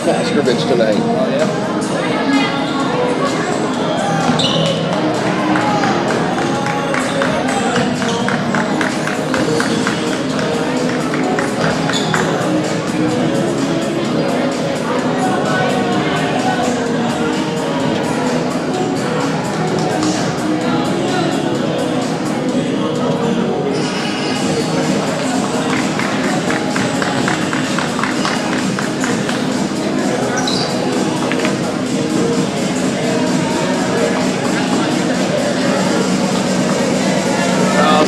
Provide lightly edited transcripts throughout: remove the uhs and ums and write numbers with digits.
Paskovich tonight. Oh, yeah?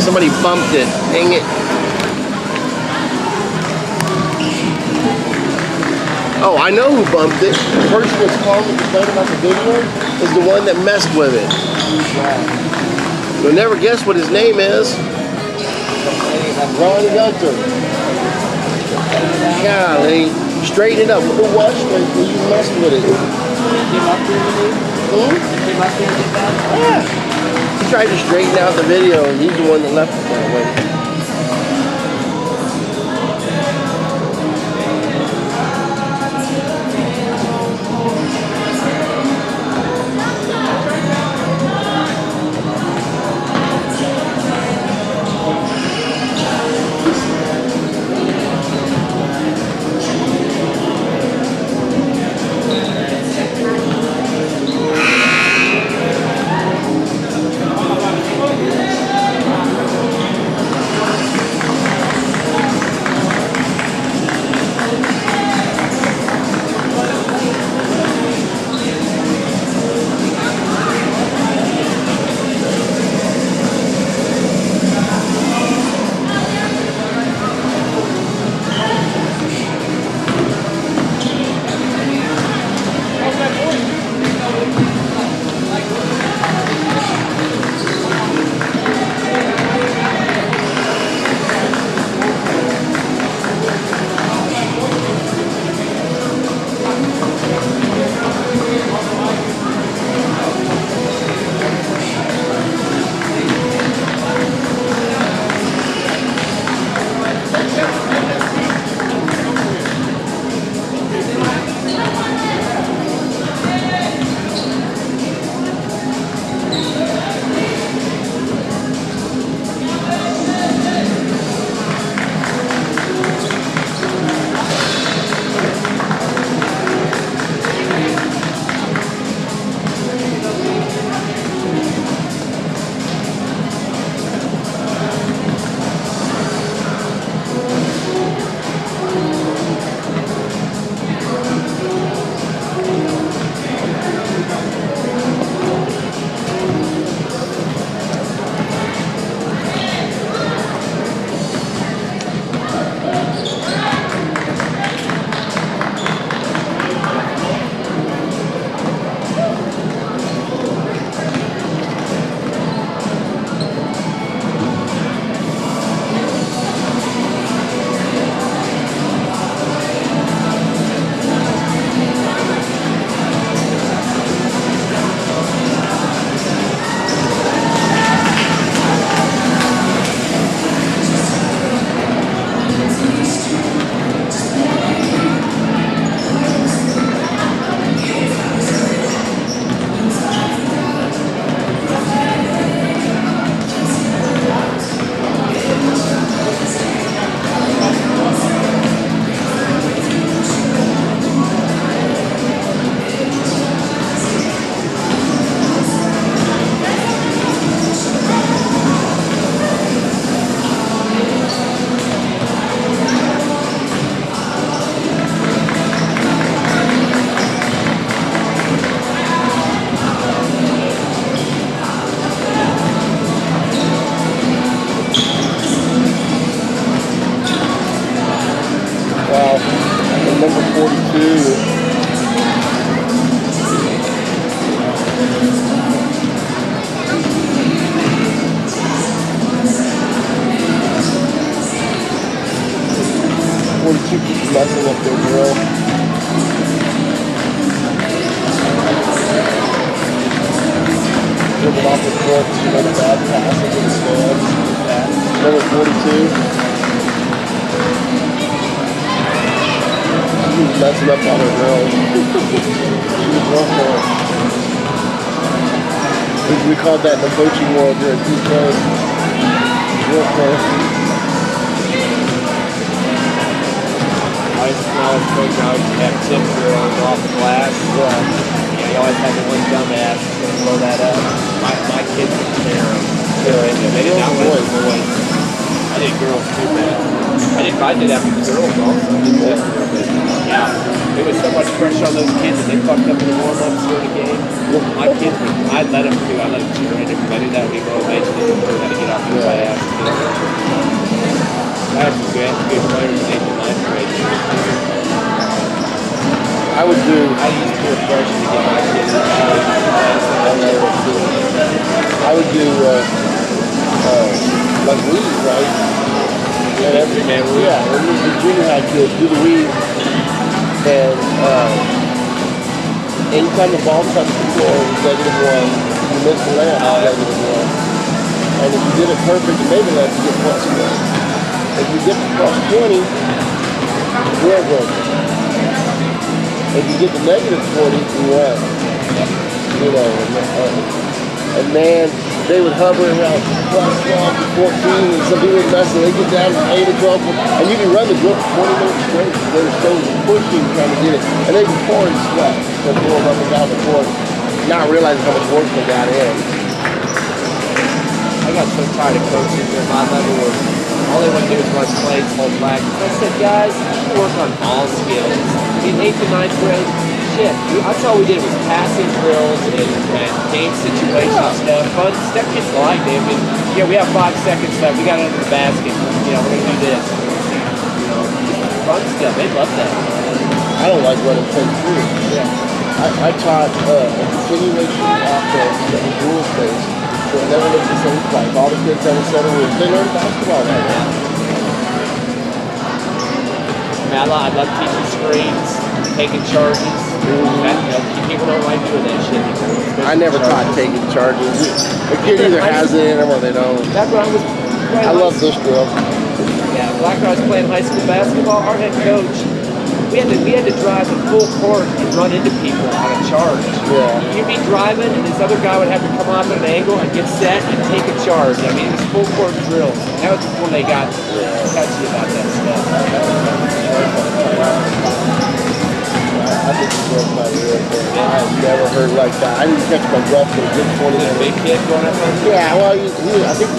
Somebody bumped it. Dang it. Oh, I know who bumped it. The person that's calling to complain about the video is the one that messed with it. You'll never guess what his name is. Ron Gunter. Golly. Straighten it up. Who was straight when you messed with it? Came up here with me? Came up here with that? Yeah. He tried to straighten out the video, and he's the one that left it that way. number 42. Keeps messing up their grill. Dribbled off the court, she made a bad pass into the stands. Number 42. She was messing up all her girls. She was real cool. We called that the coaching world during PK. Real cool. I was coach, I always have tip girls off the glass. Yeah, you always have the one dumbass that's going to blow that up. My kids would tear them. They did not want boys. I did girls too, man. I did after the girls also. I did boys a little bit. Yeah. There was so much pressure on those kids that they fucked up in the warm-ups during the game. My kids would, I'd let them too. I'd let them cheer in because I knew that would be motivation. They would learn how to get off their ass. I had some good players in 8th and 9th grade. I would do. I used peer pressure to get my kids to I would do like weave, right? And every when the junior high kids do the weave, and anytime the ball touched the floor, it was -1. You missed the layup, it was -1. And if you did it perfect, you made the layup, you get +1. If you get to +20, you're good. If you get to -20, you win. You know, and man, they would hover around +12 to 14, and some people would mess and they get down to 8 or 12, and you can run the drill for 20 minutes straight. They were so pushing trying to get it, and they'd be pouring sweat. They're going up and down the court, not realizing how much work they got in. I got so tired of coaches at my level where all they want to do is run plays, hold practice. I said, guys, you work on all skills. In 8th and 9th grade, shit, that's all we did was passing drills and game situation stuff. Fun stuff kids like it. I mean, yeah, we have 5 seconds left. We got it under the basket. You know, we're going to do this. You know, fun stuff. They love that. I don't like running plays through. Yeah. I taught a continuation offense that was rules-based. So it never looked the same twice. All the kids had a set of rules. They learned basketball right now. I love teaching screens, taking charges. That, you know, people don't like doing that shit anymore. I never taught taking charges. The kid either has it in them or they don't. Back when I was I love this drill. Yeah, back when I was playing high school basketball, our head coach, we had to drive the full court and run into people on a charge. Yeah. You'd be driving, and this other guy would have to come off at an angle and get set and take a charge. I mean, it was full court drills. That was before they got touchy about that stuff. I think he broke my rib. I've never heard like that. I didn't catch my breath for a good 20 minutes. Big kid going up on you? Yeah, well, I think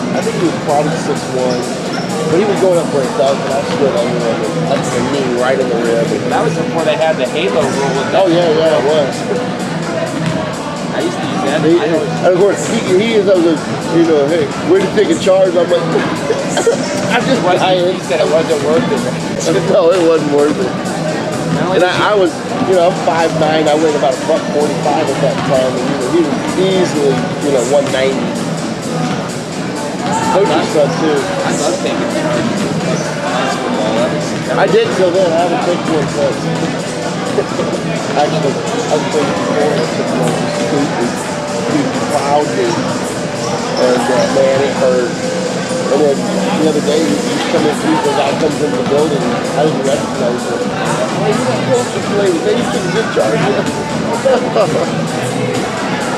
he was probably 6'1". But he was going up for a dunk, and I stood under him and touched the knee right in the rib. That was before they had the halo rule with that. Oh, yeah, it was. I used to use that. And of course, he is over, you know, hey, we're to take a charge. I'm like, I'm just dying. He said it wasn't worth it. No, it wasn't worth it. And I was, you know, I'm 5'9". I weighed about $145 at that time. And, you know, he was easily, you know, 190. Coach's son, too. I love taking charges in basketball. I did till then. I haven't taken one since. Actually, I was playing before. Stupid. He plowed me. And, man, it hurt. And then the other day, he's coming through, the guy comes into the building, and I didn't recognize him. Hey, you're not supposed to play. Maybe you should get charged.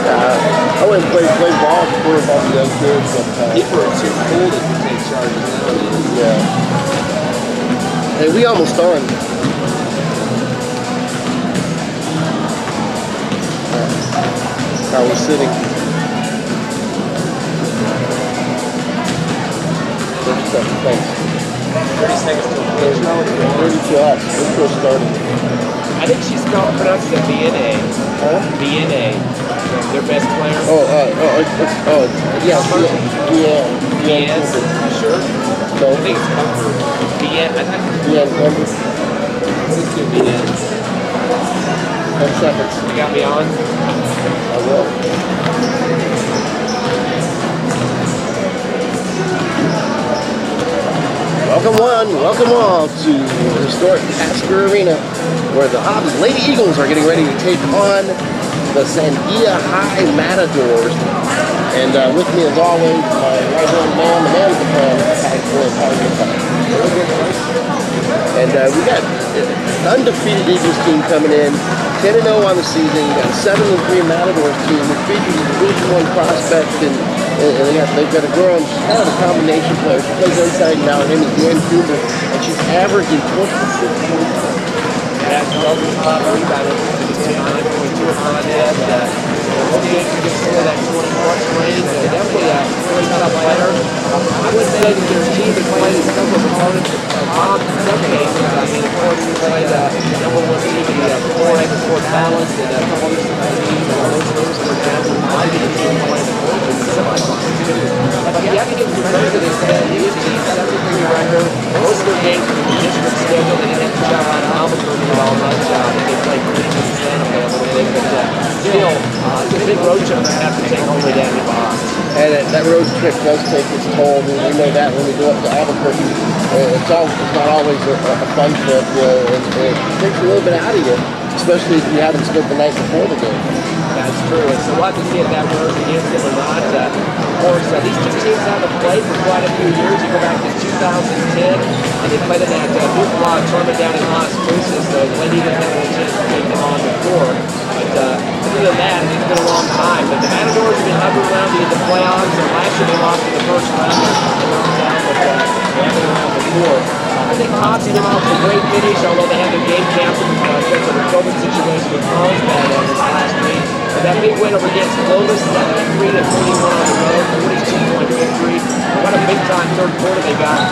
I went and played ball before all the young kids sometimes. People are too cool to take charges nowadays. Yeah. Hey, we almost on. How we're sitting. Thanks. 30 seconds till the intro. 30 to us. Intro started. I think she's pronounced it BNA. Huh? BNA. Their best player. Yeah. BN. Sure? No. I think it's Comfort. BN. I think Comfort. Let's do BN. 10 seconds. You got me on? I will. Welcome all to the historic Tasker Arena, where the Hobbs Lady Eagles are getting ready to take on the Sandia High Matadors. And with me, as always, my right-hand man, the man of the plan, and we got undefeated Eagles team coming in, 10-0 on the season. We got a 7-3 Matadors team, which features a Division I prospect, and they've got a girl, and she's kind of a combination player. She plays inside now. Her name is Dan Cooper, and she's averaging 26 points. Yeah, she's also a top rebounder. She's 9.2 on that. Most games you can score that 20-plus range. Definitely a really tough player. I would say that their team has played a couple of opponents Hobbs in some cases. I mean, of course, we played number one team in the 4X Sport Balance and a couple other teams. Those, for example, might be the team playing the Fortune semi-finals too. But you have to give some credit to this Sandia team. 7-3 record. Most of their games are in the district schedule. They didn't have to travel out of Albuquerque all much. They played Greenwood and Santa Fe a little bit, but still, it's a big road trip to have to take all the way down to Hobbs. And that road trip does take its toll. We know that when we go up to Albuquerque. It's not always a fun trip. It takes a little bit out of you, especially if you haven't spent the night before the game. That's true. And so we'll have to see if that works against them or not. Of course, these two teams haven't played for quite a few years. You go back to 2010, and they played in that Buffalo tournament down in Las Cruces, so the Lady Eagles haven't had a chance to take them on before. But other than that, it's been a long time. But the Matadors have been hovering around to get the playoffs, and last year they lost in the first round. But they haven't been around before. I think Hobbs came off a great finish, although they had their game canceled because of the COVID situation with Carlsbad this last week. But that big win over against Clovis, that 3-41 on the road, 42-point victory. What a big time third quarter they got,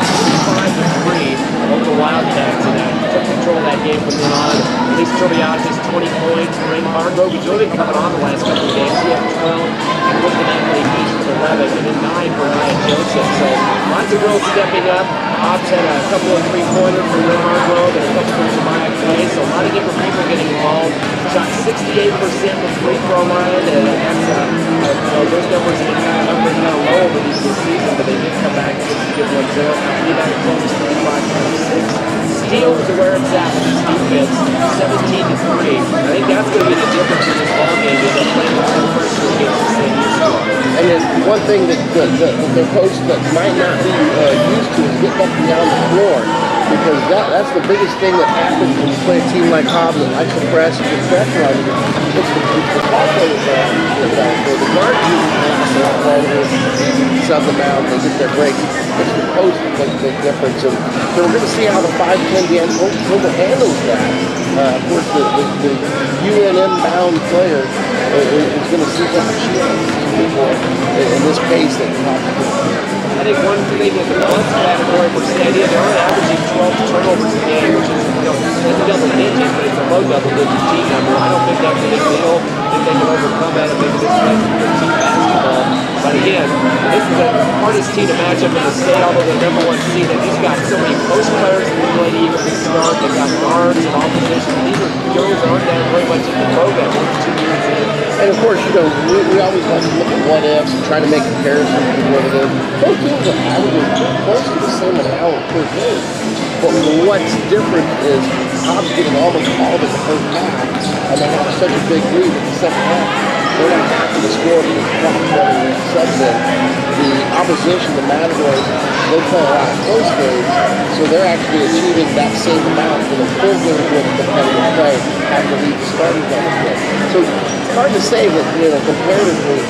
45-3 over the Wildcats, and took control of that game from then on. At least Turbiatis 20 points. Ray Hargrove, who's really been coming on the last couple of games. He had 12, and looking at the East with 11, and then 9 for Ryan Joseph. So lots of girls stepping up. Hobbs had a couple of three-pointers for Ray Hargrove and a couple for Jemiah Clay, so a lot of different people getting involved. Shot 68% from free throw line, and that's those numbers have been kind of low over this season, but they did come back and get some good ones there. Rebound Clovis 35-26. Steals are where it's at with this defense, 17-3. I think that's going to be the difference in this ballgame is they're playing with more pressure against the Sandia squad. And then one thing that their coach that might not be used to is getting up and down the floor, because that's the biggest thing that happens when you play a team like Hobbs that likes to press and get pressure on you. It's the ball players the guard sub them out, they get their breaks. It's the post that makes a big difference. And so we're going to see how the 5'10" Dan Cooper handles that. Of course, the UNM-bound player is going to see what she has before in this pace that Hobbs is. I think one thing in the balance category for Sandia, they're only averaging 12 turnovers a game, which is it's double digits, but it's a low double digit team number. I don't think that's a big deal. I think they can overcome that and make this place good team basketball. But again, this is the hardest team to match up in the state, although they're number one seed. They've just got so many post players in the Lady Eagles to start. They've got guards in all positions. These are girls that aren't down very much in the program. 2 years in. And of course, we always like to look at what ifs and try to make comparisons to what it is. Both teams are averaging close to the same amount per game. But what's different is Hobbs getting almost all of it the first half, and they have such a big lead in the second half. They're not having to score to clock running subs in. The opposition, the Matadors, they play a lot of close games, so they're actually achieving that same amount for the full game with competitive play after the starting level play. So it's hard to say that, comparatively,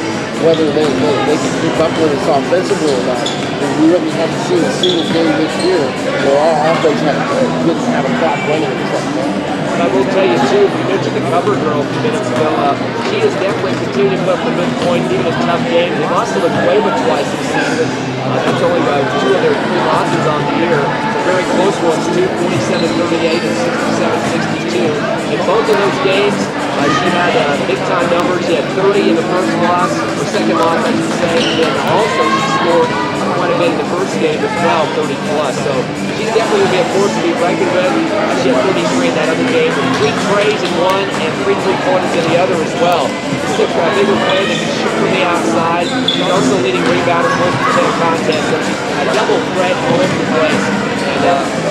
whether they can keep up with us offensively or not. We really haven't seen a single game this year where our offense didn't have a clock running in the second half. But I will tell you too, you mentioned the cover girl a few minutes ago. She has definitely continued to put up the good points, even in tough games. They've lost to Cueva twice this season. That's only 2 of their 3 losses on the year. Some very close ones too, 47-38 and 67-62. In both of those games, she had big time numbers. She had 30 in the first loss, or second loss, I should say. And also she scored quite a bit in the first game as well, 30 plus. So she's definitely going to be a force to be reckoned with. She had 33 in that other game, with 3 trays in one and 3 3-pointers in the other as well. She's a bigger player that can shoot from the outside. She's also leading rebounder most of the contest, so she's a double threat all over the place. And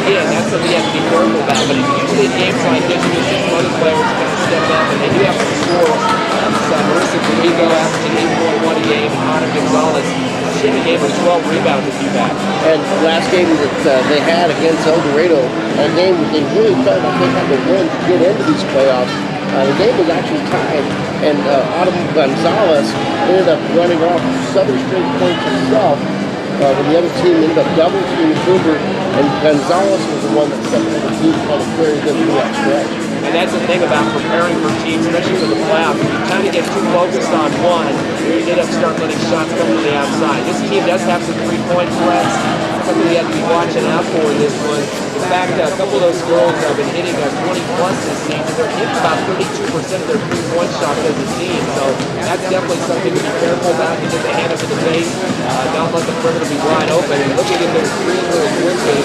again, that's something you have to be careful about. But usually in games like this, you see some other players kind of step up, and they do have some scores. Marissa Garrigo averaging 8.1 a game, and Hannah game with 12 rebounds if you back. And last game that they had against El Dorado, a game that they really felt like they had to win to get into these playoffs. The game was actually tied, and Autumn Gonzalez ended up running off 7 straight points himself. When the other team ended up double teaming Cooper, and Gonzalez was the one that stepped into the team to kind of carry them through that stretch. And that's the thing about preparing for teams, especially for the playoffs. If you kind of get too focused on one, you end up starting letting shots come from the outside. This team does have some three-point threats. Something we have to be watching out for in this one. In fact, a couple of those girls have been hitting 20-plus this season. They're hitting about 32% of their three-point shots as a team. So that's definitely something to be careful about because they hand it to the base, not let the perimeter be wide open. And looking at their screen really quickly,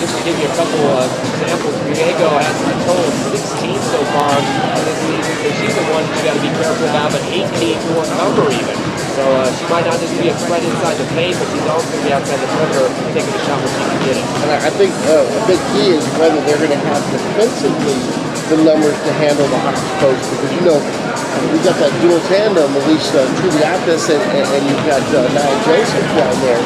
just to give you a couple of examples, Diego has a total of 16 so far this season. So she's the one that you got to be careful about, but 18 for a number even. So she might not just be a threat inside the paint, but she's also going to be outside the perimeter taking a shot where she can get it. And I think a big key is whether they're going to have defensively the numbers to handle the Hobbs post, because we've got that dual tandem, at least Triviatis and you've got Nia Joseph down there.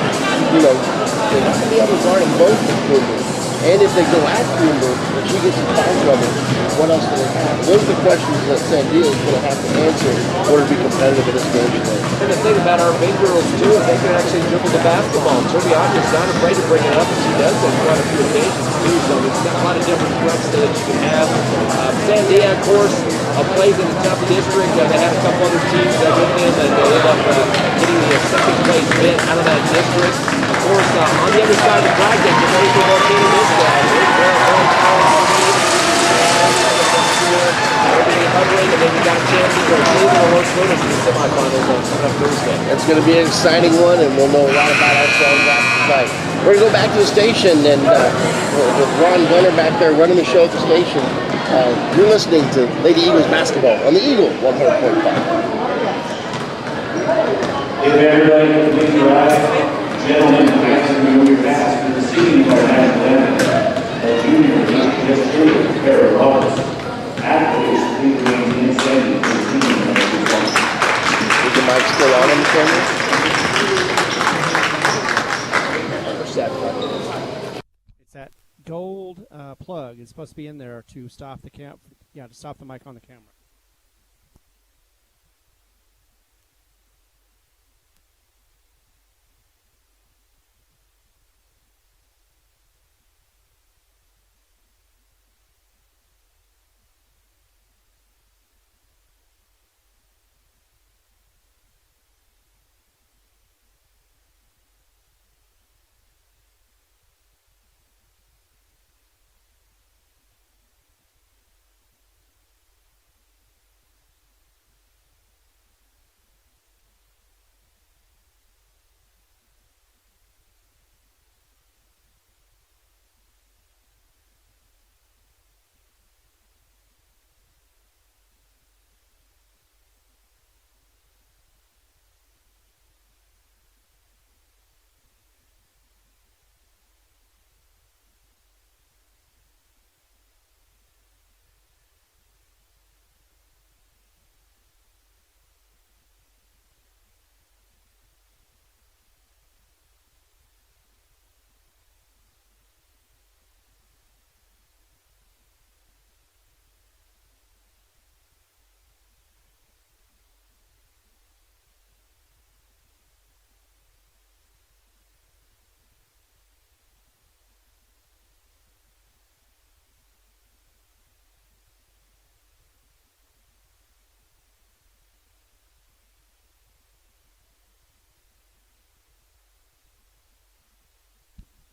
They have to be able to guard them both with Cooper. And if they go at Cooper, if she gets in foul trouble, what else do they have? Those are the questions that Sandia is going to have to answer in order to be competitive in this game today. And the thing about our big girls, too, is they can actually dribble the basketball. Triviatis is not afraid to bring it up, and she does on quite a few occasions, too. So there's got a lot of different threats that you can have. Sandia, of course, plays in the top district. They have a couple other teams with them, and they end up getting the second place bid out of that district. Of course, on the other side of the bracket, you're ready for Volcano Vista. They're very talented team. Everything hovering, and then you got chances or Cleveland or Los Lunas in the semifinals on Thursday. It's going to be an exciting one, and we'll know a lot about ourselves after tonight. We're going to go back to the station, and with Ron Gunner back there running the show at the station, you're listening to Lady Eagles basketball on the Eagle 100.5. If everybody can please rise, gentlemen, as we move fast to the singing of our national anthem, our juniors, just through a pair of Hobbs. Athletes, please remain in standing for the singing of the song. Is the mic still on the camera? It's that gold plug. It's supposed to be in there to stop the to stop the mic on the camera.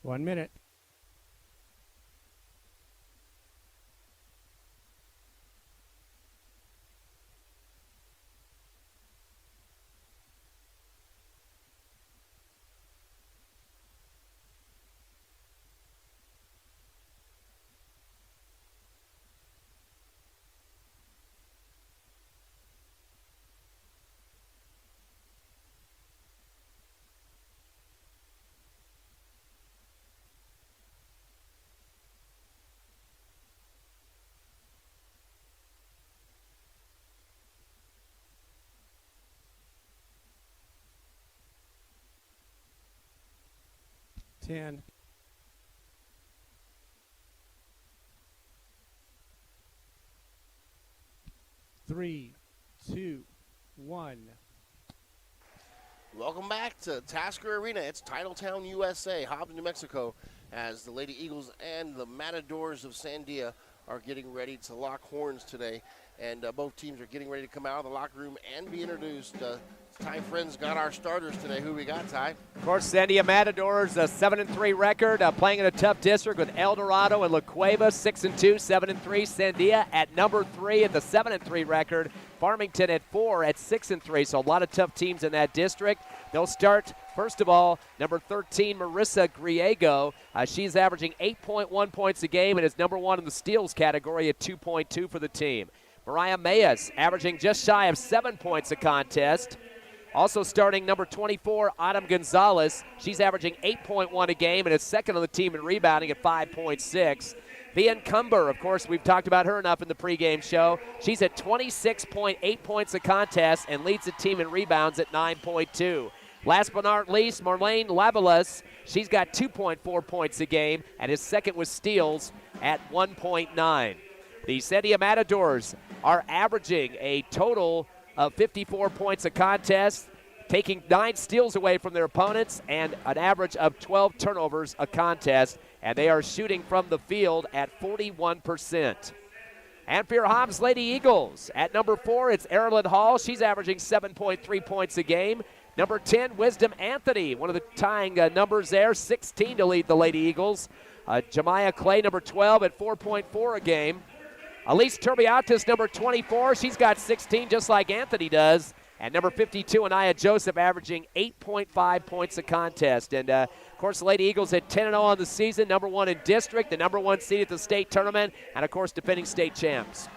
One minute. 10. Three, two, one. Welcome back to Tasker Arena. It's Titletown, USA, Hobbs, New Mexico, as the Lady Eagles and the Matadors of Sandia are getting ready to lock horns today. And both teams are getting ready to come out of the locker room and be introduced. Ty Friends got our starters today. Who we got, Ty? Of course, Sandia Matadors, a 7-3 record, playing in a tough district with El Dorado and La Cueva, 6-2, 7-3. Sandia at number 3 at the 7-3 record. Farmington at 4 at 6-3. So a lot of tough teams in that district. They'll start, first of all, number 13, Marissa Griego. She's averaging 8.1 points a game and is number 1 in the steals category at 2.2 for the team. Mariah Mayes averaging just shy of 7 points a contest. Also starting number 24, Autumn Gonzalez. She's averaging 8.1 a game and is second on the team in rebounding at 5.6. Vian Cumber, of course, we've talked about her enough in the pregame show. She's at 26.8 points a contest and leads the team in rebounds at 9.2. Last but not least, Marlene Lavalas. She's got 2.4 points a game and is second with steals at 1.9. The Sandia Matadors are averaging a total of 54 points a contest, taking 9 steals away from their opponents and an average of 12 turnovers a contest, and they are shooting from the field at 41%. And for your Hobbs Lady Eagles, at number 4, it's Erilyn Hall. She's averaging 7.3 points a game. Number 10, Wisdom Anthony, one of the tying numbers there, 16 to lead the Lady Eagles. Jemiah Clay, number 12, at 4.4 a game. Elise Turbiatis, number 24, she's got 16 just like Anthony does. And number 52, Anaya Joseph, averaging 8.5 points a contest. And, of course, the Lady Eagles at 10-0 on the season, number 1 in district, the number 1 seed at the state tournament, and, of course, defending state champs.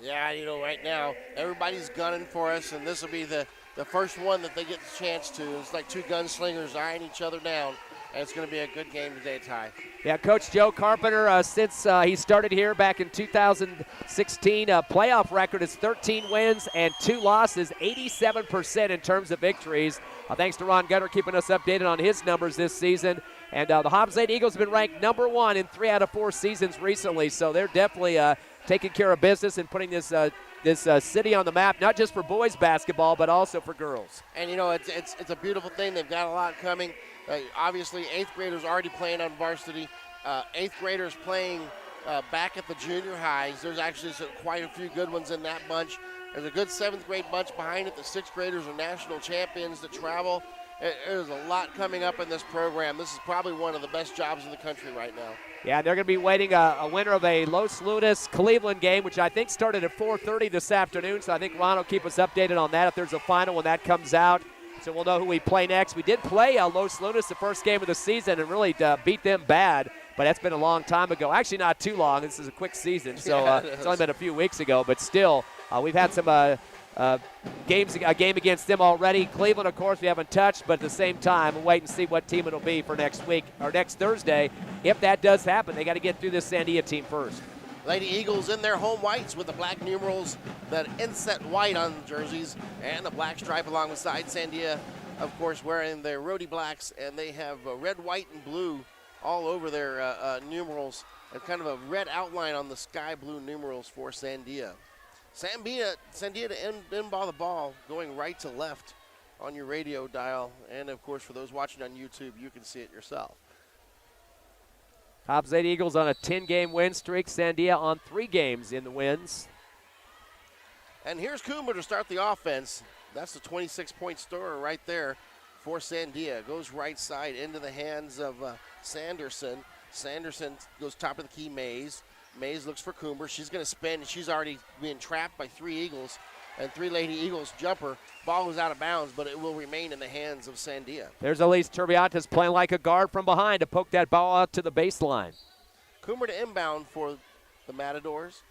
Yeah, you know, right now, everybody's gunning for us, and this will be the first one that they get the chance to. It's like two gunslingers eyeing each other down. And it's going to be a good game today, Ty. Yeah, Coach Joe Carpenter, since he started here back in 2016, playoff record is 13 wins and 2 losses, 87% in terms of victories. Thanks to Ron Gunter keeping us updated on his numbers this season. And the Hobbs Lady Eagles have been ranked number 1 in 3 out of 4 seasons recently, so they're definitely taking care of business and putting this city on the map, not just for boys basketball, but also for girls. And, you know, it's a beautiful thing. They've got a lot coming. Obviously, 8th graders already playing on varsity. 8th graders playing back at the junior highs. There's actually quite a few good ones in that bunch. There's a good 7th grade bunch behind it. The 6th graders are national champions that travel. There's a lot coming up in this program. This is probably one of the best jobs in the country right now. Yeah, they're going to be waiting a winner of a Los Lunas Cleveland game, which I think started at 4:30 this afternoon. So I think Ron will keep us updated on that if there's a final when that comes out. So we'll know who we play next. We did play Los Lunas the first game of the season and really beat them bad, but that's been a long time ago. Actually, not too long. This is a quick season, so it's only been a few weeks ago. But still, we've had some a game against them already. Cleveland, of course, we haven't touched, but at the same time, we'll wait and see what team it'll be for next week or next Thursday. If that does happen, they got to get through this Sandia team first. Lady Eagles in their home whites with the black numerals, that inset white on the jerseys, and the black stripe along the side. Sandia, of course, wearing their Rhodey blacks, and they have red, white, and blue all over their numerals, and kind of a red outline on the sky blue numerals for Sandia. Sandia to inball the ball, going right to left on your radio dial, and, of course, for those watching on YouTube, you can see it yourself. Hobbs Lady Eagles on a 10-game win streak. Sandia on 3 games in the wins. And here's Coomer to start the offense. That's the 26-point scorer right there for Sandia. Goes right side into the hands of Sanderson. Sanderson goes top of the key, Mays. Mays looks for Coomer. She's going to spin, and she's already being trapped by 3 Eagles. And 3 Lady Eagles jumper. Ball was out of bounds, but it will remain in the hands of Sandia. There's Elise Turbiatis playing like a guard from behind to poke that ball out to the baseline. Coomer to inbound for the Matadors.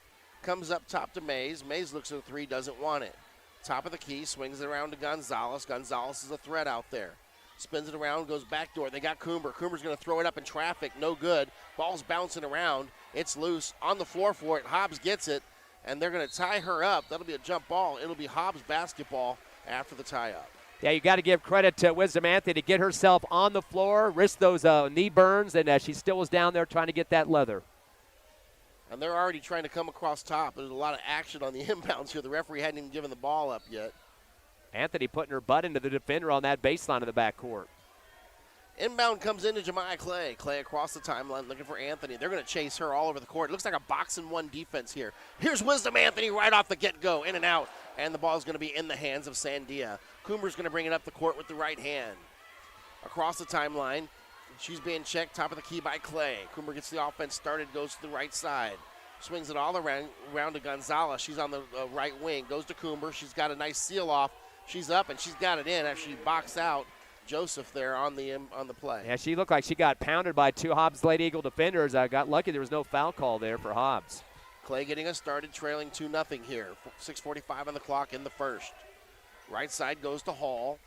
Comes up top to Mays. Mays looks at the 3, doesn't want it. Top of the key, swings it around to Gonzalez. Gonzalez is a threat out there. Spins it around, goes backdoor. They got Coomer. Coomer's going to throw it up in traffic. No good. Ball's bouncing around. It's loose. On the floor for it. Hobbs gets it, and they're going to tie her up. That'll be a jump ball. It'll be Hobbs basketball after the tie-up. Yeah, you got to give credit to Wisdom Anthony to get herself on the floor, risk those knee burns, and she still was down there trying to get that leather. And they're already trying to come across top. There's a lot of action on the inbounds here. The referee hadn't even given the ball up yet. Anthony putting her butt into the defender on that baseline of the backcourt. Inbound comes into Jemiah Clay. Clay across the timeline looking for Anthony. They're going to chase her all over the court. It looks like a box-and-one defense here. Here's Wisdom Anthony right off the get-go, in and out. And the ball is going to be in the hands of Sandia. Coomer's going to bring it up the court with the right hand. Across the timeline, she's being checked top of the key by Clay. Coomer gets the offense started, goes to the right side. Swings it all around to Gonzalez. She's on the right wing. Goes to Coomer. She's got a nice seal off. She's up, and she's got it in after she boxed out Joseph there on the play. Yeah, she looked like she got pounded by two Hobbs Lady Eagle defenders. I got lucky there was no foul call there for Hobbs. Clay getting us started, trailing 2-0 here. 6:45 on the clock in the first. Right side goes to Hall.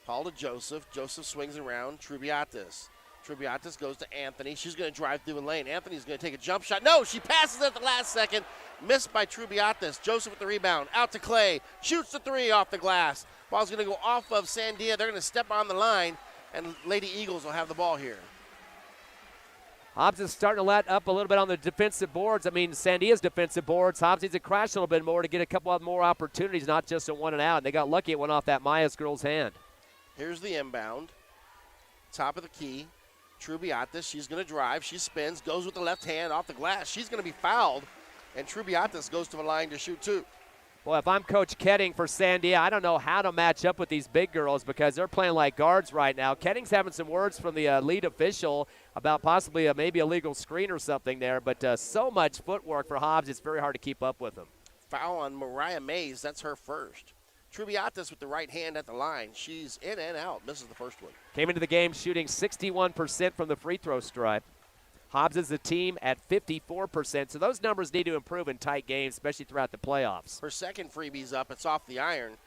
Hall to Joseph. Joseph swings around. Trubiatis. Trubiatis goes to Anthony. She's going to drive through a lane. Anthony's going to take a jump shot. No, she passes it at the last second. Missed by Trubiatis. Joseph with the rebound. Out to Clay. Shoots the three off the glass. Ball's going to go off of Sandia. They're going to step on the line, and Lady Eagles will have the ball here. Hobbs is starting to let up a little bit on the defensive boards. I mean, Sandia's defensive boards. Hobbs needs to crash a little bit more to get a couple of more opportunities, not just a one and out. And they got lucky it went off that Maya's girl's hand. Here's the inbound. Top of the key. Trubiatis, she's going to drive. She spins, goes with the left hand off the glass. She's going to be fouled, and Trubiatis goes to the line to shoot two. Boy, if I'm Coach Ketting for Sandia, I don't know how to match up with these big girls because they're playing like guards right now. Ketting's having some words from the lead official about possibly maybe a legal screen or something there, but so much footwork for Hobbs, it's very hard to keep up with them. Foul on Mariah Mays. That's her first. Trubiatis with the right hand at the line. She's in and out. Misses the first one. Came into the game shooting 61% from the free throw stripe. Hobbs is the team at 54%, so those numbers need to improve in tight games, especially throughout the playoffs. Her second freebie's up. It's off the iron,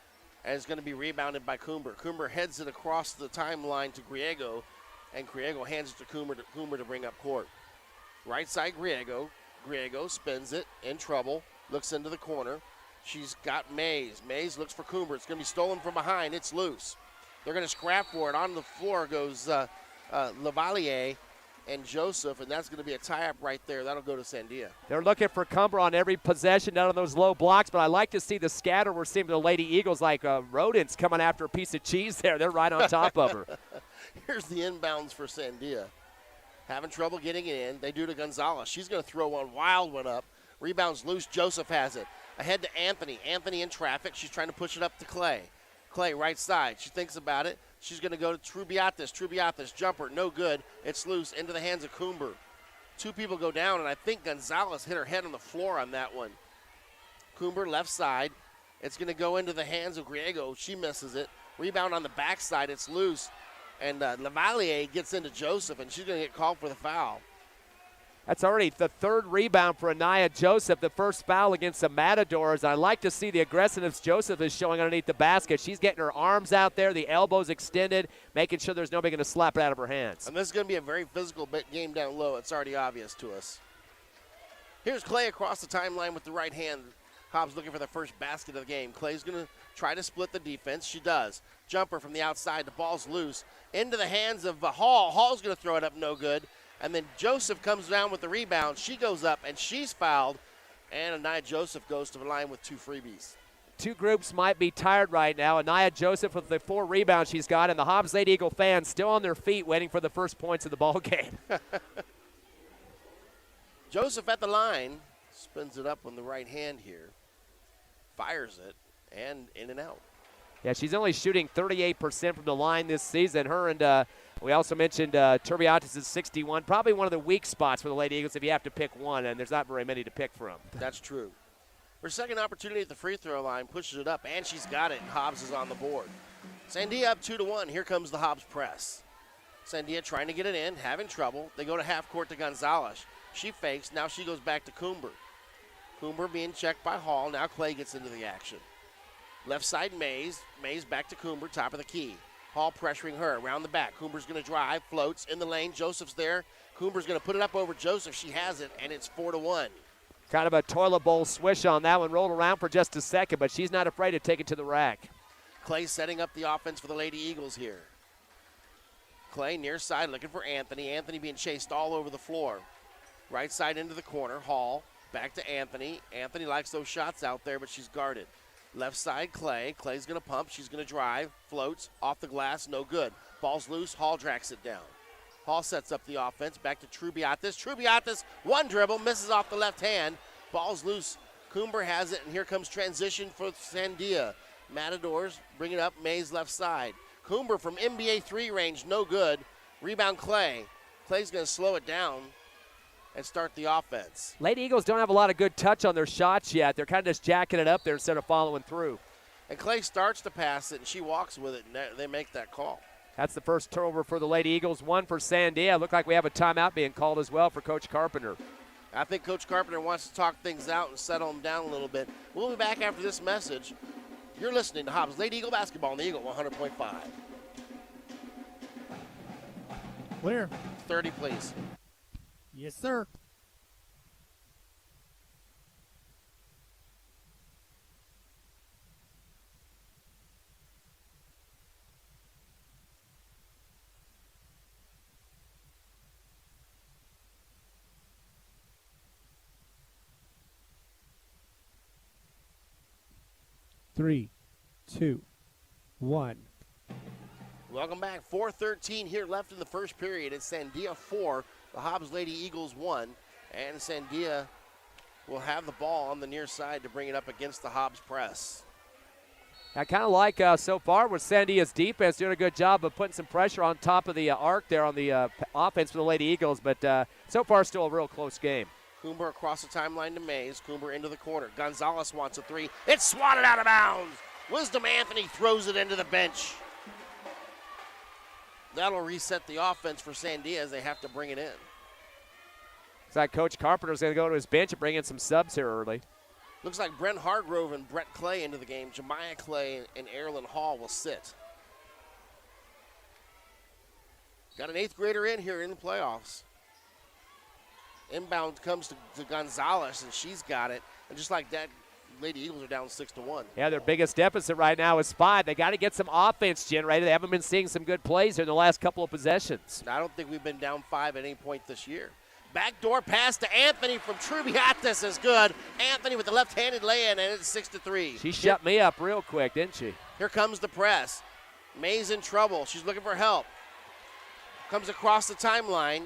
and it's going to be rebounded by Coomer. Coomer heads it across the timeline to Griego, and Griego hands it to Coomer to bring up court. Right side Griego. Griego spins it, in trouble, looks into the corner. She's got Mays. Mays looks for Coomer. It's going to be stolen from behind. It's loose. They're going to scrap for it. On the floor goes Lavalier and Joseph, and that's going to be a tie-up right there. That'll go to Sandia. They're looking for Cumber on every possession down on those low blocks, but I like to see the scatter. We're seeing the Lady Eagles like rodents coming after a piece of cheese there. They're right on top of her. Here's the inbounds for Sandia. Having trouble getting it in. They do to Gonzalez. She's going to throw one wild one up. Rebounds loose. Joseph has it. Ahead to Anthony. Anthony in traffic. She's trying to push it up to Clay. Clay, right side. She thinks about it. She's going to go to Trubiatis. Trubiatis, jumper, no good. It's loose into the hands of Coomer. Two people go down, and I think Gonzalez hit her head on the floor on that one. Coomer, left side. It's going to go into the hands of Griego. She misses it. Rebound on the backside. It's loose. And Lavalier gets into Joseph, and she's going to get called for the foul. That's already the third rebound for Anaya Joseph, the first foul against the Matadors. I like to see the aggressiveness Joseph is showing underneath the basket. She's getting her arms out there, the elbows extended, making sure there's nobody going to slap it out of her hands. And this is going to be a very physical game down low. It's already obvious to us. Here's Clay across the timeline with the right hand. Hobbs looking for the first basket of the game. Clay's going to try to split the defense. She does. Jumper from the outside. The ball's loose. Into the hands of Hall. Hall's going to throw it up, no good. And then Joseph comes down with the rebound. She goes up, and she's fouled. And Anaya Joseph goes to the line with two freebies. Two groups might be tired right now. Anaya Joseph with the 4 rebounds she's got, and the Hobbs Lady Eagle fans still on their feet waiting for the first points of the ball game. Joseph at the line. Spins it up on the right hand here. Fires it, and in and out. Yeah, she's only shooting 38% from the line this season. Her and we also mentioned Turbiatis is 61. Probably one of the weak spots for the Lady Eagles if you have to pick one, and there's not very many to pick from. That's true. Her second opportunity at the free throw line, pushes it up, and she's got it, and Hobbs is on the board. Sandia up 2-1. Here comes the Hobbs press. Sandia trying to get it in, having trouble. They go to half court to Gonzalez. She fakes. Now she goes back to Coomer. Coomer being checked by Hall. Now Clay gets into the action. Left side Mays. Mays back to Coomer, top of the key. Hall pressuring her around the back. Coomer's going to drive, floats in the lane. Joseph's there. Coomer's going to put it up over Joseph. She has it, and it's 4-1. Kind of a toilet bowl swish on that one. Rolled around for just a second, but she's not afraid to take it to the rack. Clay setting up the offense for the Lady Eagles here. Clay near side looking for Anthony. Anthony being chased all over the floor. Right side into the corner. Hall back to Anthony. Anthony likes those shots out there, but she's guarded. Left side, Clay. Clay's going to pump. She's going to drive. Floats. Off the glass. No good. Ball's loose. Hall tracks it down. Hall sets up the offense. Back to Trubiatis. Trubiatis, one dribble. Misses off the left hand. Ball's loose. Coomber has it, and here comes transition for Sandia. Matadors bring it up. Mays left side. Coomber from NBA 3 range. No good. Rebound, Clay. Clay's going to slow it down and start the offense. Lady Eagles don't have a lot of good touch on their shots yet. They're kind of just jacking it up there instead of following through. And Clay starts to pass it, and she walks with it, and they make that call. That's the first turnover for the Lady Eagles, one for Sandia. Look like we have a timeout being called as well for Coach Carpenter. I think Coach Carpenter wants to talk things out and settle them down a little bit. We'll be back after this message. You're listening to Hobbs Lady Eagle Basketball on the Eagle 100.5. Clear. 30, please. Yes, sir. Three, two, one. Welcome back. 4:13 here left in the first period. It's Sandia 4, the Hobbs Lady Eagles 1, and Sandia will have the ball on the near side to bring it up against the Hobbs press. I kind of like so far with Sandia's defense doing a good job of putting some pressure on top of the arc there on the offense for the Lady Eagles, but so far still a real close game. Coomber across the timeline to Mays. Coomber into the corner. Gonzalez wants a three. It's swatted out of bounds. Wisdom Anthony throws it into the bench. That'll reset the offense for Sandia as they have to bring it in. Looks like Coach Carpenter's going to go to his bench and bring in some subs here early. Looks like Brent Hargrove and Brett Clay into the game. Jemiah Clay and Erilyn Hall will sit. Got an 8th grader in here in the playoffs. Inbound comes to Gonzalez, and she's got it. And just like that, Lady Eagles are down 6-1. Yeah, their biggest deficit right now is 5. They got to get some offense generated. They haven't been seeing some good plays here in the last couple of possessions. I don't think we've been down 5 at any point this year. Backdoor pass to Anthony from Trubiatis is good. Anthony with the left-handed lay-in, and it's 6-3. She shut me up real quick, didn't she? Here comes the press. May's in trouble. She's looking for help. Comes across the timeline,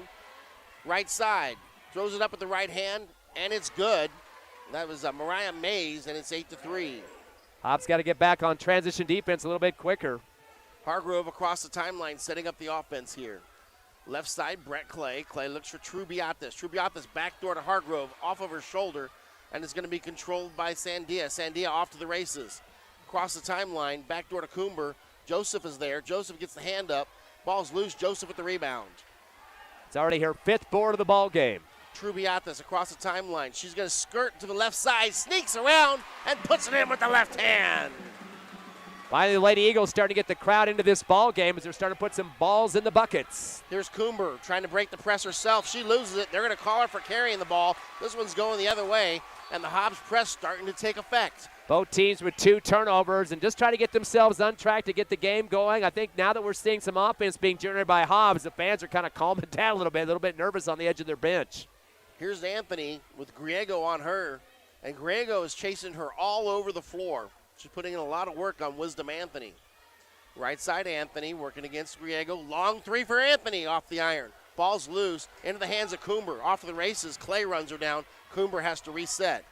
right side. Throws it up with the right hand, and it's good. That was Mariah Mays, and it's 8-3. Hobbs got to get back on transition defense a little bit quicker. Hargrove across the timeline, setting up the offense here. Left side, Brett Clay. Clay looks for Trubiatis. Trubiatis backdoor to Hargrove, off of her shoulder, and it's going to be controlled by Sandia. Sandia off to the races. Across the timeline, backdoor to Coomber. Joseph is there. Joseph gets the hand up. Ball's loose. Joseph with the rebound. It's already her 5th board of the ball game. Trubiatis across the timeline. She's going to skirt to the left side, sneaks around, and puts it in with the left hand. Finally, the Lady Eagles starting to get the crowd into this ball game as they're starting to put some balls in the buckets. Here's Coomber trying to break the press herself. She loses it. They're going to call her for carrying the ball. This one's going the other way, and the Hobbs press starting to take effect. Both teams with 2 turnovers and just trying to get themselves on track to get the game going. I think now that we're seeing some offense being generated by Hobbs, the fans are kind of calming down a little bit nervous on the edge of their bench. Here's Anthony with Griego on her, and Griego is chasing her all over the floor. She's putting in a lot of work on Wisdom Anthony. Right side Anthony working against Griego. Long three for Anthony off the iron. Ball's loose into the hands of Coomber. Off to the races. Clay runs her down. Coomber has to reset.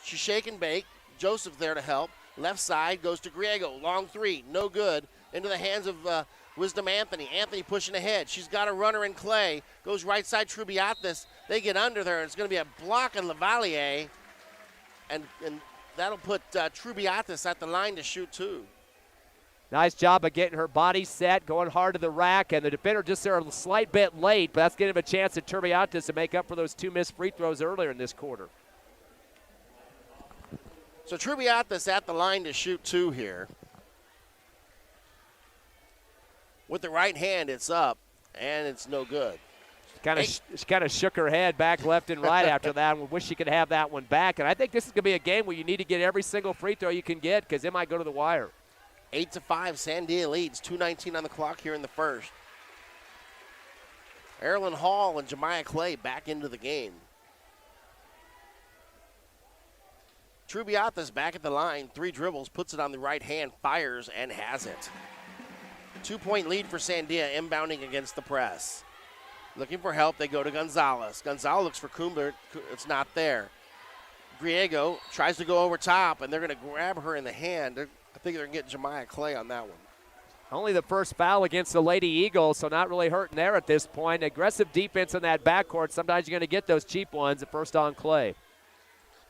She's shake and bake. Joseph there to help. Left side goes to Griego. Long three. No good. Into the hands of Wisdom Anthony. Anthony pushing ahead. She's got a runner in Clay. Goes right side Trubiatis. They get under there. It's going to be a block on Lavalier. And that'll put Trubiatis at the line to shoot 2. Nice job of getting her body set, going hard to the rack, and the defender just there a slight bit late, but that's giving him a chance at Turbiatis to make up for those 2 missed free throws earlier in this quarter. So Trubiatis at the line to shoot 2 here. With the right hand, it's up, and it's no good. She kind of shook her head back left and right after that. We wish she could have that one back. And I think this is going to be a game where you need to get every single free throw you can get because it might go to the wire. 8-5, Sandia leads. 2:19 on the clock here in the first. Erilyn Hall and Jemiah Clay back into the game. Trubiatas back at the line. 3 dribbles, puts it on the right hand, fires, and has it. 2-point lead for Sandia, inbounding against the press. Looking for help, they go to Gonzalez. Gonzalez looks for Kumber. It's not there. Griego tries to go over top, and they're going to grab her in the hand. I think they're going to get Jemiah Clay on that one. Only the first foul against the Lady Eagles, so not really hurting there at this point. Aggressive defense in that backcourt. Sometimes you're going to get those cheap ones at first on Clay.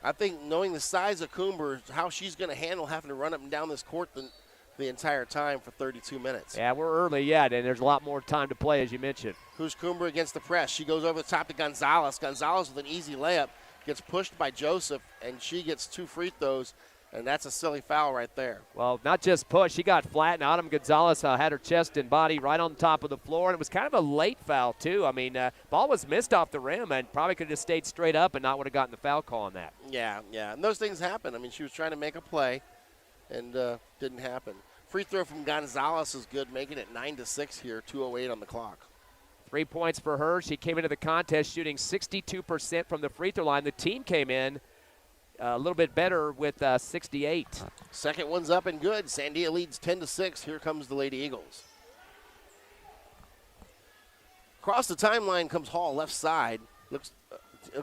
I think knowing the size of Kumber, how she's going to handle having to run up and down this court the entire time for 32 minutes. Yeah, we're early yet, and there's a lot more time to play, as you mentioned. Who's Kumber against the press? She goes over the top to Gonzalez. Gonzalez with an easy layup. Gets pushed by Joseph, and she gets 2 free throws, and that's a silly foul right there. Well, not just push. She got flat, and Autumn Gonzalez had her chest and body right on top of the floor, and it was kind of a late foul, too. I mean, ball was missed off the rim and probably could have stayed straight up and not would have gotten the foul call on that. Yeah, and those things happen. I mean, she was trying to make a play, and didn't happen. Free throw from Gonzalez is good, making it 9-6 here, 2:08 on the clock. 3 points for her. She came into the contest shooting 62% from the free throw line. The team came in a little bit better with 68. Second one's up and good. Sandia leads 10-6. Here comes the Lady Eagles. Across the timeline comes Hall, left side. Looks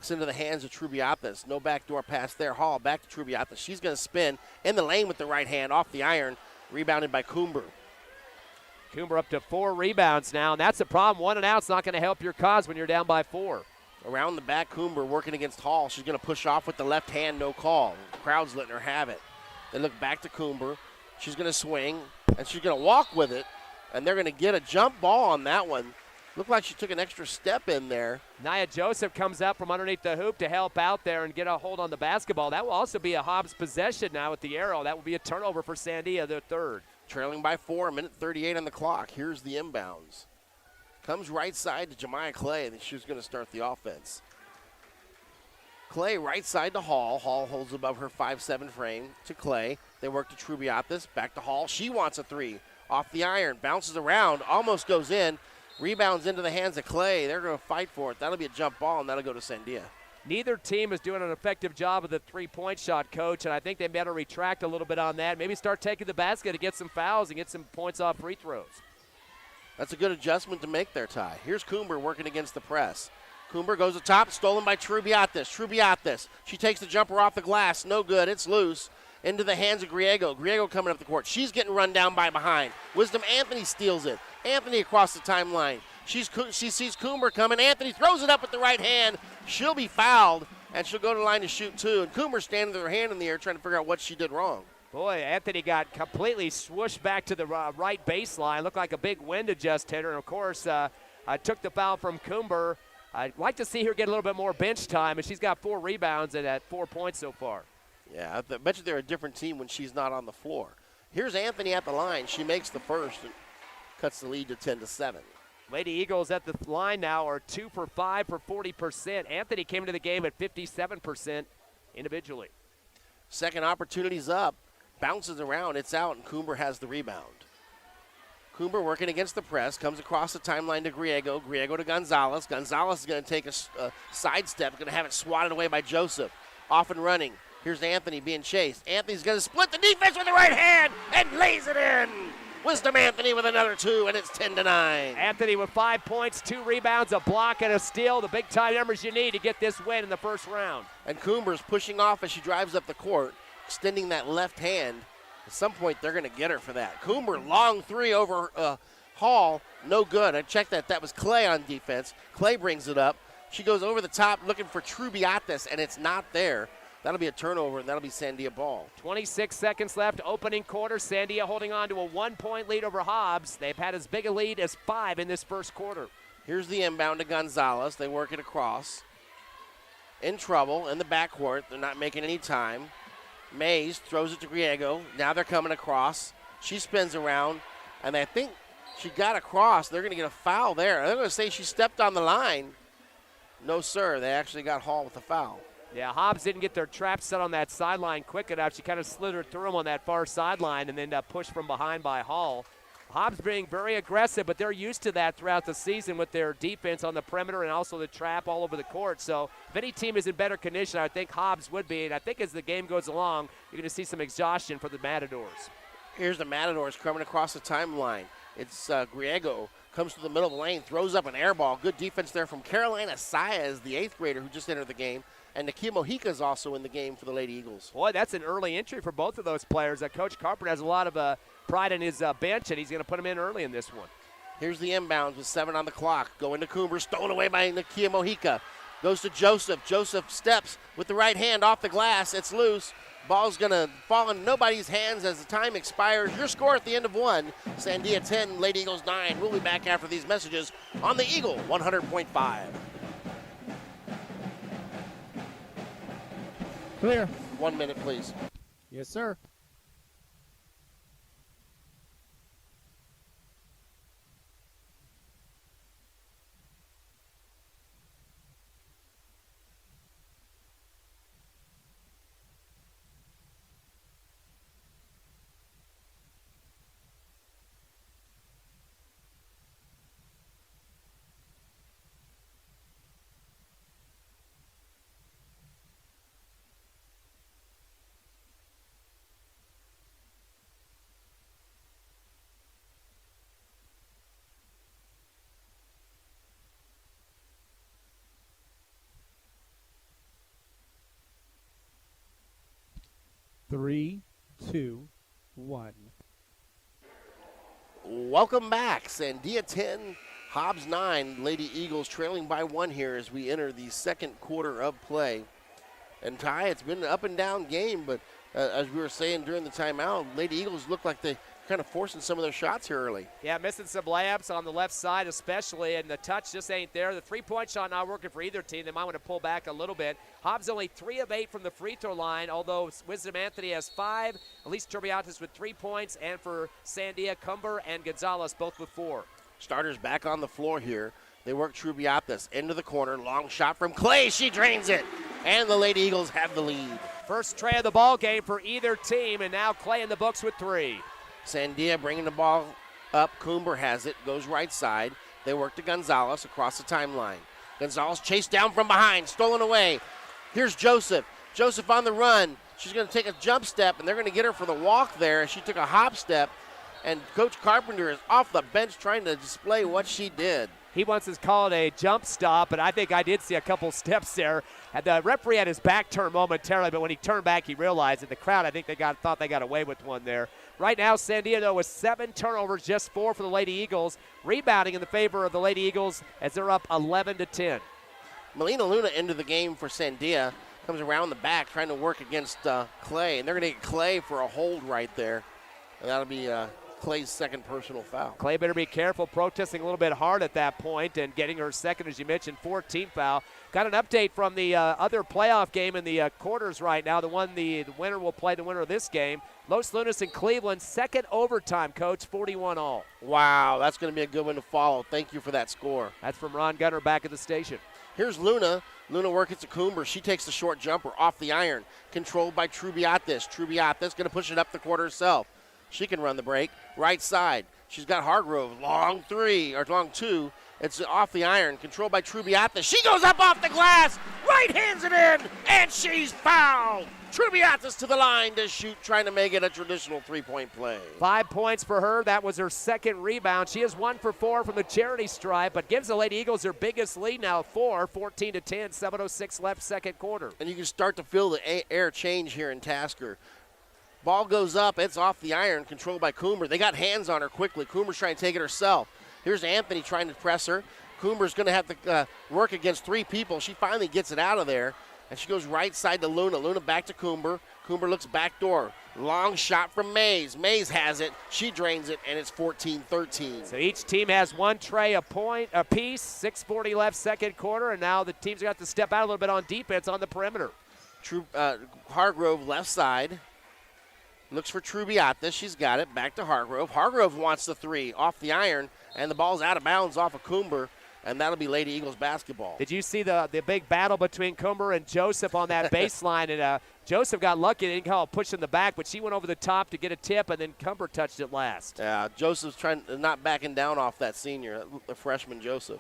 into the hands of Trubiatas. No backdoor pass there. Hall back to Trubiatas. She's going to spin in the lane with the right hand off the iron. Rebounded by Kumber. Kumber up to 4 rebounds now, and that's the problem. 1 and out's not going to help your cause when you're down by 4. Around the back, Kumber working against Hall. She's going to push off with the left hand, no call. The crowd's letting her have it. They look back to Kumber. She's going to swing, and she's going to walk with it, and they're going to get a jump ball on that one. Looked like she took an extra step in there. Nia Joseph comes up from underneath the hoop to help out there and get a hold on the basketball. That will also be a Hobbs possession now with the arrow. That will be a turnover for Sandia, their third. Trailing by 4, 1:38 on the clock. Here's the inbounds. Comes right side to Jemiah Clay, and she's going to start the offense. Clay right side to Hall. Hall holds above her 5'7" frame to Clay. They work to Trubiatas. Back to Hall. She wants a 3. Off the iron. Bounces around. Almost goes in. Rebounds into the hands of Clay. They're going to fight for it. That'll be a jump ball, and that'll go to Sandia. Neither team is doing an effective job of the three-point shot, Coach, and I think they better retract a little bit on that. Maybe start taking the basket to get some fouls and get some points off free throws. That's a good adjustment to make there, Ty. Here's Kumber working against the press. Kumber goes to top, stolen by Trubiatas. Trubiatas, she takes the jumper off the glass. No good, it's loose. Into the hands of Griego. Griego coming up the court. She's getting run down by behind. Wisdom Anthony steals it. Anthony across the timeline. She sees Kumber coming. Anthony throws it up with the right hand. She'll be fouled, and she'll go to the line to shoot 2. And Kumber's standing with her hand in the air trying to figure out what she did wrong. Boy, Anthony got completely swooshed back to the right baseline. Looked like a big wind had just hit her. And, of course, I took the foul from Kumber. I'd like to see her get a little bit more bench time, and she's got 4 rebounds and at 4 points so far. Yeah, I bet you they're a different team when she's not on the floor. Here's Anthony at the line. She makes the first and cuts the lead to 10-7. Lady Eagles at the line now are 2 for 5 for 40%. Anthony came into the game at 57% individually. Second opportunity's up. Bounces around. It's out, and Kumber has the rebound. Kumber working against the press. Comes across the timeline to Griego. Griego to Gonzalez. Gonzalez is going to take a sidestep. Going to have it swatted away by Joseph. Off and running. Here's Anthony being chased. Anthony's going to split the defense with the right hand and lays it in. Wisdom Anthony with another 2, and it's 10-9. Anthony with 5 points, 2 rebounds, a block, and a steal. The big-time numbers you need to get this win in the first round. And Kumber's pushing off as she drives up the court, extending that left hand. At some point, they're going to get her for that. Kumber, long 3 over Hall. No good. I checked that. That was Clay on defense. Clay brings it up. She goes over the top looking for Trubiatas, and it's not there. That'll be a turnover, and that'll be Sandia ball. 26 seconds left, opening quarter. Sandia holding on to a 1-point lead over Hobbs. They've had as big a lead as 5 in this first quarter. Here's the inbound to Gonzalez. They work it across. In trouble in the backcourt. They're not making any time. Mays throws it to Griego. Now they're coming across. She spins around, and I think she got across. They're going to get a foul there. They're going to say she stepped on the line. No, sir. They actually got Hall with a foul. Yeah, Hobbs didn't get their trap set on that sideline quick enough. She kind of slithered through him on that far sideline and then pushed from behind by Hall. Hobbs being very aggressive, but they're used to that throughout the season with their defense on the perimeter and also the trap all over the court. So if any team is in better condition, I think Hobbs would be. And I think as the game goes along, you're going to see some exhaustion for the Matadors. Here's the Matadors coming across the timeline. It's Griego. Comes to the middle of the lane, throws up an air ball. Good defense there from Carolina Saez, the 8th grader who just entered the game. And Nakia Mojica is also in the game for the Lady Eagles. Boy, that's an early entry for both of those players. Coach Carpenter has a lot of pride in his bench, and he's going to put them in early in this one. Here's the inbounds with 7 on the clock. Going to Coombs, stolen away by Nakia Mojica. Goes to Joseph. Joseph steps with the right hand off the glass. It's loose. Ball's going to fall in nobody's hands as the time expires. Your score at the end of 1, Sandia 10, Lady Eagles 9. We'll be back after these messages on the Eagle 100.5. Clear. 1 minute, please. Yes, sir. Three, 2, 1. Welcome back. Sandia 10, Hobbs 9. Lady Eagles trailing by 1 here as we enter the second quarter of play. And Ty, it's been an up and down game, but as we were saying during the timeout, Lady Eagles look like they kind of forcing some of their shots here early. Yeah, missing some layups on the left side especially, and the touch just ain't there. The three-point shot not working for either team. They might want to pull back a little bit. Hobbs only 3 of 8 from the free throw line, although Wisdom Anthony has 5. Elise Turbiatis with 3 points, and for Sandia, Cumber and Gonzalez both with 4. Starters back on the floor here. They work Trubiatis into the corner. Long shot from Clay. She drains it. And the Lady Eagles have the lead. First tray of the ball game for either team, and now Clay in the books with 3. Sandia bringing the ball up. Coomber has it, goes right side. They work to Gonzalez across the timeline. Gonzalez chased down from behind, stolen away. Here's Joseph. Joseph on the run. She's going to take a jump step, and they're going to get her for the walk there. She took a hop step, and Coach Carpenter is off the bench trying to display what she did. He wants to call it a jump stop, but I think I did see a couple steps there. And the referee had his back turned momentarily, but when he turned back, he realized it. The crowd, I think thought they got away with one there. Right now, Sandia, though, with 7 turnovers, just 4 for the Lady Eagles. Rebounding in the favor of the Lady Eagles as they're up 11-10. Melina Luna into the game for Sandia. Comes around the back trying to work against Clay. And they're going to get Clay for a hold right there. And that'll be Clay's second personal foul. Clay better be careful, protesting a little bit hard at that point and getting her second, as you mentioned, 14th foul. Got an update from the other playoff game in the quarters right now. The winner will play the winner of this game. Los Lunas in Cleveland, second overtime, Coach, 41 all. Wow, that's going to be a good one to follow. Thank you for that score. That's from Ron Gunner back at the station. Here's Luna. Luna works to Coomber. She takes the short jumper off the iron, controlled by Trubiatis. Trubiatis going to push it up the court herself. She can run the break. Right side. She's got Hargrove. Long 2. It's off the iron. Controlled by Trubiatis. She goes up off the glass. Right hands it in. And she's fouled. Trubiatis to the line to shoot, trying to make it a traditional three-point play. 5 points for her. That was her second rebound. She is 1 for 4 from the charity stripe, but gives the Lady Eagles their biggest lead now, 14-10, 7:06 left, second quarter. And you can start to feel the air change here in Tasker. Ball goes up. It's off the iron, controlled by Coomer. They got hands on her quickly. Coomer's trying to take it herself. Here's Anthony trying to press her. Coomer's going to have to work against 3 people. She finally gets it out of there, and she goes right side to Luna. Luna back to Coomer. Coomer looks back door. Long shot from Mays. Mays has it. She drains it, and it's 14-13. So each team has 1 tray apiece. 6:40 left, second quarter, and now the teams got to step out a little bit on defense on the perimeter. Hargrove left side. Looks for Trubiatis. She's got it. Back to Hargrove. Hargrove wants the 3 off the iron, and the ball's out of bounds off of Coomber and that'll be Lady Eagles basketball. Did you see the big battle between Coomber and Joseph on that baseline? And Joseph got lucky. They didn't call a push in the back, but she went over the top to get a tip, and then Coomber touched it last. Yeah, Joseph's not backing down off that senior, the freshman Joseph.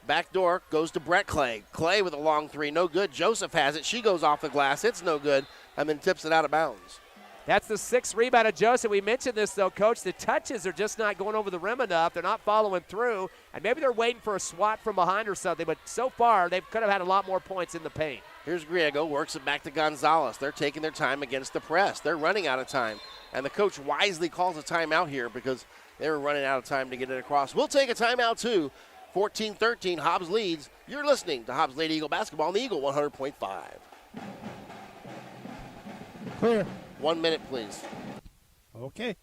Back door goes to Brett Clay. Clay with a long three, no good. Joseph has it. She goes off the glass. It's no good, and then tips it out of bounds. That's the 6th rebound of Joseph. We mentioned this, though, Coach. The touches are just not going over the rim enough. They're not following through, and maybe they're waiting for a swat from behind or something, but so far they could have had a lot more points in the paint. Here's Griego, works it back to Gonzalez. They're taking their time against the press. They're running out of time, and the coach wisely calls a timeout here because they were running out of time to get it across. We'll take a timeout, too. 14-13, Hobbs leads. You're listening to Hobbs Lady Eagle Basketball on the Eagle 100.5. Clear. 1 minute, please. Okay.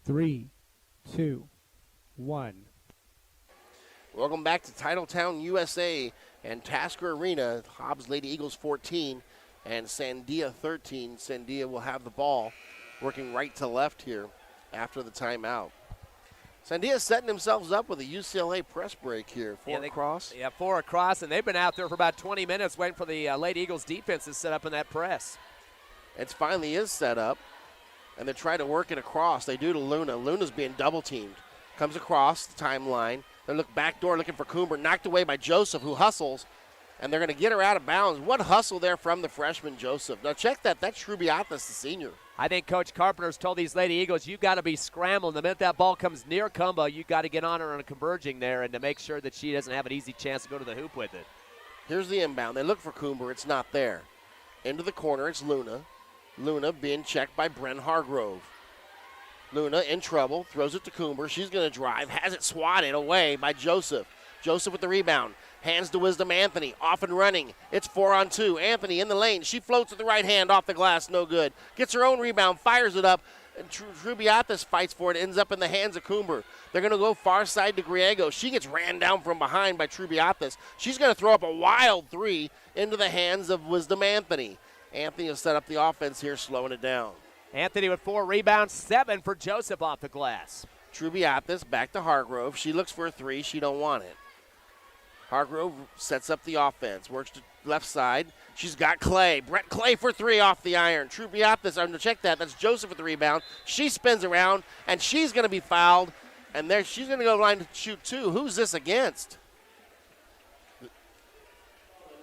Three, 2, 1. Welcome back to Titletown, USA, and Tasker Arena. Hobbs Lady Eagles 14 and Sandia 13. Sandia will have the ball, working right to left here after the timeout. Sandia setting themselves up with a UCLA press break here. Four across. Yeah, 4 across, and they've been out there for about 20 minutes waiting for the Lady Eagles defense to set up in that press. It finally is set up, and they try to work it across. They do to Luna. Luna's being double-teamed. Comes across the timeline. They look back door looking for Coomber. Knocked away by Joseph, who hustles, and they're going to get her out of bounds. What hustle there from the freshman Joseph. Now check that. That's Trubiatis, the senior. I think Coach Carpenter's told these Lady Eagles, you got to be scrambling. The minute that ball comes near Kumba, you got to get on her on a converging there and to make sure that she doesn't have an easy chance to go to the hoop with it. Here's the inbound. They look for Coomber. It's not there. Into the corner, it's Luna. Luna being checked by Bren Hargrove. Luna in trouble, throws it to Coomber. She's going to drive, has it swatted away by Joseph. Joseph with the rebound. Hands to Wisdom Anthony, off and running. It's 4-on-2. Anthony in the lane. She floats with the right hand off the glass, no good. Gets her own rebound, fires it up. And Trubiatis fights for it, ends up in the hands of Coomber. They're going to go far side to Griego. She gets ran down from behind by Trubiatis. She's going to throw up a wild three into the hands of Wisdom Anthony. Anthony will set up the offense here, slowing it down. Anthony with 4 rebounds, 7 for Joseph off the glass. Trubiatis back to Hargrove. She looks for a three. She don't want it. Hargrove sets up the offense. Works to left side. She's got Clay. Brett Clay for three off the iron. Trubiatis, I'm going to check that. That's Joseph with the rebound. She spins around, and she's going to be fouled. And there she's going to go line to shoot two. Who's this against?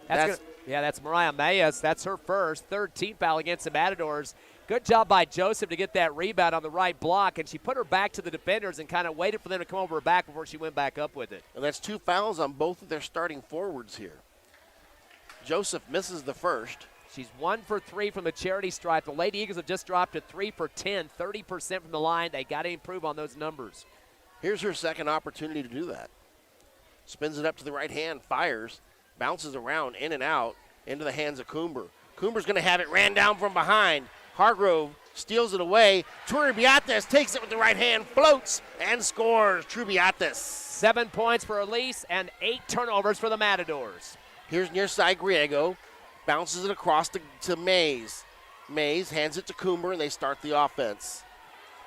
That's Mariah Mayes. That's her first. 13th foul against the Matadors. Good job by Joseph to get that rebound on the right block, and she put her back to the defenders and kind of waited for them to come over her back before she went back up with it. And that's 2 fouls on both of their starting forwards here. Joseph misses the first. She's 1 for 3 from the charity stripe. The Lady Eagles have just dropped to 3 for 10, 30% from the line. They got to improve on those numbers. Here's her second opportunity to do that. Spins it up to the right hand, fires, bounces around, in and out, into the hands of Coomber. Coomber's going to have it ran down from behind. Hargrove steals it away. Trubiatis takes it with the right hand, floats, and scores. Trubiatis. 7 points for Elise and 8 turnovers for the Matadors. Here's near side Griego. Bounces it across to Mays. Mays hands it to Coomber, and they start the offense.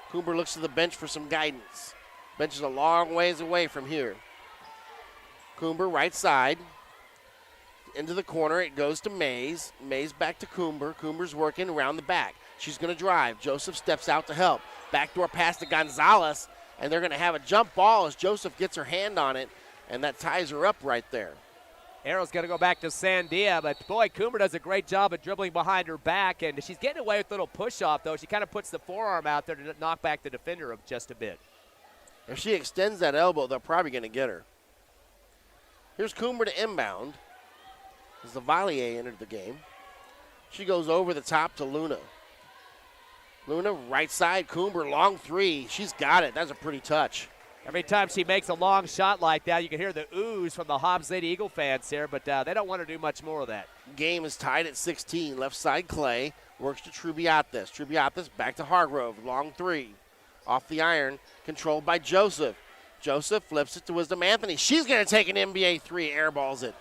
Coomber looks to the bench for some guidance. Bench is a long ways away from here. Coomber right side. Into the corner, it goes to Mays. Mays back to Coomber. Coomber's working around the back. She's going to drive. Joseph steps out to help. Backdoor pass to Gonzalez, and they're going to have a jump ball as Joseph gets her hand on it, and that ties her up right there. Arrow's going to go back to Sandia, but boy, Coomber does a great job of dribbling behind her back, and she's getting away with a little push-off, though. She kind of puts the forearm out there to knock back the defender up just a bit. If she extends that elbow, they're probably going to get her. Here's Coomber to inbound. Zavalier entered the game. She goes over the top to Luna. Luna, right side, Coomber, long three. She's got it. That's a pretty touch. Every time she makes a long shot like that, you can hear the oohs from the Hobbs Lady Eagle fans here, but they don't want to do much more of that. Game is tied at 16. Left side, Clay works to Trubiatis. Trubiatis back to Hargrove. Long three. Off the iron, controlled by Joseph. Joseph flips it to Wisdom Anthony. She's going to take an NBA three, airballs it.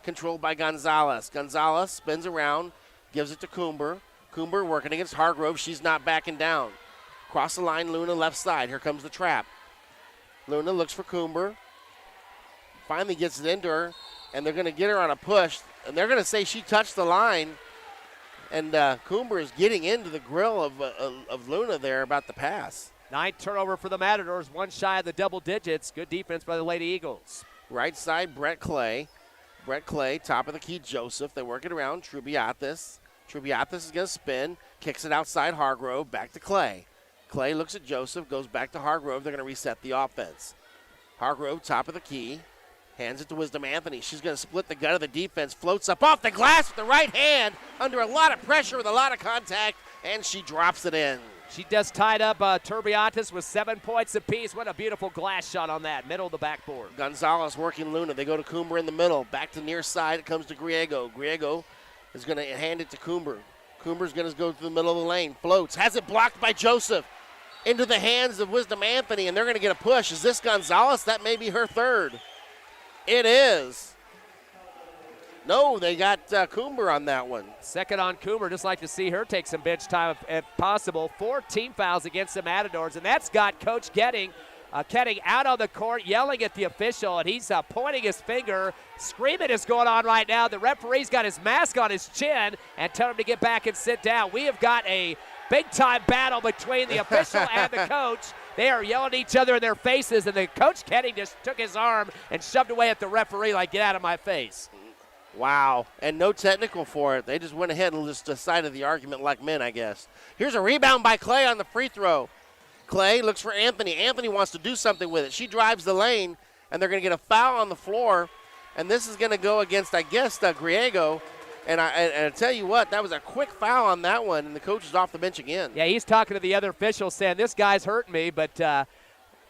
Controlled by Gonzalez. Gonzalez spins around, gives it to Coomber. Coomber working against Hargrove. She's not backing down. Cross the line, Luna left side. Here comes the trap. Luna looks for Coomber. Finally gets it into her, and they're going to get her on a push. And they're going to say she touched the line. And Coomber is getting into the grill of Luna there about the pass. 9th turnover for the Matadors, one shy of the double digits. Good defense by the Lady Eagles. Right side, Brett Clay. Brett Clay, top of the key, Joseph. They work it around. Trubiatis. Trubiatis is going to spin, kicks it outside Hargrove, back to Clay. Clay looks at Joseph, goes back to Hargrove. They're going to reset the offense. Hargrove, top of the key, hands it to Wisdom Anthony. She's going to split the gut of the defense, floats up off the glass with the right hand, under a lot of pressure with a lot of contact, and she drops it in. She just tied up Turbiatis with 7 points apiece. What a beautiful glass shot on that, middle of the backboard. Gonzalez working Luna. They go to Coomber in the middle. Back to near side. It comes to Griego. Griego is going to hand it to Coomber. Coomber's going to go to the middle of the lane. Floats. Has it blocked by Joseph. Into the hands of Wisdom Anthony, and they're going to get a push. Is this Gonzalez? That may be her third. It is. No, they got Coomber on that one. Second on Coomer. Just like to see her take some bench time if possible. 4 team fouls against the Matadors, and that's got Coach Ketting out on the court, yelling at the official, and he's pointing his finger. Screaming is going on right now. The referee's got his mask on his chin and telling him to get back and sit down. We have got a big-time battle between the official and the coach. They are yelling at each other in their faces, and the Coach Ketting just took his arm and shoved away at the referee like, get out of my face. Wow, and no technical for it. They just went ahead and just decided the argument like men, I guess. Here's a rebound by Clay on the free throw. Clay looks for Anthony. Anthony wants to do something with it. She drives the lane, and they're going to get a foul on the floor, and this is going to go against, I guess, Griego. And I tell you what, that was a quick foul on that one, and the coach is off the bench again. Yeah, he's talking to the other officials saying, this guy's hurting me, but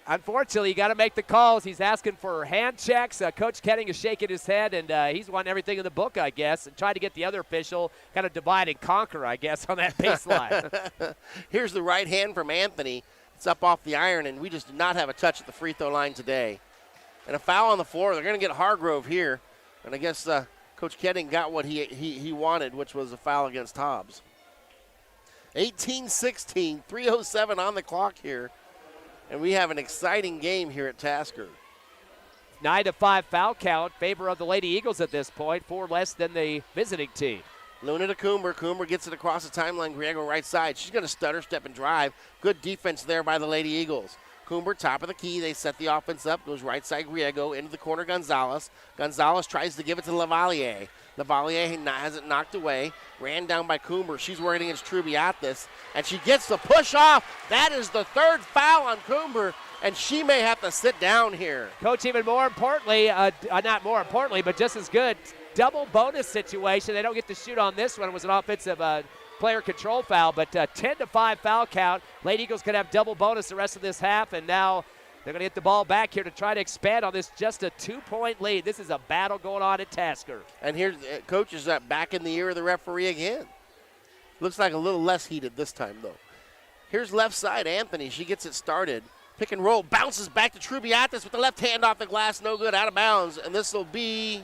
unfortunately, you got to make the calls. He's asking for hand checks. Coach Ketting is shaking his head, and he's wanting everything in the book, I guess, and trying to get the other official kind of divide and conquer, I guess, on that baseline. Here's the right hand from Anthony. It's up off the iron, and we just did not have a touch at the free throw line today. And a foul on the floor. They're going to get Hargrove here, and I guess Coach Ketting got what he wanted, which was a foul against Hobbs. 18-16, 3:07 on the clock here. And we have an exciting game here at Tasker. 9-5 foul count, favor of the Lady Eagles at this point, 4 less than the visiting team. Luna to Coomber. Coomber gets it across the timeline. Griego right side. She's going to stutter, step, and drive. Good defense there by the Lady Eagles. Coomber, top of the key. They set the offense up. Goes right side Griego into the corner Gonzalez. Gonzalez tries to give it to Lavalier. Lavalier has it knocked away. Ran down by Coomber. She's working against Trubiatis. And she gets the push off. That is the third foul on Coomber. And she may have to sit down here. Coach, even more importantly, not more importantly, but just as good, double bonus situation. They don't get to shoot on this one. It was an offensive player control foul, but 10-5 foul count. Lady Eagles could have double bonus the rest of this half, and now they're going to get the ball back here to try to expand on this just a 2-point lead. This is a battle going on at Tasker. And here's Coach is back in the ear of the referee again. Looks like a little less heated this time, though. Here's left side Anthony. She gets it started. Pick and roll, bounces back to Trubiatis with the left hand off the glass, no good, out of bounds, and this will be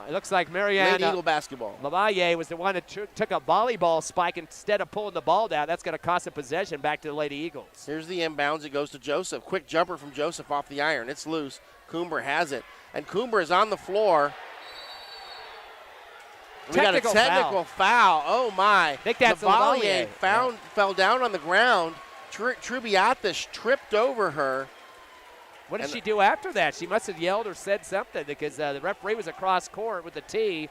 it looks like Marianne Lady Eagle basketball. Lavalle was the one that took a volleyball spike instead of pulling the ball down. That's going to cost a possession back to the Lady Eagles. Here's the inbounds. It goes to Joseph. Quick jumper from Joseph off the iron. It's loose. Coomber has it, and Coomber is on the floor. We got a technical foul. Oh, my. I think that's Lavalle. Fell down on the ground. Trubiatis tripped over her. What did she do after that? She must have yelled or said something because the referee was across court with the T,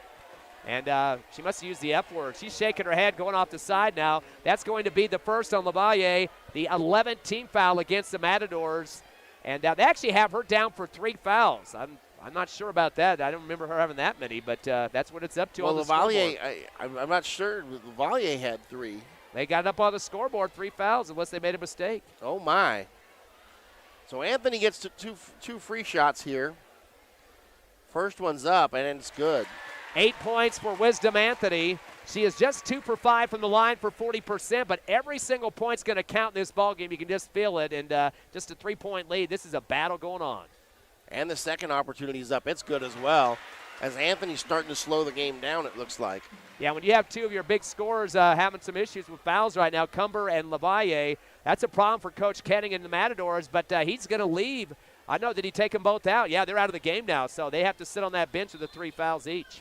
and she must have used the F word. She's shaking her head going off the side now. That's going to be the first on Lavalle, the 11th team foul against the Matadors. And they actually have her down for 3 fouls. I'm not sure about that. I don't remember her having that many, but that's what it's up to on the Lavalier, scoreboard. I'm not sure. Lavalier had 3. They got up on the scoreboard, 3 fouls, unless they made a mistake. Oh, my. So Anthony gets to two free shots here. First one's up, and it's good. 8 points for Wisdom Anthony. She is just 2 for 5 from the line for 40%, but every single point's going to count in this ballgame. You can just feel it, and just a 3-point lead. This is a battle going on. And the second opportunity is up. It's good as well, as Anthony's starting to slow the game down, it looks like. Yeah, when you have 2 of your big scorers having some issues with fouls right now, Cumber and Lavalier, that's a problem for Coach Kenning and the Matadors, but he's going to leave. I know, did he take them both out? Yeah, they're out of the game now, so they have to sit on that bench with the 3 fouls each.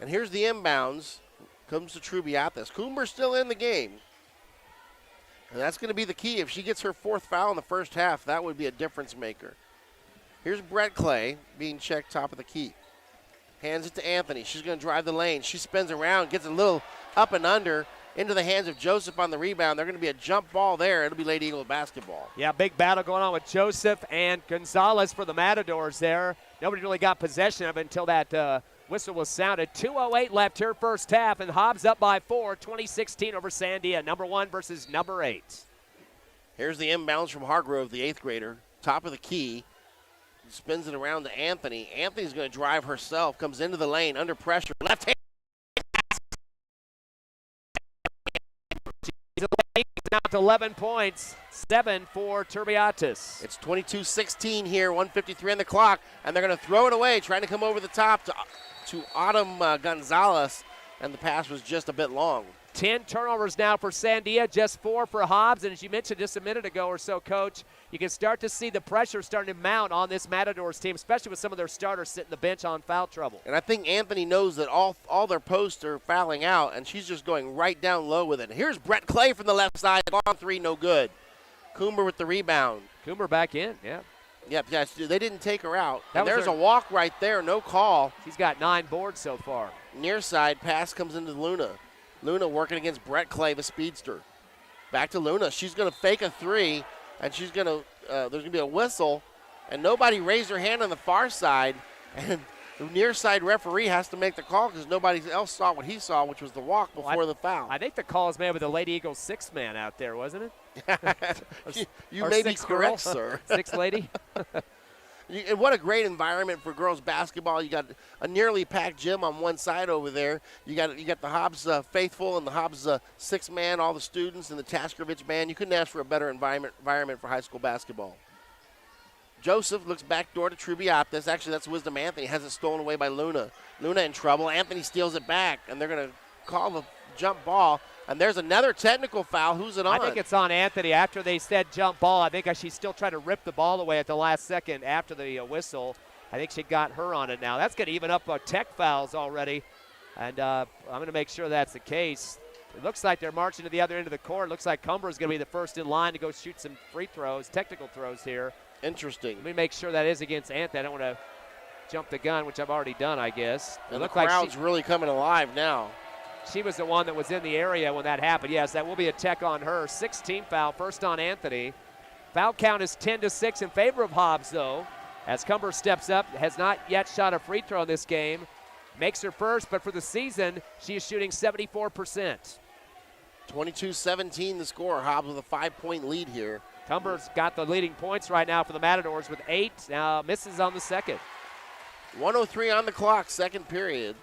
And here's the inbounds. Comes to Trubiathis. Coomber's still in the game. And that's going to be the key. If she gets her 4th foul in the first half, that would be a difference maker. Here's Brett Clay being checked top of the key. Hands it to Anthony. She's going to drive the lane. She spins around, gets a little up and under into the hands of Joseph on the rebound. They're going to be a jump ball there. It'll be Lady Eagle basketball. Yeah, big battle going on with Joseph and Gonzalez for the Matadors there. Nobody really got possession of it until that whistle was sounded. 2:08 left here first half, and Hobbs up by 4, 2016 over Sandia. Number 1 versus number 8. Here's the inbounds from Hargrove, the 8th grader. Top of the key. Spins it around to Anthony. Anthony's going to drive herself. Comes into the lane under pressure. Left hand. He's out to 11 points. 7 for Turbiatis. It's 22-16 here. 1:53 on the clock. And they're going to throw it away. Trying to come over the top to Autumn Gonzalez. And the pass was just a bit long. 10 turnovers now for Sandia, just 4 for Hobbs. And as you mentioned just a minute ago or so, Coach, you can start to see the pressure starting to mount on this Matadors team, especially with some of their starters sitting the bench on foul trouble. And I think Anthony knows that all their posts are fouling out, and she's just going right down low with it. Here's Brett Clay from the left side. Long 3, no good. Coomber with the rebound. Coomber back in, yeah. Yep, yes, they didn't take her out. That And there's her. a walk right there, no call. She's got 9 boards so far. Near side pass comes into Luna. Luna working against Brett Clay, the speedster. Back to Luna. She's going to fake a 3, and she's going to there's going to be a whistle, and nobody raised their hand on the far side, and the near side referee has to make the call because nobody else saw what he saw, which was the walk before the foul. I think the call is made with the Lady Eagles 6th man out there, wasn't it? you may be correct, sir. 6th lady. And what a great environment for girls basketball. You got a nearly packed gym on one side over there. You got the Hobbs faithful and the Hobbs 6th man, all the students, and the Taskovich band. You couldn't ask for a better environment for high school basketball. Joseph looks back door to Trubiatis. Actually, that's Wisdom Anthony. Has it stolen away by Luna. Luna in trouble. Anthony steals it back, and they're going to call the jump ball. And there's another technical foul. Who's it on? I think it's on Anthony. After they said jump ball, I think she's still trying to rip the ball away at the last second after the whistle. I think she got her on it now. That's going to even up tech fouls already. And I'm going to make sure that's the case. It looks like they're marching to the other end of the court. It looks like Cumber is going to be the first in line to go shoot some free throws, technical throws here. Interesting. Let me make sure that is against Anthony. I don't want to jump the gun, which I've already done, I guess. And the crowd's really coming alive now. She was the one that was in the area when that happened. Yes, that will be a tech on her. 16 foul, first on Anthony. Foul count is 10-6 in favor of Hobbs, though, as Cumber steps up, has not yet shot a free throw in this game. Makes her first, but for the season, she is shooting 74%. 22-17 the score. Hobbs with a 5-point lead here. Cumber's got the leading points right now for the Matadors with 8. Now misses on the second. 1:03 on the clock, second period.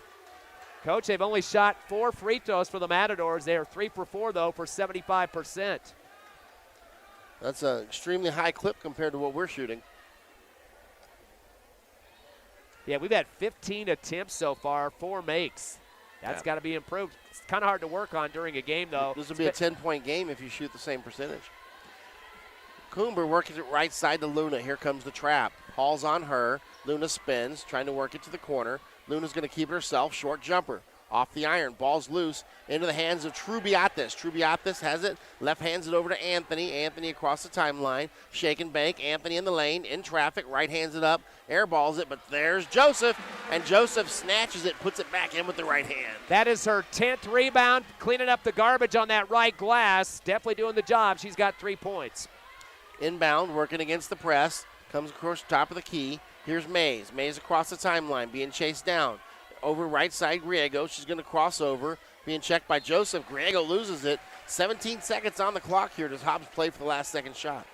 Coach, they've only shot 4 free throws for the Matadors. They are 3 for 4, though, for 75%. That's an extremely high clip compared to what we're shooting. Yeah, we've had 15 attempts so far, 4 makes. That's got to be improved. It's kind of hard to work on during a game, though. This will be a 10-point game if you shoot the same percentage. Coomber working it right side to Luna. Here comes the trap. Hall's on her. Luna spins, trying to work it to the corner. Luna's going to keep it herself. Short jumper. Off the iron. Ball's loose into the hands of Trubiatis. Trubiatis has it. Left hands it over to Anthony. Anthony across the timeline. Shake and bank. Anthony in the lane. In traffic. Right hands it up. Airballs it. But there's Joseph. And Joseph snatches it. Puts it back in with the right hand. That is her 10th rebound. Cleaning up the garbage on that right glass. Definitely doing the job. She's got 3 points. Inbound, working against the press. Comes across the top of the key. Here's Mays. Mays across the timeline, being chased down. Over right side, Griego. She's going to cross over. Being checked by Joseph. Griego loses it. 17 seconds on the clock here. Does Hobbs play for the last second shot?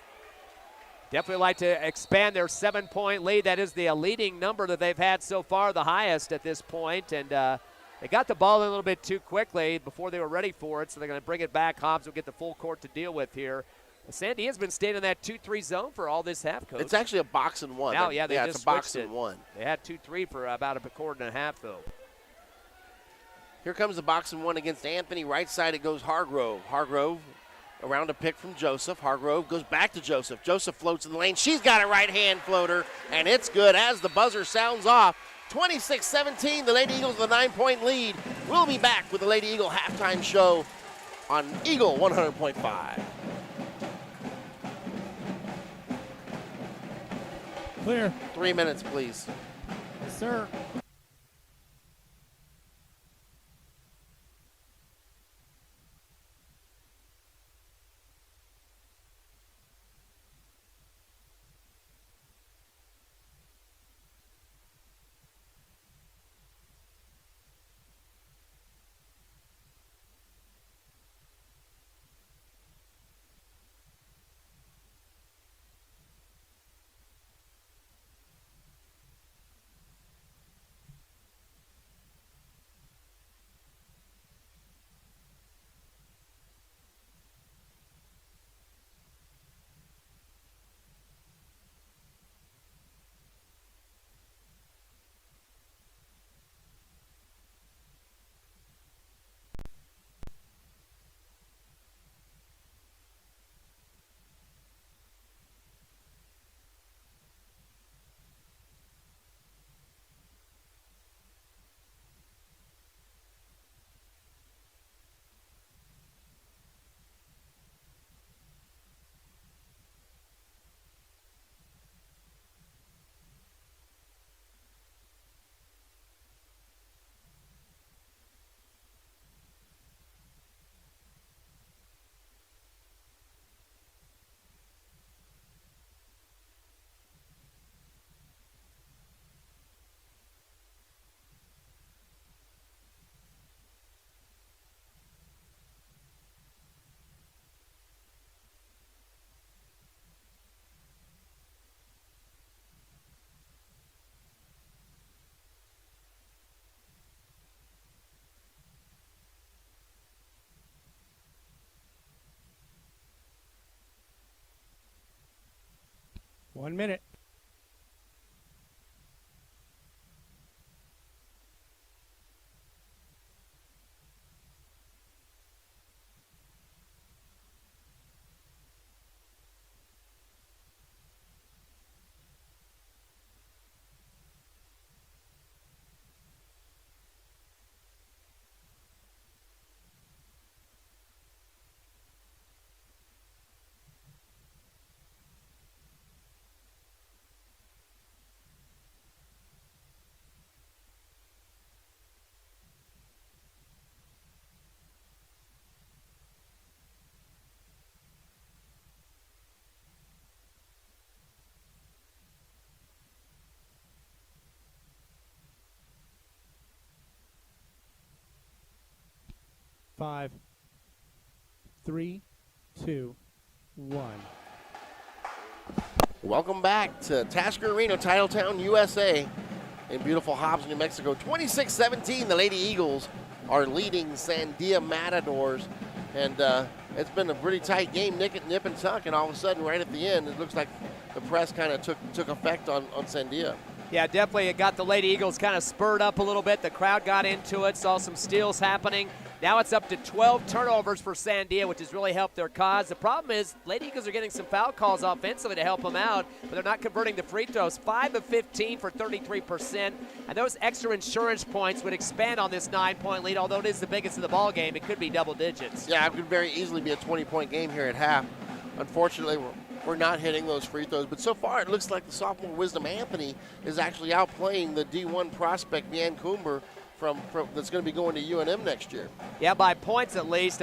Definitely like to expand their 7-point lead. That is the leading number that they've had so far, the highest at this point. And they got the ball in a little bit too quickly before they were ready for it, so they're going to bring it back. Hobbs will get the full court to deal with here. Sandia's been staying in that 2-3 zone for all this half, Coach. It's actually a box and one. Now, yeah, it's a box and one. They had 2-3 for about a quarter and a half, though. Here comes the box and one against Anthony. Right side, it goes Hargrove. Hargrove around a pick from Joseph. Hargrove goes back to Joseph. Joseph floats in the lane. She's got a right-hand floater, and it's good as the buzzer sounds off. 26-17, the Lady Eagles with a 9-point lead. We'll be back with the Lady Eagle halftime show on Eagle 100.5. Clear. 3 minutes, please. Yes, sir. One minute. Five, 3, 2, 1. Welcome back to Tasker Arena, Titletown, USA, in beautiful Hobbs, New Mexico. 26-17, the Lady Eagles are leading Sandia Matadors, and it's been a pretty tight game, nip and tuck, and all of a sudden, right at the end, it looks like the press kind of took effect on Sandia. Yeah, definitely. It got the Lady Eagles kind of spurred up a little bit. The crowd got into it, saw some steals happening. Now it's up to 12 turnovers for Sandia, which has really helped their cause. The problem is Lady Eagles are getting some foul calls offensively to help them out, but they're not converting the free throws. 5 of 15 for 33%. And those extra insurance points would expand on this 9-point lead, although it is the biggest of the ball game. It could be double digits. Yeah, it could very easily be a 20-point game here at half. Unfortunately, we're not hitting those free throws, but so far it looks like the sophomore Wisdom Anthony is actually outplaying the D1 prospect, Leanne Coomber, from that's going to be going to UNM next year. Yeah, by points at least.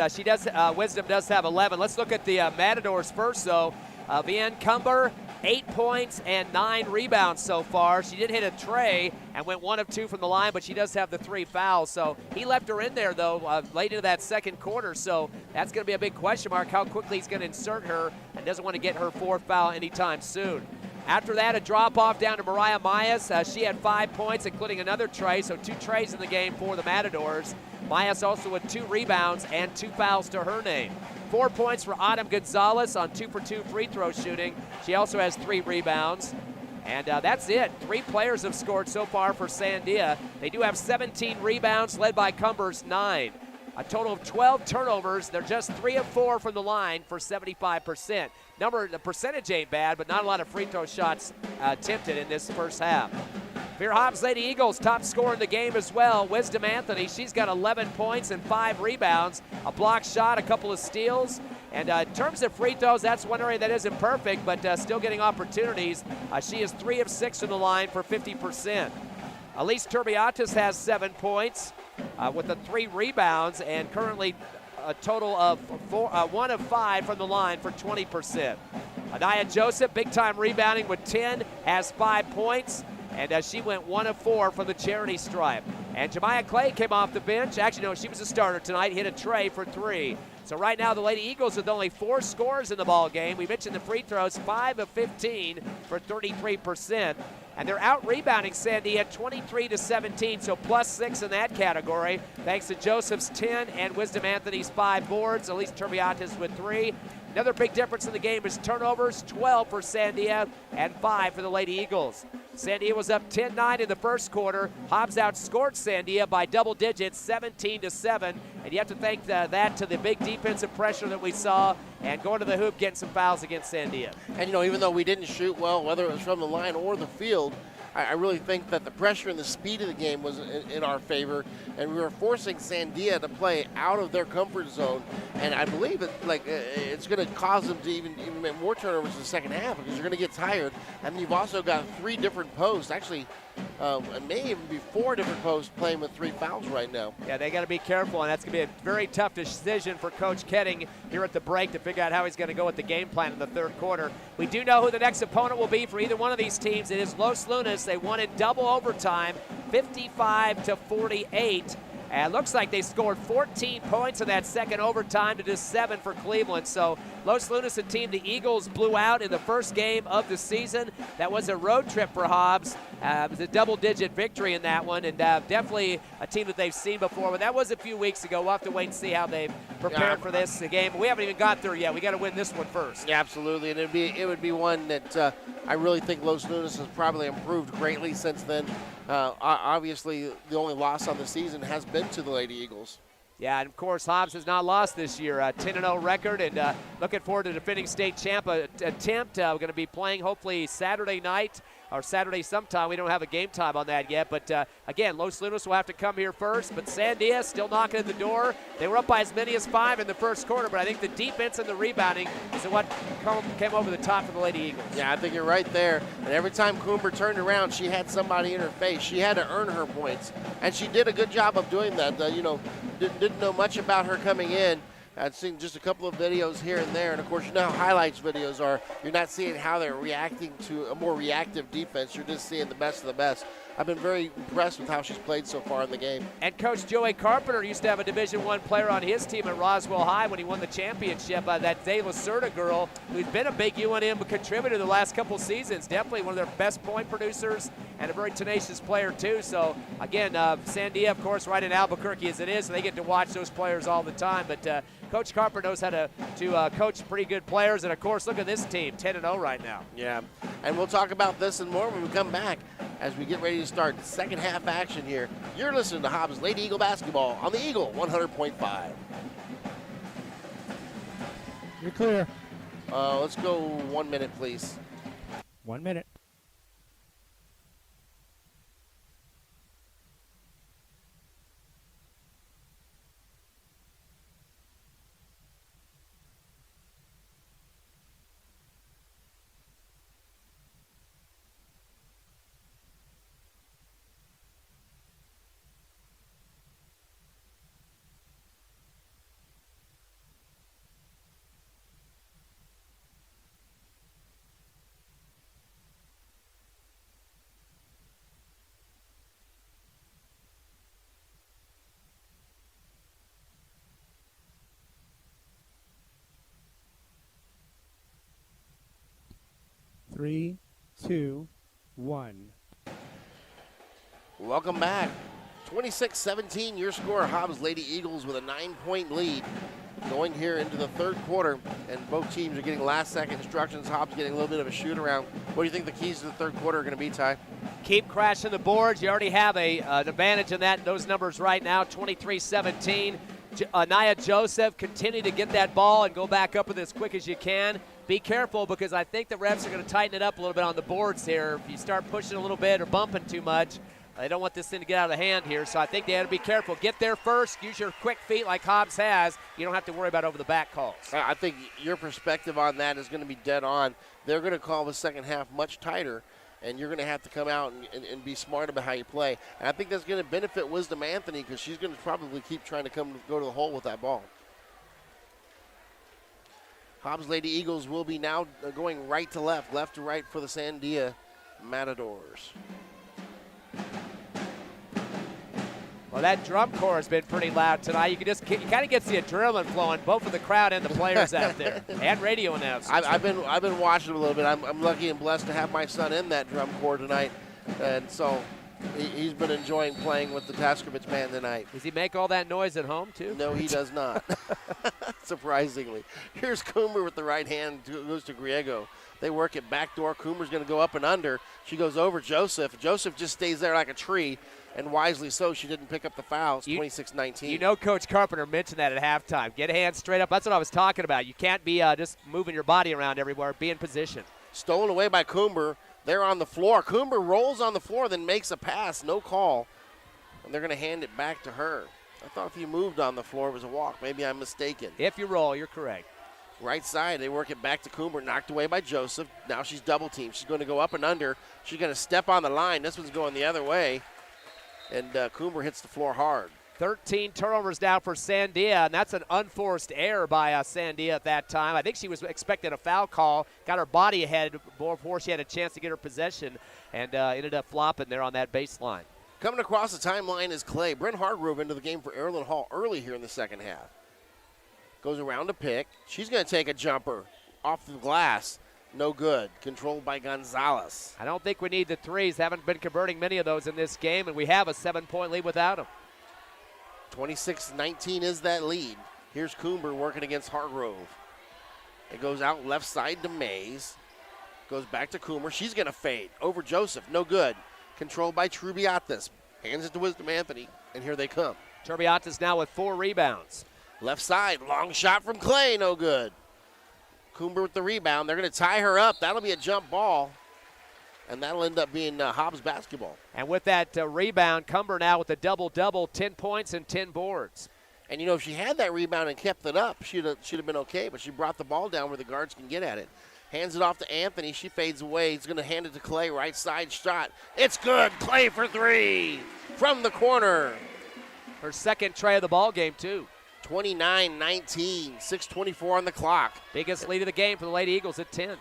Wisdom does have 11. Let's look at the Matadors first, though. Vianne Cumber, 8 points and 9 rebounds so far. She did hit a tray and went 1 of 2 from the line, but she does have the 3 fouls. So he left her in there, though, late into that second quarter. So that's going to be a big question mark how quickly he's going to insert her, and doesn't want to get her 4th foul anytime soon. After that, a drop-off down to Mariah Myas. She had 5 points, including another tray, so 2 trays in the game for the Matadors. Myas also with 2 rebounds and 2 fouls to her name. 4 points for Autumn Gonzalez on 2 for 2 free throw shooting. She also has 3 rebounds. And that's it. 3 players have scored so far for Sandia. They do have 17 rebounds, led by Cumber's 9. A total of 12 turnovers. They're just 3 of 4 from the line for 75%. The percentage ain't bad, but not a lot of free throw shots attempted in this first half. For your Hobbs Lady Eagles, top scorer in the game as well, Wisdom Anthony. She's got 11 points and 5 rebounds, a block shot, a couple of steals. And in terms of free throws, that's one area that isn't perfect, but still getting opportunities. She is 3 of 6 from the line for 50%. Elise Turbiatis has 7 points with the 3 rebounds, and currently a total of 1 of 5 from the line for 20%. Anaya Joseph, big-time rebounding with 10, has 5 points. And she went 1 of 4 from the charity stripe. And Jemiah Clay came off the bench. Actually, no, she was a starter tonight, hit a tray for 3. So right now the Lady Eagles with only 4 scores in the ball game. We mentioned the free throws, 5 of 15 for 33%. And they're out-rebounding Sandia 23-17, so +6 in that category, thanks to Joseph's 10 and Wisdom Anthony's 5 boards, Elise Turbiatis with 3. Another big difference in the game is turnovers, 12 for Sandia and 5 for the Lady Eagles. Sandia was up 10-9 in the first quarter. Hobbs outscored Sandia by double digits, 17-7. And you have to thank that to the big defensive pressure that we saw and going to the hoop, getting some fouls against Sandia. And, even though we didn't shoot well, whether it was from the line or the field, I really think that the pressure and the speed of the game was in our favor, and we were forcing Sandia to play out of their comfort zone. And I believe it's going to cause them to even make more turnovers in the second half because you're going to get tired. And you've also got 3 different posts. Actually, it may even be 4 different posts playing with 3 fouls right now. Yeah, they got to be careful, and that's going to be a very tough decision for Coach Ketting here at the break to figure out how he's going to go with the game plan in the third quarter. We do know who the next opponent will be for either one of these teams. It is Los Lunas. They won in double overtime, 55-48. And it looks like they scored 14 points in that second overtime to just 7 for Cleveland. So Los Lunas, a team the Eagles blew out in the first game of the season. That was a road trip for Hobbs. It was a double-digit victory in that one, and definitely a team that they've seen before. But that was a few weeks ago. We'll have to wait and see how they've prepared for this game. We haven't even got there yet. We got to win this one first. Yeah, absolutely, and it would be one that I really think Los Lunas has probably improved greatly since then. Obviously, the only loss on the season has been to the Lady Eagles. Yeah, and of course, Hobbs has not lost this year. 10-0 record, and looking forward to the defending state champ attempt. We're going to be playing hopefully Saturday night or Saturday sometime. We don't have a game time on that yet. But, again, Los Lunas will have to come here first. But Sandia still knocking at the door. They were up by as many as 5 in the first quarter, but I think the defense and the rebounding is what came over the top for the Lady Eagles. Yeah, I think you're right there. And every time Coomer turned around, she had somebody in her face. She had to earn her points. And she did a good job of doing that. Didn't know much about her coming in. I'd seen just a couple of videos here and there, and of course, you know how highlights videos are. You're not seeing how they're reacting to a more reactive defense. You're just seeing the best of the best. I've been very impressed with how she's played so far in the game. And Coach Joey Carpenter used to have a Division I player on his team at Roswell High when he won the championship. That De La Cerda girl, who's been a big UNM contributor the last couple seasons. Definitely one of their best point producers and a very tenacious player, too. So, again, Sandia, of course, right in Albuquerque as it is, so they get to watch those players all the time. But Coach Carpenter knows how to coach pretty good players. And, of course, look at this team, 10-0 right now. Yeah, and we'll talk about this and more when we come back as we get ready to start the second half action here. You're listening to Hobbs Lady Eagle Basketball on the Eagle 100.5. You're clear. Let's go 1 minute, please. 1 minute. 3, 2, 1. Welcome back. 26-17, your score. Hobbs Lady Eagles with a 9-point lead going here into the third quarter, and both teams are getting last-second instructions. Hobbs getting a little bit of a shoot-around. What do you think the keys to the third quarter are going to be, Ty? Keep crashing the boards. You already have an advantage in those numbers right now, 23-17. Nia Joseph, continue to get that ball and go back up with it as quick as you can. Be careful, because I think the refs are going to tighten it up a little bit on the boards here. If you start pushing a little bit or bumping too much, they don't want this thing to get out of hand here, so I think they have to be careful. Get there first. Use your quick feet like Hobbs has. You don't have to worry about over-the-back calls. I think your perspective on that is going to be dead on. They're going to call the second half much tighter, and you're going to have to come out and be smart about how you play. And I think that's going to benefit Wisdom Anthony, because she's going to probably keep trying to go to the hole with that ball. Hobbs Lady Eagles will be now going right to left to right for the Sandia Matadors. Well, that drum corps has been pretty loud tonight. You kind of gets the adrenaline flowing, both for the crowd and the players out there, and radio announcers. I've been watching a little bit. I'm lucky and blessed to have my son in that drum corps tonight, and so he's been enjoying playing with the Taskovich band tonight. Does he make all that noise at home too? No, he does not. Surprisingly. Here's Coomer with the right hand, goes to Griego. They work it backdoor. Coomer's going to go up and under. She goes over Joseph. Joseph just stays there like a tree, and wisely so. She didn't pick up the foul. It's 26-19. You know Coach Carpenter mentioned that at halftime. Get hands straight up. That's what I was talking about. You can't be just moving your body around everywhere. Be in position. Stolen away by Coomer. They're on the floor. Coomer rolls on the floor, then makes a pass. No call. And they're going to hand it back to her. I thought if you moved on the floor, it was a walk. Maybe I'm mistaken. If you roll, you're correct. Right side, they work it back to Coomer, knocked away by Joseph. Now she's double teamed. She's going to go up and under. She's going to step on the line. This one's going the other way. And Coomer hits the floor hard. 13 turnovers now for Sandia, and that's an unforced error by Sandia at that time. I think she was expecting a foul call, got her body ahead before she had a chance to get her possession, and ended up flopping there on that baseline. Coming across the timeline is Clay. Brent Hargrove into the game for Earlyn Hall early here in the second half. Goes around to pick. She's going to take a jumper off the glass. No good. Controlled by Gonzalez. I don't think we need the threes. Haven't been converting many of those in this game, and we have a 7-point lead without them. 26-19 is that lead. Here's Coomer working against Hargrove. It goes out left side to Mays. Goes back to Coomer. She's going to fade. Over Joseph. No good. Controlled by Trubiatis. Hands it to Wisdom Anthony, and here they come. Trubiatis now with 4 rebounds. Left side. Long shot from Clay. No good. Coomer with the rebound. They're going to tie her up. That'll be a jump ball. And that'll end up being Hobbs basketball. And with that rebound, Cumber now with a double-double, 10 points and 10 boards. And, you know, if she had that rebound and kept it up, she'd have been okay. But she brought the ball down where the guards can get at it. Hands it off to Anthony. She fades away. He's going to hand it to Clay. Right side shot. It's good. Clay for 3 from the corner. Her second try of the ball game, too. 29-19. 6:24 on the clock. Biggest lead of the game for the Lady Eagles at 10.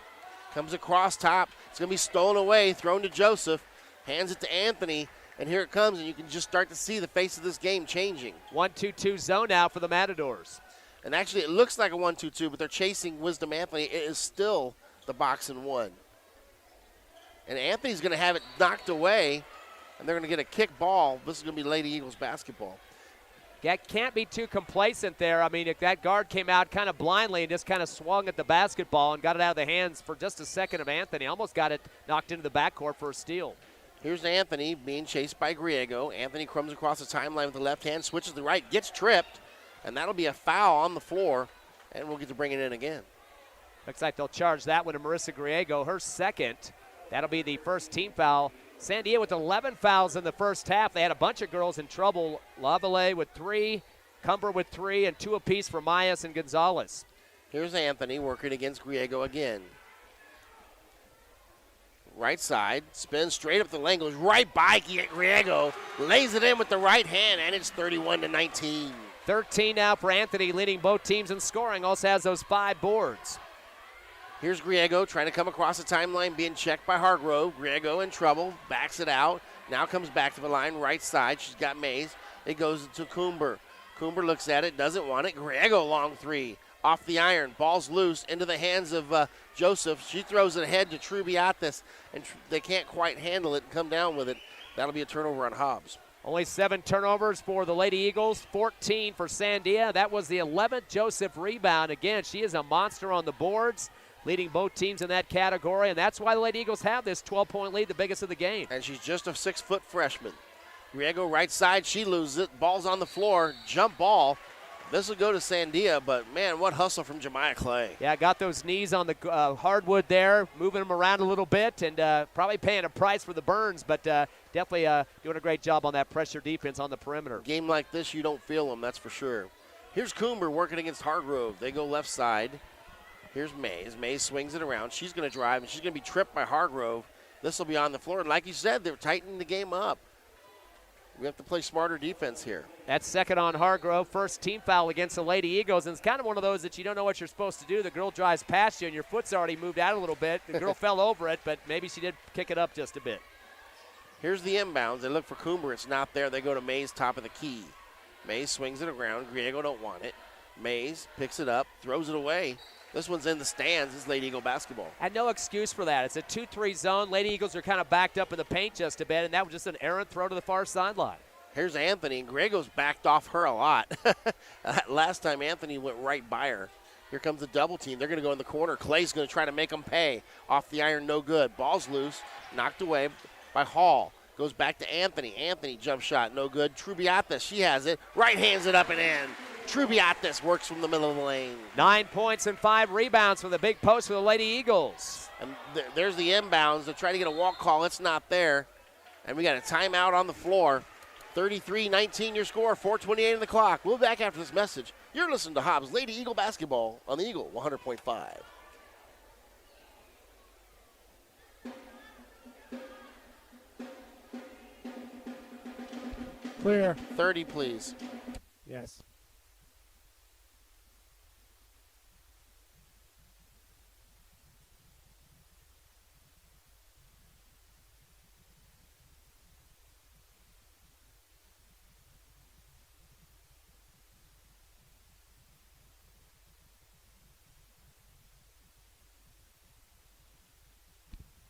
Comes across top. It's going to be stolen away, thrown to Joseph. Hands it to Anthony, and here it comes, and you can just start to see the face of this game changing. 1-2-2 zone now for the Matadors. And actually, it looks like a 1-2-2, but they're chasing Wisdom Anthony. It is still the box and one. And Anthony's going to have it knocked away, and they're going to get a kick ball. This is going to be Lady Eagles basketball. Yeah, can't be too complacent there. I mean, if that guard came out kind of blindly and just kind of swung at the basketball and got it out of the hands for just a second of Anthony. Almost got it knocked into the backcourt for a steal. Here's Anthony being chased by Griego. Anthony comes across the timeline with the left hand, switches to the right, gets tripped, and that'll be a foul on the floor, and we'll get to bring it in again. Looks like they'll charge that one to Marissa Griego, her second. That'll be the first team foul. Sandia with 11 fouls in the first half. They had a bunch of girls in trouble. Lavallee with 3, Cumber with 3, and 2 apiece for Mayas and Gonzalez. Here's Anthony working against Griego again. Right side, spins straight up the lane, goes right by Griego, lays it in with the right hand, and it's 31-19. 13 now for Anthony, leading both teams in scoring. Also has those 5 boards. Here's Griego trying to come across the timeline, being checked by Hargrove. Griego in trouble, backs it out. Now comes back to the line, right side. She's got Mays. It goes to Coomer. Coomer looks at it, doesn't want it. Griego long 3. off the iron. Ball's loose into the hands of Joseph. She throws it ahead to Trubiatis, and they can't quite handle it and come down with it. That'll be a turnover on Hobbs. Only 7 turnovers for the Lady Eagles, 14 for Sandia. That was the 11th Joseph rebound. Again, she is a monster on the boards, leading both teams in that category, and that's why the Lady Eagles have this 12-point lead, the biggest of the game. And she's just a 6-foot freshman. Griego right side, she loses it. Ball's on the floor, jump ball. This will go to Sandia, but, man, what hustle from Jemiah Clay. Yeah, got those knees on the hardwood there, moving them around a little bit, and probably paying a price for the burns, but definitely doing a great job on that pressure defense on the perimeter. Game like this, you don't feel them, that's for sure. Here's Coomer working against Hargrove. They go left side. Here's Mays. Mays swings it around. She's going to drive, and she's going to be tripped by Hargrove. This will be on the floor. And like you said, they're tightening the game up. We have to play smarter defense here. That's second on Hargrove. First team foul against the Lady Eagles. And it's kind of one of those that you don't know what you're supposed to do. The girl drives past you, and your foot's already moved out a little bit. The girl fell over it, but maybe she did kick it up just a bit. Here's the inbounds. They look for Coomer. It's not there. They go to Mays, top of the key. Mays swings it around. Griego don't want it. Mays picks it up, throws it away. This one's in the stands. It's Lady Eagle basketball. And no excuse for that. It's a 2-3 zone. Lady Eagles are kind of backed up in the paint just a bit, and that was just an errant throw to the far sideline. Here's Anthony, and Griego's backed off her a lot. Last time Anthony went right by her. Here comes the double team. They're going to go in the corner. Clay's going to try to make them pay. Off the iron, no good. Ball's loose, knocked away by Hall. Goes back to Anthony. Anthony, jump shot, no good. Trubiatis, she has it. Right hands it up and in. Trubiatis works from the middle of the lane. 9 points and 5 rebounds for the big post for the Lady Eagles. And there's the inbounds. They're trying to get a walk call. It's not there. And we got a timeout on the floor. 33-19 your score, 4:28 on the clock. We'll be back after this message. You're listening to Hobbs Lady Eagle basketball on the Eagle 100.5. Clear. 30, please. Yes.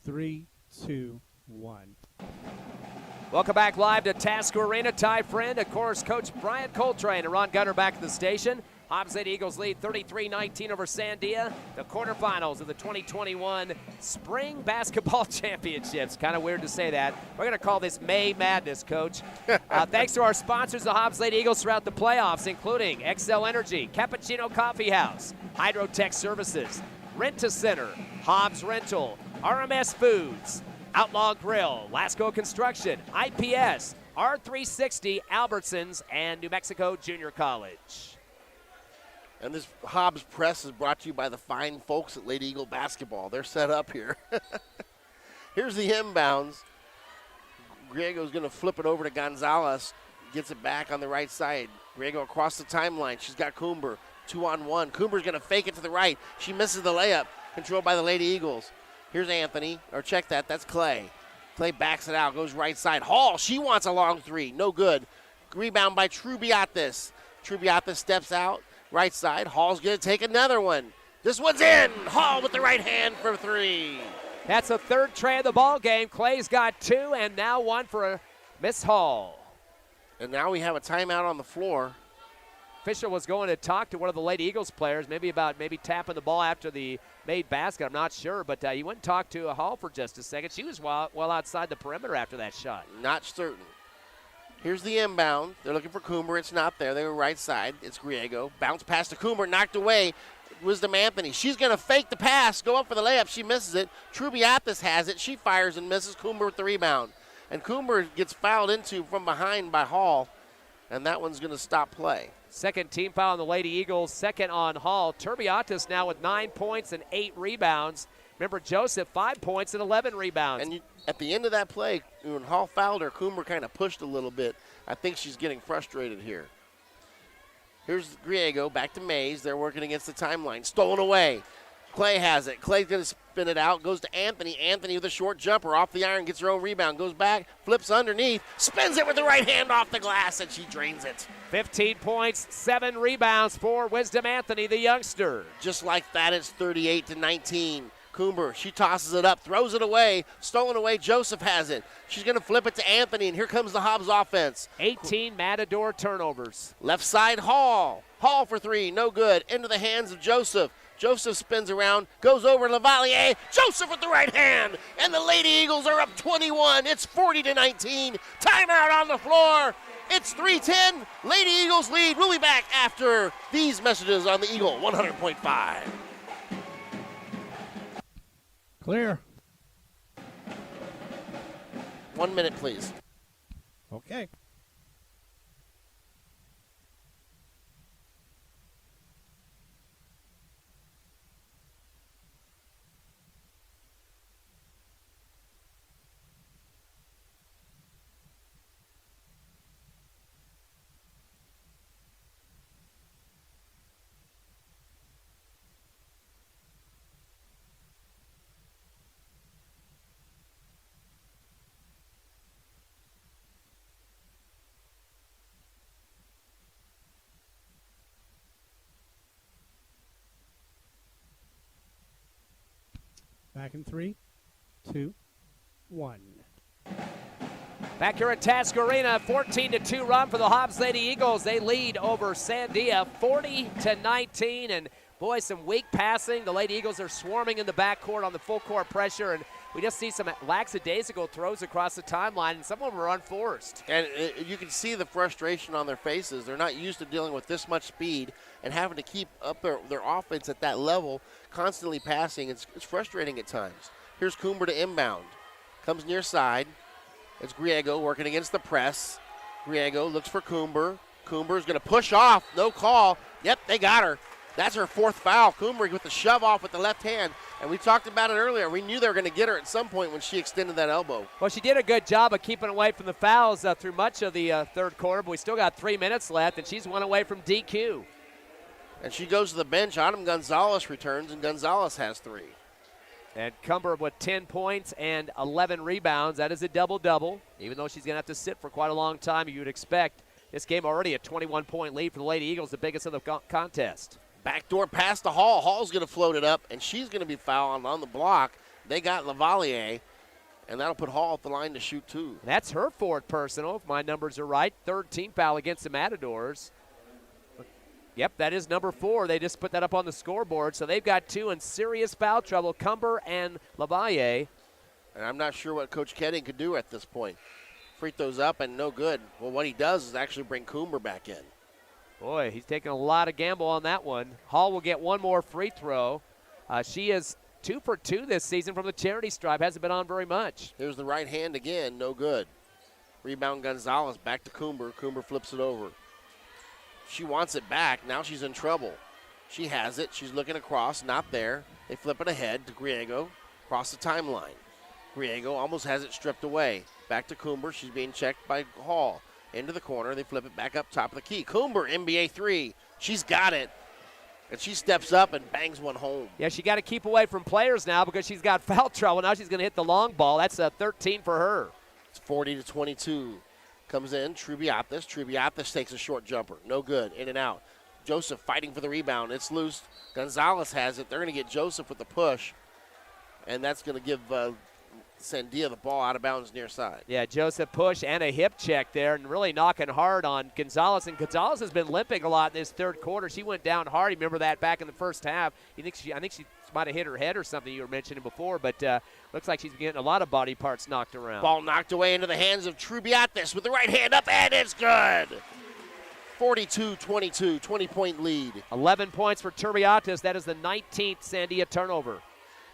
Three, two, one. Welcome back live to Tasker Arena. Ty Friend, of course, Coach Brian Coltrane and Ron Gunner back at the station. Hobbs Lady Eagles lead 33-19 over Sandia. The quarterfinals of the 2021 Spring Basketball Championships. Kind of weird to say that. We're going to call this May Madness, Coach. Thanks to our sponsors, the Hobbs Lady Eagles, throughout the playoffs, including XL Energy, Cappuccino Coffee House, Hydrotech Services, Rent-A-Center, Hobbs Rental, RMS Foods, Outlaw Grill, Lasco Construction, IPS, R360, Albertsons, and New Mexico Junior College. And this Hobbs Press is brought to you by the fine folks at Lady Eagle basketball. They're set up here. Here's the inbounds. Griego's going to flip it over to Gonzalez. Gets it back on the right side. Griego across the timeline. She's got Coomber. 2-on-1. Coomber's going to fake it to the right. She misses the layup. Controlled by the Lady Eagles. Here's Anthony. Or check that. That's Clay. Clay backs it out. Goes right side. Hall. She wants a long three. No good. Rebound by Trubiatis. Trubiatis steps out. Right side. Hall's going to take another one. This one's in. Hall with the right hand for three. That's the third tray of the ball game. Clay's got 2, and now 1 for Miss Hall. And now we have a timeout on the floor. Fisher was going to talk to one of the Lady Eagles players, maybe tapping the ball after the made basket. I'm not sure, but he went and talked to Hall for just a second. She was well outside the perimeter after that shot. Not certain. Here's the inbound. They're looking for Coomer. It's not there. They were right side. It's Griego. Bounce pass to Coomer. Knocked away. Wisdom Anthony. She's going to fake the pass. Go up for the layup. She misses it. Trubiatis has it. She fires and misses. Coomer with the rebound. And Coomer gets fouled into from behind by Hall. And that one's going to stop play. Second team foul on the Lady Eagles. Second on Hall. Turbiatis now with 9 points and 8 rebounds. Remember, Joseph, 5 points and 11 rebounds. And at the end of that play, when Hall fouled her, Coomer kind of pushed a little bit. I think she's getting frustrated here. Here's Griego, back to Mays. They're working against the timeline. Stolen away. Clay has it. Clay's going to spin it out. Goes to Anthony. Anthony with a short jumper off the iron. Gets her own rebound. Goes back. Flips underneath. Spins it with the right hand off the glass, and she drains it. 15 points, 7 rebounds for Wisdom Anthony, the youngster. Just like that, it's 38-19. Coomber, she tosses it up, throws it away. Stolen away. Joseph has it. She's going to flip it to Anthony, and here comes the Hobbs offense. 18 Matador turnovers. Left side, Hall. Hall for three. No good. Into the hands of Joseph. Joseph spins around, goes over Lavalier. Joseph with the right hand, and the Lady Eagles are up 21. It's 40-19. Timeout on the floor. It's 3:10. Lady Eagles lead. We'll be back after these messages on the Eagle 100.5. Clear. 1 minute, please. Okay. Back in 3, 2, 1. Back here at Task Arena, 14-2 run for the Hobbs Lady Eagles. They lead over Sandia 40-19, and boy, some weak passing. The Lady Eagles are swarming in the backcourt on the full court pressure, and we just see some lackadaisical throws across the timeline, and some of them are unforced. And you can see the frustration on their faces. They're not used to dealing with this much speed and having to keep up their offense at that level, constantly passing. It's frustrating at times. Here's Coomber to inbound. Comes near side. It's Griego working against the press. Griego looks for Coomber. Coomber's going to push off. No call. Yep, they got her. That's her fourth foul. Coomber with the shove off with the left hand. And we talked about it earlier. We knew they were going to get her at some point when she extended that elbow. Well, she did a good job of keeping away from the fouls through much of the third quarter, but we still got 3 minutes left, and she's one away from DQ. And she goes to the bench. Autumn Gonzalez returns, and Gonzalez has 3. And Cumber with 10 points and 11 rebounds. That is a double-double, even though she's going to have to sit for quite a long time, you would expect. This game already a 21-point lead for the Lady Eagles, the biggest of the contest. Backdoor pass to Hall. Hall's going to float it up, and she's going to be fouled on the block. They got Lavalier, and that'll put Hall at the line to shoot 2. That's her fourth personal, if my numbers are right. Third team foul against the Matadors. Yep, that is number 4. They just put that up on the scoreboard. So they've got 2 in serious foul trouble, Cumber and Lavalier. And I'm not sure what Coach Ketting could do at this point. Free throws up and no good. Well, what he does is actually bring Coomber back in. Boy, he's taking a lot of gamble on that one. Hall will get one more free throw. She is 2 for 2 this season from the charity stripe. Hasn't been on very much. Here's the right hand again. No good. Rebound Gonzalez back to Coomber. Coomber flips it over. She wants it back. Now she's in trouble. She has it. She's looking across. Not there. They flip it ahead to Griego. Across the timeline. Griego almost has it stripped away. Back to Coomber. She's being checked by Hall. Into the corner. They flip it back up top of the key. Coomber, NBA 3. She's got it. And she steps up and bangs one home. Yeah, she got to keep away from players now because she's got foul trouble. Now she's going to hit the long ball. That's a 13 for her. It's 40-22. Comes in, Trubiatis. Trubiatis takes a short jumper. No good. In and out. Joseph fighting for the rebound. It's loose. Gonzalez has it. They're going to get Joseph with the push. And that's going to give Sandia the ball out of bounds near side. Yeah, Joseph push and a hip check there and really knocking hard on Gonzalez. And Gonzalez has been limping a lot in this third quarter. She went down hard. You remember that back in the first half. I think she might have hit her head or something you were mentioning before, but looks like she's getting a lot of body parts knocked around. Ball knocked away into the hands of Trubiatis with the right hand up, and it's good. 42-22, 20-point lead. 11 points for Turbiatis. That is the 19th Sandia turnover.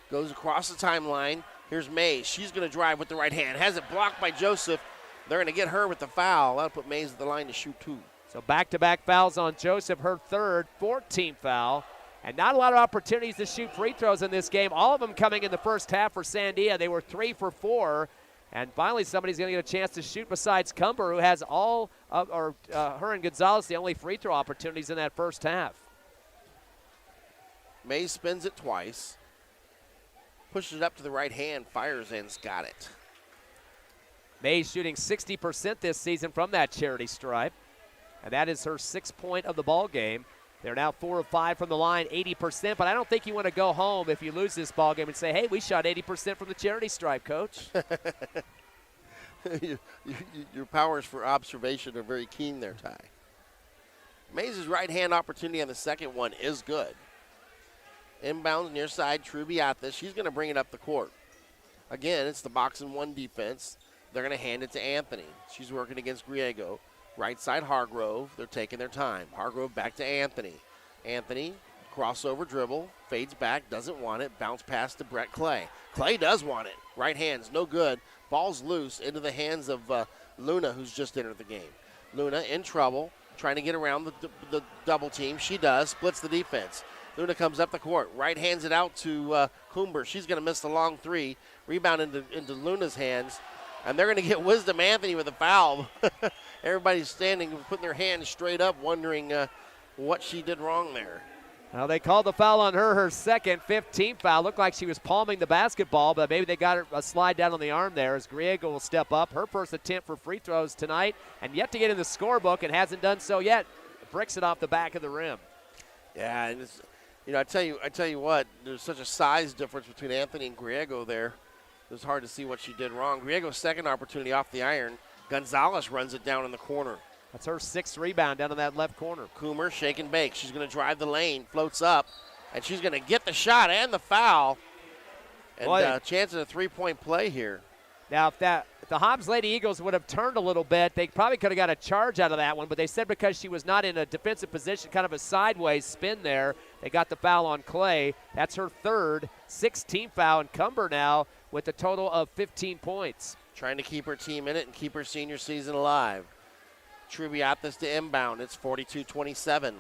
Goes across the timeline. Here's Mays. She's going to drive with the right hand. Has it blocked by Joseph. They're going to get her with the foul. That'll put Mays at the line to shoot 2. So back-to-back fouls on Joseph, her third, 14th foul. And not a lot of opportunities to shoot free throws in this game. All of them coming in the first half for Sandia. They were 3 for 4. And finally somebody's going to get a chance to shoot besides Cumber, who has her and Gonzalez the only free throw opportunities in that first half. Mays spins it twice. Pushes it up to the right hand, fires and's got it. Mays shooting 60% this season from that charity stripe. And that is her 6th point of the ball game. They're now 4 of 5 from the line, 80%. But I don't think you want to go home if you lose this ball game and say, hey, we shot 80% from the charity stripe, Coach. Your powers for observation are very keen there, Ty. Mays' right-hand opportunity on the second one is good. Inbounds near side, Trubiatis. She's going to bring it up the court. Again, it's the box and one defense. They're going to hand it to Anthony. She's working against Griego. Right side, Hargrove. They're taking their time. Hargrove back to Anthony. Anthony, crossover dribble, fades back, doesn't want it. Bounce pass to Brett Clay. Clay does want it. Right hands, no good. Ball's loose into the hands of Luna, who's just entered the game. Luna in trouble, trying to get around the double team. She does, splits the defense. Luna comes up the court, right hands it out to Coomber. She's going to miss the long three. Rebound into Luna's hands. And they're going to get Wisdom Anthony with a foul. Everybody's standing, putting their hands straight up, wondering what she did wrong there. Well, they called the foul on her second, 15th foul. Looked like she was palming the basketball, but maybe they got her a slide down on the arm there as Griego will step up. Her first attempt for free throws tonight, and yet to get in the scorebook and hasn't done so yet. Bricks it off the back of the rim. Yeah, and it's, I tell you what, there's such a size difference between Anthony and Griego there. It was hard to see what she did wrong. Griego's second opportunity off the iron. Gonzalez runs it down in the corner. That's her 6th rebound down in that left corner. Coomer, shake and bake. She's going to drive the lane, floats up, and she's going to get the shot and the foul. And chance of a three-point play here. Now, if the Hobbs Lady Eagles would have turned a little bit, they probably could have got a charge out of that one, but they said because she was not in a defensive position, kind of a sideways spin there, they got the foul on Clay. That's her 3rd, 16th foul, and Cumber now with a total of 15 points. Trying to keep her team in it and keep her senior season alive. Trubiatis to inbound. It's 42-27.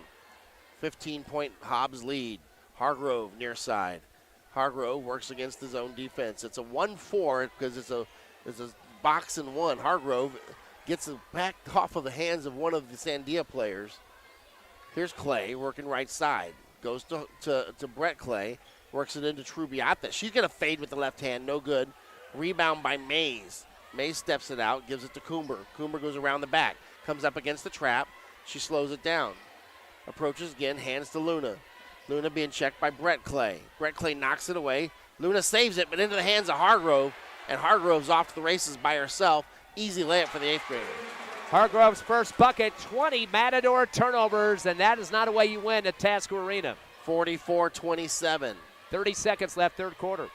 15-point Hobbs lead. Hargrove near side. Hargrove works against the zone defense. It's a 1-4 because it's a box and one. Hargrove gets it back off of the hands of one of the Sandia players. Here's Clay working right side. Goes to Brett Clay. Works it into Trubiatis. She's going to fade with the left hand. No good. Rebound by Mays. Mays steps it out, gives it to Coomber. Coomber goes around the back. Comes up against the trap. She slows it down. Approaches again, hands to Luna. Luna being checked by Brett Clay. Brett Clay knocks it away. Luna saves it, but into the hands of Hargrove. And Hargrove's off to the races by herself. Easy layup for the 8th grader. Hargrove's first bucket, 20 Matador turnovers, and that is not a way you win at Tasker Arena. 44-27. 30 seconds left, 3rd quarter.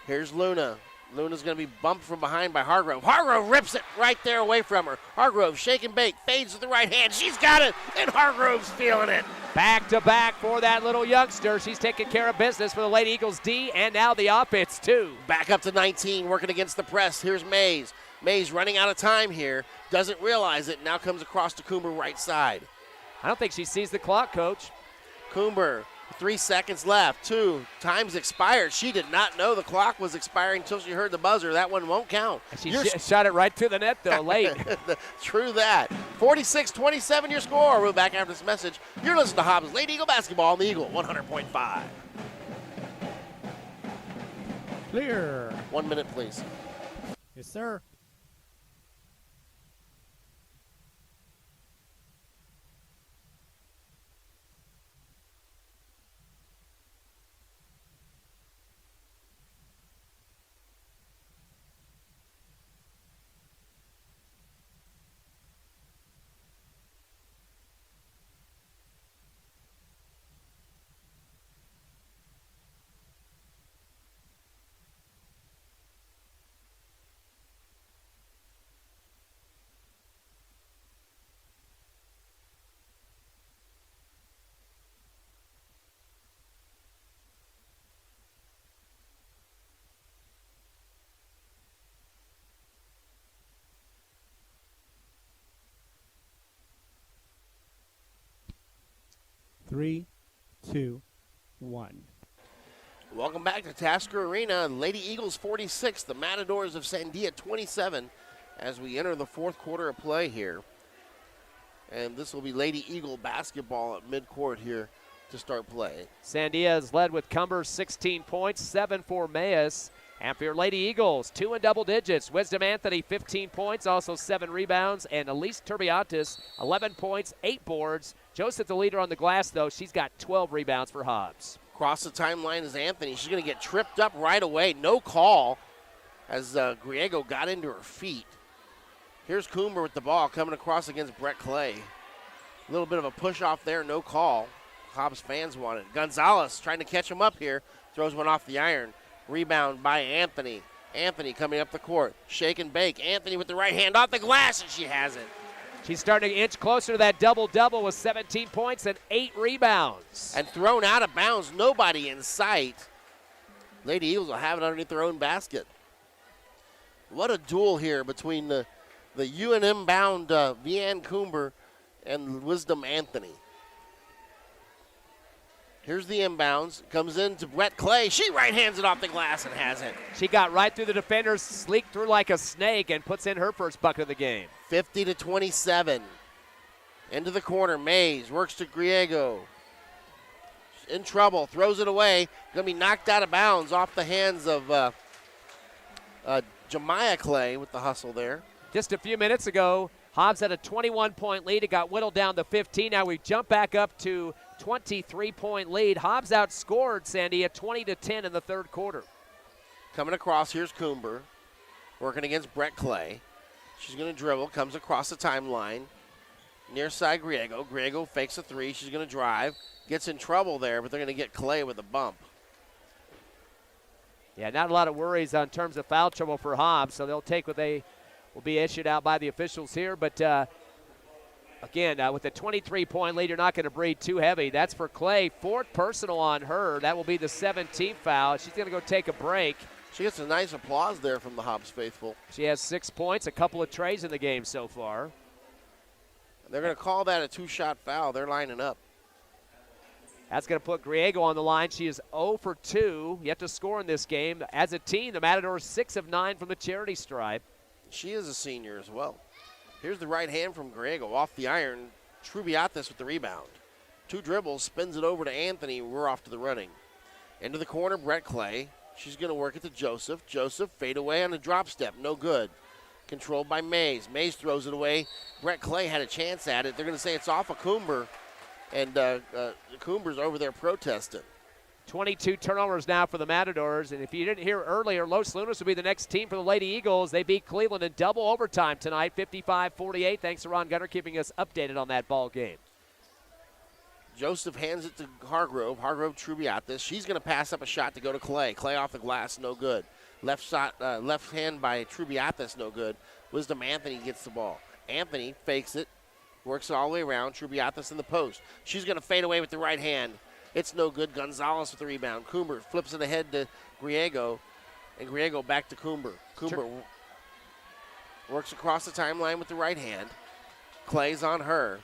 Here's Luna. Luna's going to be bumped from behind by Hargrove. Hargrove rips it right there away from her. Hargrove, shake and bake, fades with the right hand. She's got it, and Hargrove's feeling it. Back to back for that little youngster. She's taking care of business for the Lady Eagles D, and now the offense, too. Back up to 19, working against the press. Here's Mays. Mays running out of time here. Doesn't realize it. Now comes across to Coomber right side. I don't think she sees the clock, Coach. Coomber, 3 seconds left. 2, time's expired. She did not know the clock was expiring until she heard the buzzer. That one won't count. She shot it right to the net, though, late. True that. 46-27 your score. We'll be back after this message. You're listening to Hobbs Lady Eagle Basketball on the Eagle 100.5. Clear. 1 minute, please. Yes, sir. Three, 2, 1. Welcome back to Tasker Arena. Lady Eagles 46, the Matadors of Sandia 27 as we enter the 4th quarter of play here. And this will be Lady Eagle basketball at midcourt here to start play. Sandia is led with Cumber 16 points, 7 for Mayes. And for your Lady Eagles, 2 in double digits. Wisdom Anthony, 15 points, also 7 rebounds. And Elise Turbiatis, 11 points, 8 boards. Joseph, the leader on the glass, though, she's got 12 rebounds for Hobbs. Across the timeline is Anthony. She's going to get tripped up right away. No call as Griego got into her feet. Here's Coomer with the ball coming across against Brett Clay. A little bit of a push off there, no call. Hobbs fans want it. Gonzalez trying to catch him up here. Throws one off the iron. Rebound by Anthony. Anthony coming up the court. Shake and bake. Anthony with the right hand off the glass, and she has it. She's starting to inch closer to that double-double with 17 points and 8 rebounds. And thrown out of bounds. Nobody in sight. Lady Eagles will have it underneath their own basket. What a duel here between the UNM-bound Vianne Coomber and Wisdom Anthony. Here's the inbounds. Comes into Brett Clay. She right-hands it off the glass and has it. She got right through the defenders, sleeked through like a snake, and puts in her first bucket of the game. 50-27. Into the corner. Mays works to Griego. In trouble. Throws it away. Going to be knocked out of bounds off the hands of Jemiah Clay with the hustle there. Just a few minutes ago, Hobbs had a 21-point lead. It got whittled down to 15. Now we jump back up to 23-point lead. Hobbs outscored Sandia 20-10 in the third quarter. Coming across, here's Coomber working against Brett Clay. She's going to dribble, comes across the timeline. Near side Griego. Griego fakes a three. She's going to drive. Gets in trouble there, but they're going to get Clay with a bump. Yeah, not a lot of worries in terms of foul trouble for Hobbs, so they'll take what they will be issued out by the officials here. But, again, with a 23-point lead, you're not going to breathe too heavy. That's for Clay. Fourth personal on her. That will be the 17th foul. She's going to go take a break. She gets a nice applause there from the Hobbs faithful. She has 6 points, a couple of trays in the game so far. They're going to call that a two-shot foul. They're lining up. That's going to put Griego on the line. She is 0 for 2, yet to score in this game. As a team, the Matadors 6 of 9 from the charity stripe. She is a senior as well. Here's the right hand from Griego off the iron. Trubiatis with the rebound. 2 dribbles, spins it over to Anthony. We're off to the running. Into the corner, Brett Clay. She's going to work it to Joseph. Joseph fade away on a drop step. No good. Controlled by Mays. Mays throws it away. Brett Clay had a chance at it. They're going to say it's off of Coomber. And Coomber's over there protesting. 22 turnovers now for the Matadors. And if you didn't hear earlier, Los Lunas will be the next team for the Lady Eagles. They beat Cleveland in double overtime tonight, 55-48. Thanks to Ron Gunner keeping us updated on that ball game. Joseph hands it to Hargrove. Hargrove Trubiatis. She's going to pass up a shot to go to Clay. Clay off the glass, no good. Left hand by Trubiatis, no good. Wisdom Anthony gets the ball. Anthony fakes it, works it all the way around. Trubiatis in the post. She's going to fade away with the right hand. It's no good. Gonzalez with the rebound. Coomber flips it ahead to Griego, and Griego back to Coomber. Coomber works across the timeline with the right hand. Clay's on her.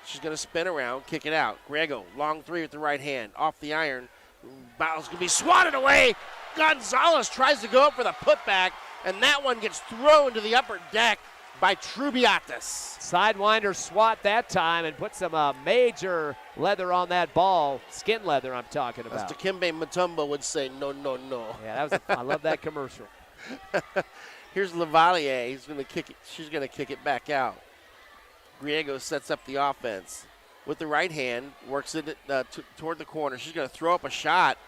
She's going to spin around, kick it out. Griego, long three with the right hand. Off the iron. Ball's going to be swatted away. Gonzalez tries to go up for the putback, and that one gets thrown to the upper deck by Trubiatis. Sidewinder swat that time and put some major leather on that ball. Skin leather I'm talking about. As Dikembe Mutombo would say, no, no, no. Yeah, I love that commercial. Here's Lavalier. He's going to kick it. She's going to kick it back out. Griego sets up the offense. With the right hand, works it toward the corner. She's going to throw up a shot,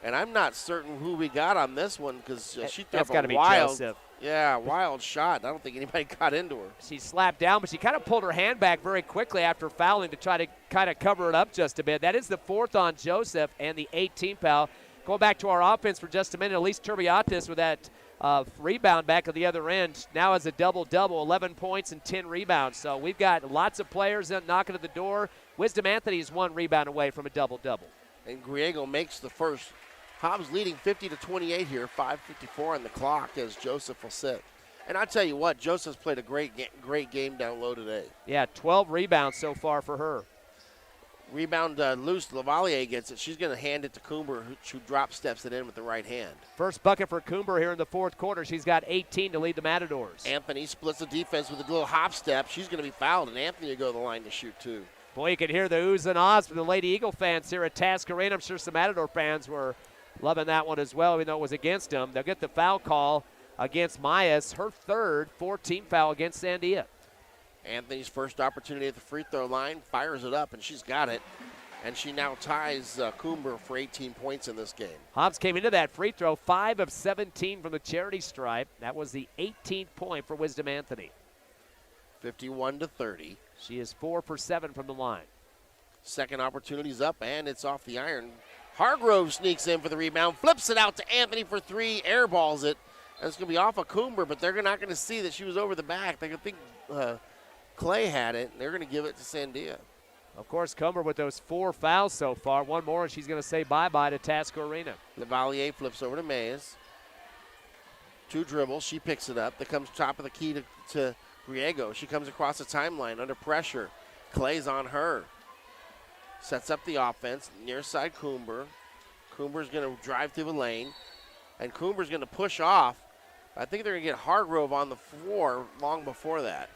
and I'm not certain who we got on this one because she threw up a wild shot. I don't think anybody got into her. She slapped down, but she kind of pulled her hand back very quickly after fouling to try to kind of cover it up just a bit. That is the 4th on Joseph and the 18th foul. Going back to our offense for just a minute, Elise Turbiatis with that rebound back at the other end. Now has a double-double, 11 points and 10 rebounds. So we've got lots of players knocking at the door. Wisdom Anthony is 1 rebound away from a double-double. And Griego makes the first. Hobbs leading 50-28 here, 5:54 on the clock as Joseph will sit. And I tell you what, Joseph's played a great game down low today. Yeah, 12 rebounds so far for her. Rebound loose, Lavalier gets it. She's going to hand it to Coomber, who drop steps it in with the right hand. First bucket for Coomber here in the fourth quarter. She's got 18 to lead the Matadors. Anthony splits the defense with a little hop step. She's going to be fouled, and Anthony will go to the line to shoot 2. Boy, you can hear the oohs and ahs from the Lady Eagle fans here at Tasker Arena. I'm sure some Matador fans were loving that one as well, even though it was against them. They'll get the foul call against Myers, her third 14 foul against Sandia. Anthony's first opportunity at the free throw line, fires it up, and she's got it. And she now ties Coomber for 18 points in this game. Hobbs came into that free throw 5 of 17 from the charity stripe. That was the 18th point for Wisdom Anthony. 51-30. She is 4 for 7 from the line. Second opportunity's up, and it's off the iron. Hargrove sneaks in for the rebound, flips it out to Anthony for three, airballs it. And it's going to be off of Coomber, but they're not going to see that she was over the back. They could think Clay had it, and they're going to give it to Sandia. Of course, Coomber with those 4 fouls so far. One more, and she's going to say bye-bye to Tasker Arena. Lavalier flips over to Mays. 2 dribbles. She picks it up. That comes top of the key to Griego. She comes across the timeline under pressure. Clay's on her. Sets up the offense. Near side Coomber. Coomber's going to drive through the lane. And Coomber's going to push off. I think they're going to get Hargrove on the floor long before that.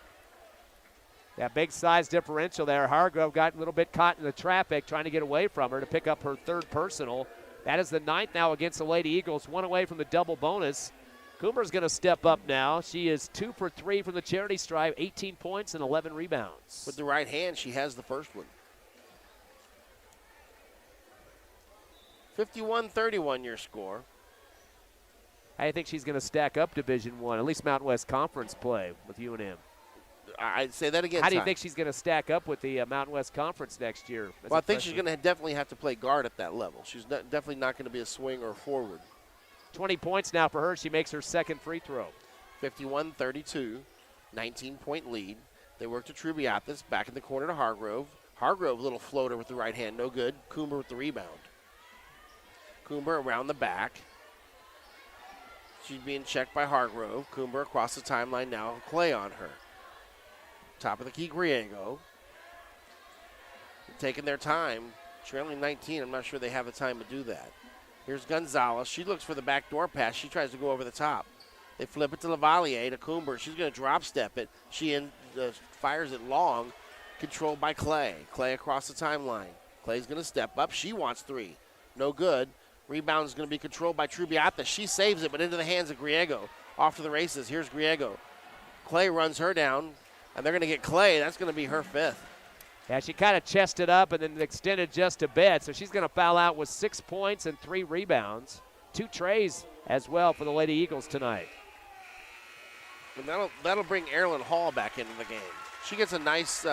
That big size differential there. Hargrove got a little bit caught in the traffic trying to get away from her to pick up her 3rd personal. That is the 9th now against the Lady Eagles. 1 away from the double bonus. Coomber's going to step up now. She is 2 for 3 from the charity stripe, 18 points and 11 rebounds. With the right hand, she has the first one. 51-31 your score. How do you think she's going to stack up Division I, at least Mountain West Conference play with UNM? I'd say that again. How do you think she's going to stack up with the Mountain West Conference next year? Well, I think she's going to definitely have to play guard at that level. She's definitely not going to be a swing or forward. 20 points now for her. She makes her 2nd free throw. 51-32, 19-point lead. They work to Trubiathis, back in the corner to Hargrove. Hargrove, little floater with the right hand, no good. Coomber with the rebound. Coomber around the back. She's being checked by Hargrove. Coomber across the timeline now. Clay on her. Top of the key, Griego. Taking their time. Trailing 19. I'm not sure they have the time to do that. Here's Gonzalez. She looks for the backdoor pass. She tries to go over the top. They flip it to Lavalier to Coomber. She's going to drop step it. She fires it long. Controlled by Clay. Clay across the timeline. Clay's going to step up. She wants 3. No good. Rebound is going to be controlled by Trubiathis. She saves it, but into the hands of Griego. Off to the races. Here's Griego. Clay runs her down, and they're going to get Clay. That's going to be her 5th. Yeah, she kind of chested up and then extended just a bit, so she's going to foul out with 6 points and 3 rebounds. 2 trays as well for the Lady Eagles tonight. And that'll bring Erilyn Hall back into the game. She gets a nice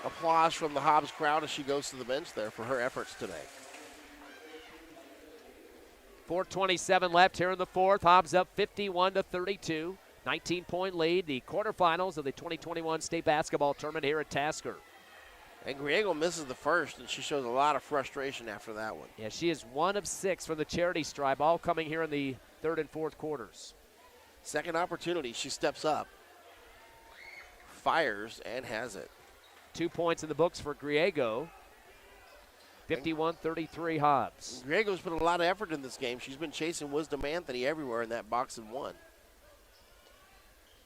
applause from the Hobbs crowd as she goes to the bench there for her efforts today. 4:27 left here in the 4th. Hobbs up 51-32. 19-point lead. The quarterfinals of the 2021 state basketball tournament here at Tasker. And Griego misses the first, and she shows a lot of frustration after that one. Yeah, she is 1 of 6 from the charity stripe, all coming here in the 3rd and 4th quarters. Second opportunity, she steps up, fires, and has it. 2 points in the books for Griego. 51-33 Hobbs. Griego's put a lot of effort in this game. She's been chasing Wisdom Anthony everywhere in that box and one.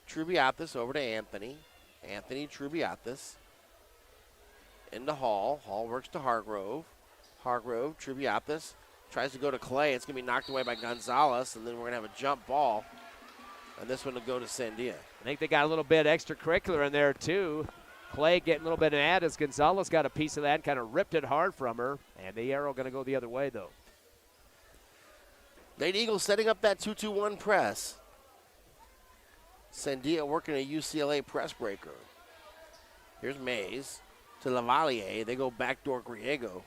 Trubiathis over to Anthony. Anthony, Trubiathis. Into Hall. Hall works to Hargrove. Hargrove, Trubiathis. Tries to go to Clay. It's going to be knocked away by Gonzalez, and then we're going to have a jump ball. And this one will go to Sandia. I think they got a little bit extracurricular in there, too. Clay getting a little bit mad as Gonzalez got a piece of that and kind of ripped it hard from her. And the arrow going to go the other way, though. Lady Eagles setting up that 2-2-1 press. Sandia working a UCLA press breaker. Here's Mays to Lavalier. They go backdoor Griego.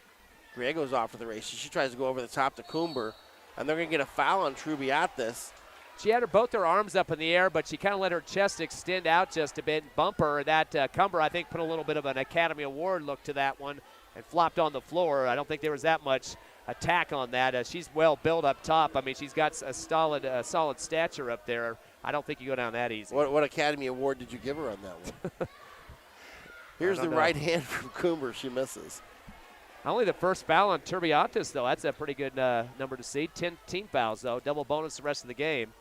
Griego's off for the race. She tries to go over the top to Coomber. And they're going to get a foul on Trubiathis. She had both her arms up in the air, but she kind of let her chest extend out just a bit. Bump her. That Cumber, I think, put a little bit of an Academy Award look to that one and flopped on the floor. I don't think there was that much attack on that. She's well built up top. I mean, she's got a solid stature up there. I don't think you go down that easy. What Academy Award did you give her on that one? Here's the right hand from Coomber. She misses. Only the first foul on Turbiatis, though. That's a pretty good number to see. 10 team fouls, though. Double bonus the rest of the game.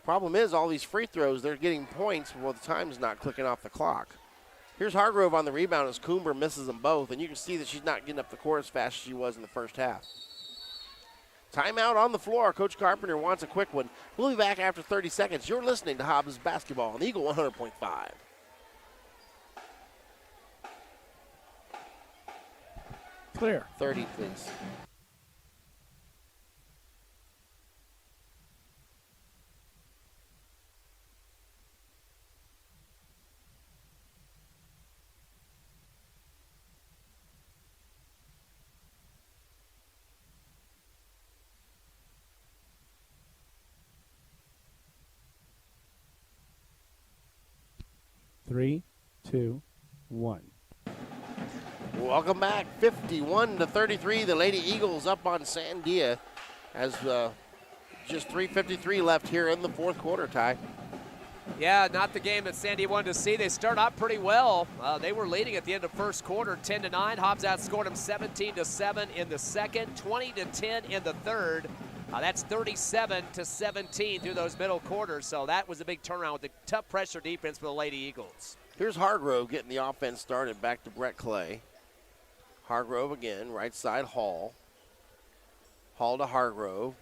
Problem is, all these free throws, they're getting points while the time's not clicking off the clock. Here's Hargrove on the rebound as Coomber misses them both, and you can see that she's not getting up the court as fast as she was in the first half. Timeout on the floor. Coach Carpenter wants a quick one. We'll be back after 30 seconds. You're listening to Hobbs Basketball on Eagle 100.5. Clear. 30, please. Three, 2, 1. Welcome back. 51-33. The Lady Eagles up on Sandia as just 3:53 left here in the fourth quarter, Ty. Yeah, not the game that Sandy wanted to see. They start out pretty well. They were leading at the end of first quarter, 10-9. Hobbs outscored them 17-7 in the second, 20-10 in the third. That's 37-17 through those middle quarters. So that was a big turnaround with the tough pressure defense for the Lady Eagles. Here's Hargrove getting the offense started back to Brett Clay. Hargrove again, right side Hall. Hall to Hargrove.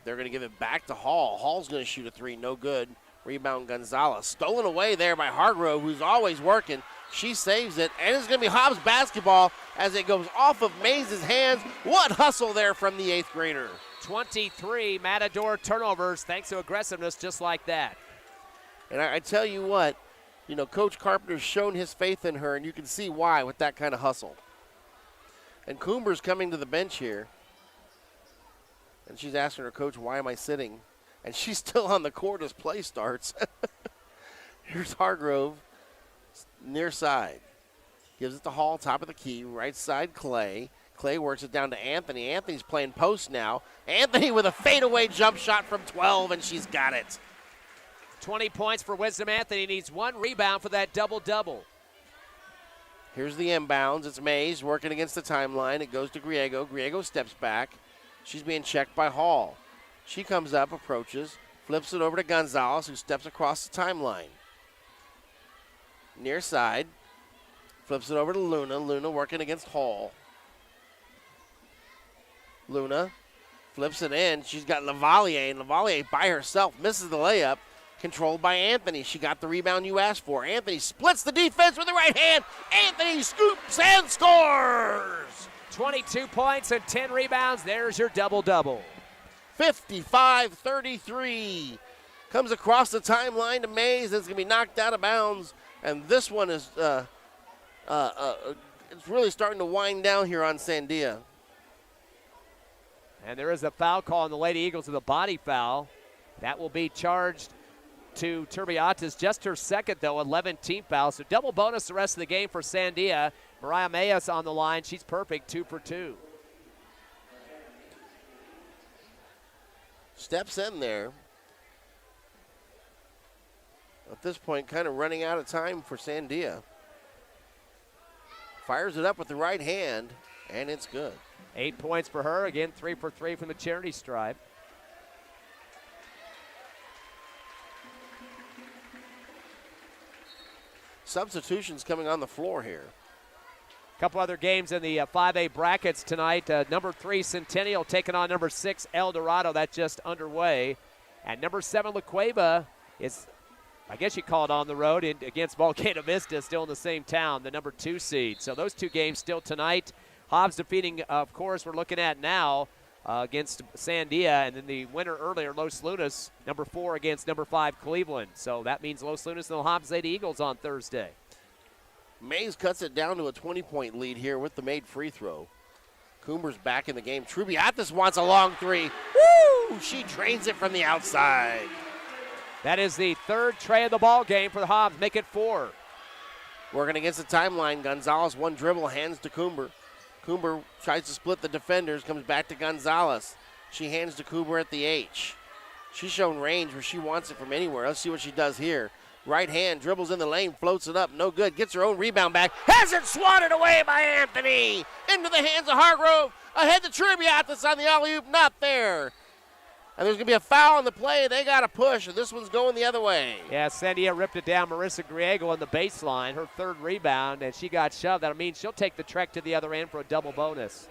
They're going to give it back to Hall. Hall's going to shoot a three, no good. Rebound Gonzalez. Stolen away there by Hargrove, who's always working. She saves it, and it's going to be Hobbs basketball as it goes off of Mays' hands. What hustle there from the eighth grader. 23 Matador turnovers thanks to aggressiveness just like that. And I tell you what, you know, Coach Carpenter's shown his faith in her, and you can see why with that kind of hustle. And Coomber's coming to the bench here. And she's asking her coach, why am I sitting? And she's still on the court as play starts. Here's Hargrove, near side. Gives it to Hall, top of the key, right side Clay. Clay works it down to Anthony. Anthony's playing post now. Anthony with a fadeaway jump shot from 12, and she's got it. 20 points for Wisdom Anthony. Needs one rebound for that double-double. Here's the inbounds. It's Mays working against the timeline. It goes to Griego. Griego steps back. She's being checked by Hall. She comes up, approaches, flips it over to Gonzalez, who steps across the timeline. Near side. Flips it over to Luna. Luna working against Hall. Luna flips it in. She's got Lavalier, and Lavalier by herself misses the layup. Controlled by Anthony. She got the rebound you asked for. Anthony splits the defense with the right hand. Anthony scoops and scores. 22 points and 10 rebounds. There's your double-double. 55-33. Comes across the timeline to Mays. It's going to be knocked out of bounds. And this one is it's really starting to wind down here on Sandia. And there is a foul call on the Lady Eagles with a body foul. That will be charged to Turbiatas, just her second, though, 11 team fouls. So double bonus the rest of the game for Sandia. Mariah Mayas on the line. She's perfect, 2 for 2. Steps in there. At this point, kind of running out of time for Sandia. Fires it up with the right hand, and it's good. 8 points for her. Again, 3 for 3 from the charity stripe. Substitutions coming on the floor here. A couple other games in the 5A brackets tonight. Number 3 Centennial taking on number 6 El Dorado. That's just underway. And number 7 La Cueva is, I guess you call it on the road, against Volcano Vista, still in the same town, the number 2 seed. So those two games still tonight. Hobbs defeating, of course, we're looking at now against Sandia, and then the winner earlier, Los Lunas, number 4 against number 5 Cleveland. So that means Los Lunas and the Hobbs Lady Eagles on Thursday. Mays cuts it down to a 20-point lead here with the made free throw. Coomber's back in the game. Trubiatis wants a long three. Woo! She drains it from the outside. That is the third tray of the ball game for the Hobbs. Make it 4. Working against the timeline. Gonzalez, one dribble, hands to Coomber. Coomber tries to split the defenders, comes back to Gonzalez. She hands to Coomber at the H. She's shown range where she wants it from anywhere. Let's see what she does here. Right hand, dribbles in the lane, floats it up, no good. Gets her own rebound back. Has it swatted away by Anthony. Into the hands of Hargrove. Ahead to Trubiatis on the alley-oop, not there. And there's going to be a foul on the play. They got to push, and this one's going the other way. Yeah, Sandia ripped it down. Marissa Griego on the baseline, her third rebound, and she got shoved. That means she'll take the trek to the other end for a double bonus.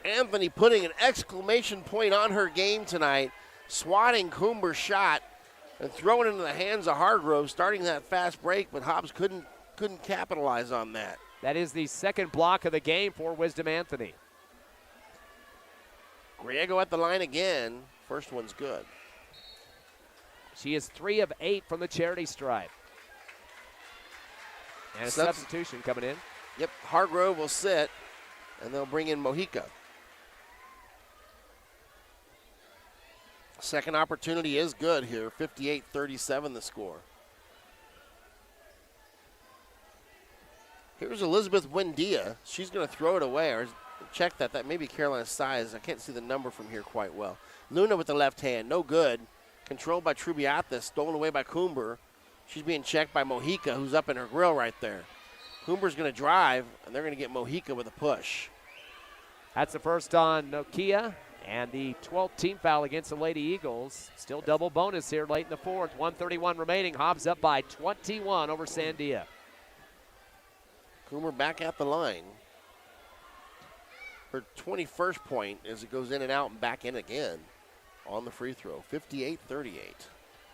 Anthony putting an exclamation point on her game tonight, swatting Coomber's shot and throwing it into the hands of Hargrove, starting that fast break, but Hobbs couldn't capitalize on that. That is the second block of the game for Wisdom Anthony. Griego at the line again. First one's good. She is 3 of 8 from the charity stripe. And a substitution coming in. Yep, Hargrove will sit, and they'll bring in Mojica. Second opportunity is good here. 58-37 the score. Here's Elizabeth Buendia. She's going to throw it away, or check that. That may be Carolina's size. I can't see the number from here quite well. Luna with the left hand. No good. Controlled by Trubiatis. Stolen away by Coomber. She's being checked by Mojica, who's up in her grill right there. Coomber's going to drive, and they're going to get Mojica with a push. That's the first on Nokia, and the 12th team foul against the Lady Eagles. Still double bonus here late in the fourth. 1:31 remaining. Hobbs up by 21 over Sandia. Coomber back at the line. Her 21st point as it goes in and out and back in again on the free throw. 58-38.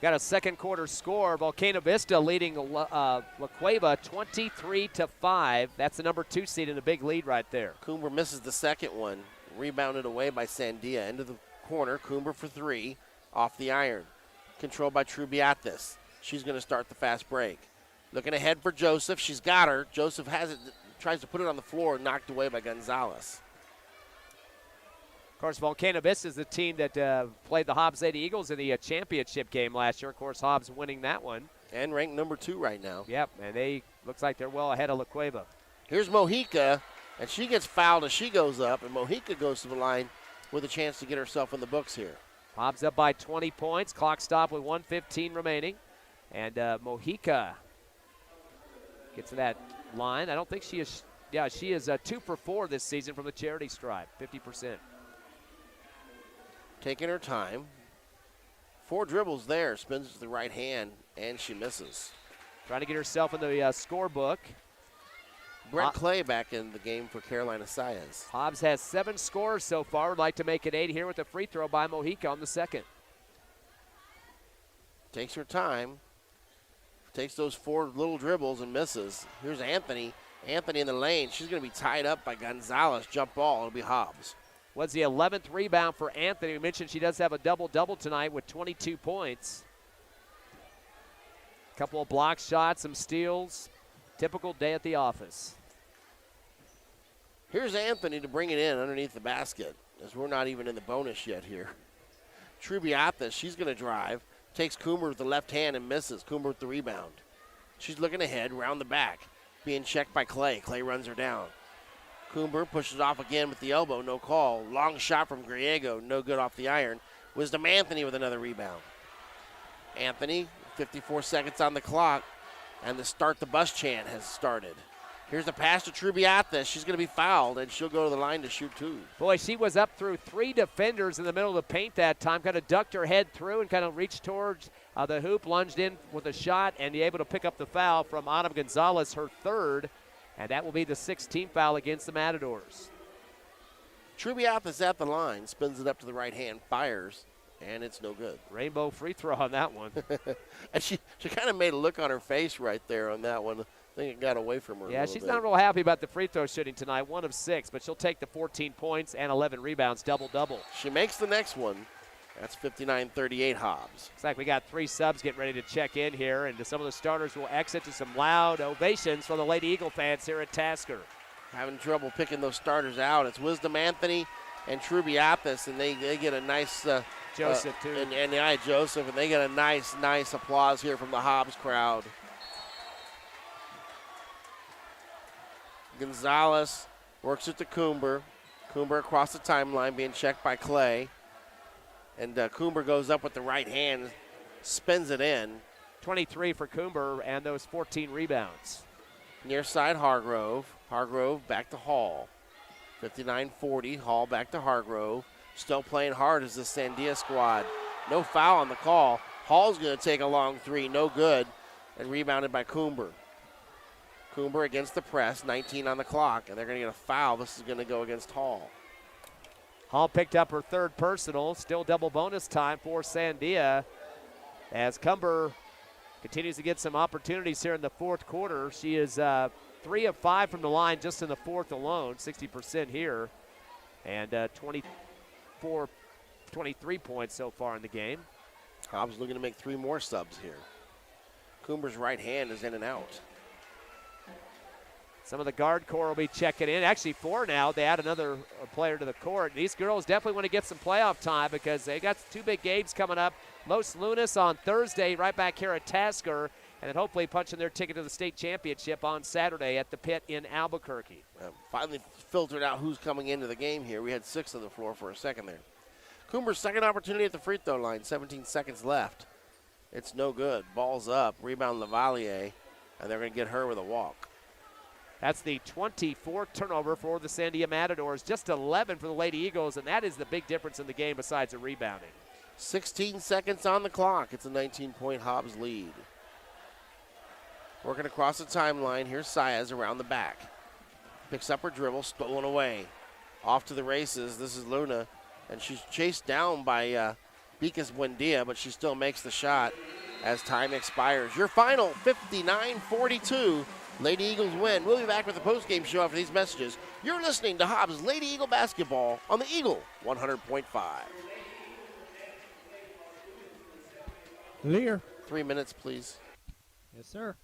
Got a second quarter score. Volcano Vista leading La Cueva 23-5. That's the number 2 seed in a big lead right there. Coomber misses the second one. Rebounded away by Sandia. Into the corner. Coomber for 3. Off the iron. Controlled by Trubiatis. She's going to start the fast break. Looking ahead for Joseph. She's got her. Joseph has it. Tries to put it on the floor. Knocked away by Gonzalez. Of course, Volcano Vista is the team that played the Hobbs Lady Eagles in the championship game last year. Of course, Hobbs winning that one. And ranked number 2 right now. Yep, and they looks like they're well ahead of La Cueva. Here's Mojica, and she gets fouled as she goes up, and Mojica goes to the line with a chance to get herself in the books here. Hobbs up by 20 points. Clock stop with 1:15 remaining. And Mojica gets to that line. I don't think she is. Yeah, she is 2 for 4 this season from the charity stripe, 50%. Taking her time. 4 dribbles there. Spins to the right hand, and she misses. Trying to get herself in the scorebook. Brett Clay back in the game for Carolina Sayas. Hobbs has 7 scores so far. Would like to make it 8 here with a free throw by Mojica on the second. Takes her time. Takes those 4 little dribbles and misses. Here's Anthony. Anthony in the lane. She's going to be tied up by Gonzalez. Jump ball. It'll be Hobbs. Was the 11th rebound for Anthony. We mentioned she does have a double-double tonight with 22 points. A couple of block shots, some steals. Typical day at the office. Here's Anthony to bring it in underneath the basket, as we're not even in the bonus yet here. Trubiatis, she's going to drive. Takes Coomber with the left hand and misses. Coomber with the rebound. She's looking ahead, round the back. Being checked by Clay. Clay runs her down. Coomber pushes off again with the elbow, no call. Long shot from Griego, no good off the iron. Wisdom Anthony with another rebound. Anthony, 54 seconds on the clock, and the start the bus chant has started. Here's the pass to Trubiatis. She's going to be fouled, and she'll go to the line to shoot 2. Boy, she was up through 3 defenders in the middle of the paint that time. Kind of ducked her head through and kind of reached towards the hoop, lunged in with a shot, and able to pick up the foul from Autumn Gonzalez, her third. And that will be the 6th team foul against the Matadors. Trubiatis at the line, spins it up to the right hand, fires, and it's no good. Rainbow free throw on that one. And she kind of made a look on her face right there on that one. I think it got away from her. Yeah, she's not real happy about the free throw shooting tonight, 1 of 6, but she'll take the 14 points and 11 rebounds, double-double. She makes the next one. That's 59-38 Hobbs. Looks like we got 3 subs getting ready to check in here, and some of the starters will exit to some loud ovations from the Lady Eagle fans here at Tasker. Having trouble picking those starters out. It's Wisdom Anthony and Trubiatis, and they get a nice Joseph too, and Joseph, and they get a nice applause here from the Hobbs crowd. Gonzalez works it to Coomber. Coomber across the timeline, being checked by Clay. And Coomber goes up with the right hand, spins it in. 23 for Coomber and those 14 rebounds. Near side Hargrove. Hargrove back to Hall. 59-40, Hall back to Hargrove. Still playing hard is the Sandia squad. No foul on the call. Hall's going to take a long three, no good, and rebounded by Coomber. Coomber against the press, 19 on the clock, and they're going to get a foul. This is going to go against Hall. Hall picked up her third personal. Still double bonus time for Sandia as Coomber continues to get some opportunities here in the fourth quarter. She is 3 of 5 from the line just in the fourth alone, 60% here, and 23 points so far in the game. Hobbs looking to make 3 more subs here. Coomber's right hand is in and out. Some of the guard core will be checking in. Actually, 4 now. They add another player to the court. These girls definitely want to get some playoff time because they got 2 big games coming up. Los Lunas on Thursday, right back here at Tasker, and then hopefully punching their ticket to the state championship on Saturday at the Pit in Albuquerque. Finally filtered out who's coming into the game here. We had 6 on the floor for a second there. Coomber's second opportunity at the free throw line, 17 seconds left. It's no good. Ball's up, rebound Lavalier, and they're going to get her with a walk. That's the 24th turnover for the Sandia Matadors, just 11 for the Lady Eagles, and that is the big difference in the game besides the rebounding. 16 seconds on the clock. It's a 19-point Hobbs lead. Working across the timeline. Here's Saez around the back. Picks up her dribble, stolen away. Off to the races. This is Luna, and she's chased down by Bicas Buendia, but she still makes the shot as time expires. Your final, 59-42. Lady Eagles win. We'll be back with the postgame show after these messages. You're listening to Hobbs Lady Eagle Basketball on the Eagle 100.5. Lear. 3 minutes, please. Yes, sir.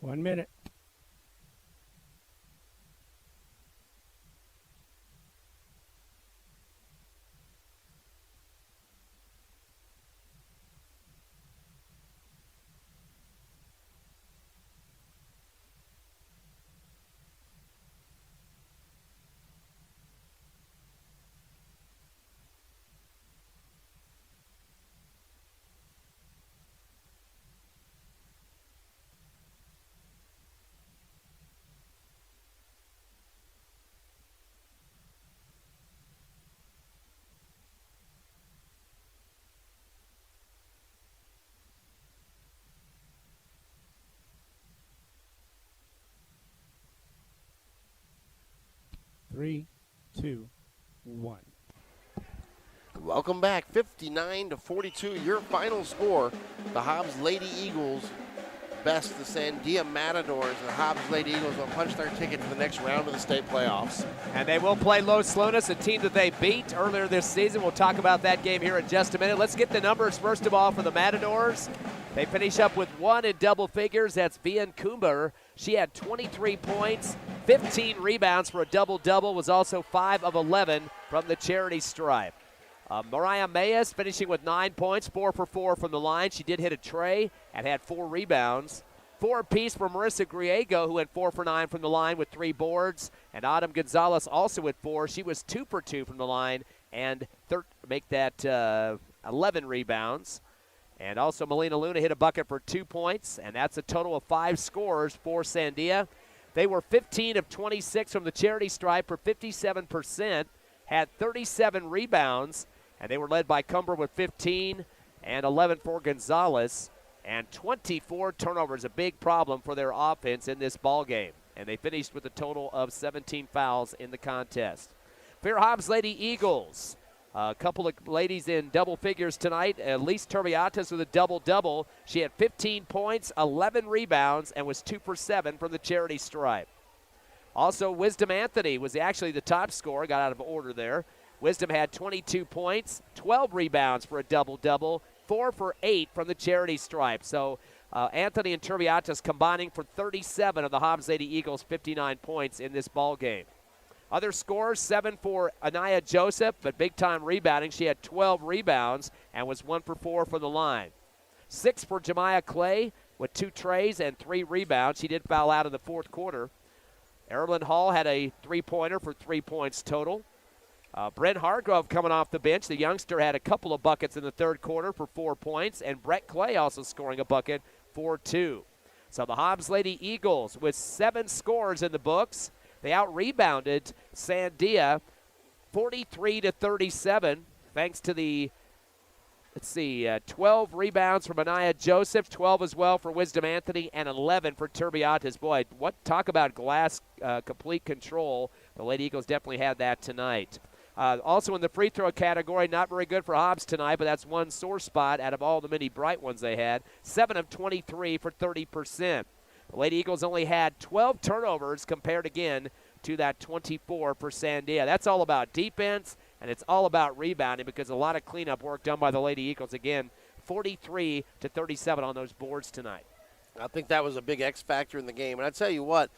One minute. Three, two, one. Welcome back. 59-42. Your final score. The Hobbs Lady Eagles best the Sandia Matadors. The Hobbs Lady Eagles will punch their ticket to the next round of the state playoffs. And they will play Los Lunas, a team that they beat earlier this season. We'll talk about that game here in just a minute. Let's get the numbers first of all for the Matadors. They finish up with 1 in double figures. That's Vian Coomber. She had 23 points, 15 rebounds for a double-double, was also 5 of 11 from the charity stripe. Mariah Mayes finishing with 9 points, 4 for 4 from the line. She did hit a tray and had 4 rebounds. 4 apiece for Marissa Griego, who went 4 for 9 from the line with 3 boards. And Autumn Gonzalez also with 4. She was 2 for 2 from the line and make that 11 rebounds. And also Melina Luna hit a bucket for 2 points, and that's a total of 5 scores for Sandia. They were 15 of 26 from the charity stripe for 57%, had 37 rebounds, and they were led by Cumber with 15 and 11 for Gonzalez. And 24 turnovers, a big problem for their offense in this ball game. And they finished with a total of 17 fouls in the contest. Fair Hobbs Lady Eagles. A couple of ladies in double figures tonight. Elise Turbiatas with a double-double. She had 15 points, 11 rebounds, and was 2 for 7 from the charity stripe. Also, Wisdom Anthony was actually the top scorer. Got out of order there. Wisdom had 22 points, 12 rebounds for a double-double, 4 for 8 from the charity stripe. So Anthony and Turbiatas combining for 37 of the Hobbs Lady Eagles' 59 points in this ball game. Other scores, 7 for Anaya Joseph, but big-time rebounding. She had 12 rebounds and was 1 for 4 from the line. 6 for Jemiah Clay with 2 trays and 3 rebounds. She did foul out in the fourth quarter. Erilyn Hall had a three-pointer for 3 points total. Brent Hargrove coming off the bench. The youngster had a couple of buckets in the third quarter for 4 points, and Brett Clay also scoring a bucket for 2. So the Hobbs Lady Eagles with 7 scores in the books. They out-rebounded Sandia 43-37 thanks to the, 12 rebounds from Anaya Joseph, 12 as well for Wisdom Anthony, and 11 for Turbiatas. Boy, talk about glass complete control. The Lady Eagles definitely had that tonight. Also in the free throw category, not very good for Hobbs tonight, but that's one sore spot out of all the many bright ones they had. 7 of 23 for 30%. The Lady Eagles only had 12 turnovers compared again to that 24 for Sandia. That's all about defense, and it's all about rebounding because a lot of cleanup work done by the Lady Eagles. Again, 43-37 on those boards tonight. I think that was a big X factor in the game. And I tell you what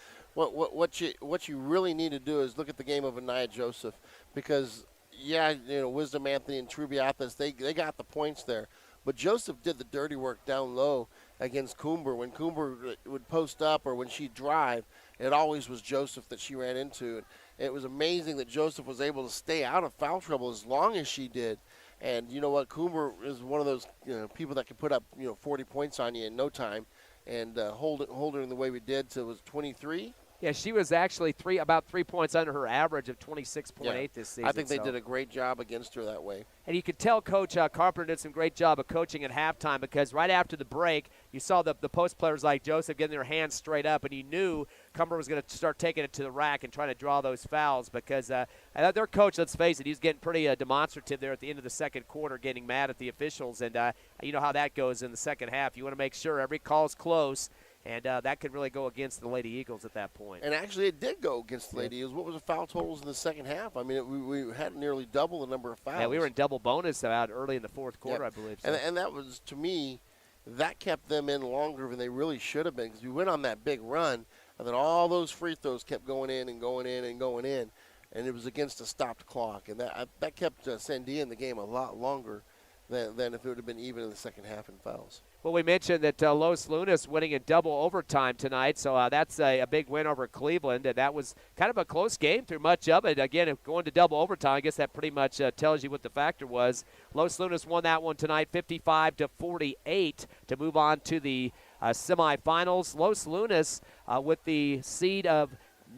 you really need to do is look at the game of Anaya Joseph because, Wisdom Anthony and Turbiatas, they got the points there. But Joseph did the dirty work down low against Coomber. When Coomber would post up or when she'd drive, it always was Joseph that she ran into. And it was amazing that Joseph was able to stay out of foul trouble as long as she did. And you know what? Coomber is one of those people that can put up 40 points on you in no time. And hold her in the way we did till it was 23. Yeah, she was actually about 3 points under her average of 26.8 this season. I think they did a great job against her that way. And you could tell Coach Carpenter did some great job of coaching at halftime because right after the break, you saw the post players like Joseph getting their hands straight up, and you knew Cumber was going to start taking it to the rack and trying to draw those fouls because their coach, let's face it, he's getting pretty demonstrative there at the end of the second quarter, getting mad at the officials. And you know how that goes in the second half. You want to make sure every call's close. And that could really go against the Lady Eagles at that point. And actually, it did go against the Lady Eagles. What was the foul totals in the second half? I mean, we had nearly double the number of fouls. Yeah, we were in double bonus out early in the fourth quarter, yep. I believe. So. And that was, to me, that kept them in longer than they really should have been because we went on that big run, and then all those free throws kept going in and going in and going in, and it was against a stopped clock. And that kept Sandia in the game a lot longer than if it would have been even in the second half in fouls. Well, we mentioned that Los Lunas winning in double overtime tonight, so that's a big win over Cleveland, and that was kind of a close game through much of it. Again, if going to double overtime, I guess that pretty much tells you what the factor was. Los Lunas won that one tonight 55-48 to move on to the semifinals. Los Lunas with the seed of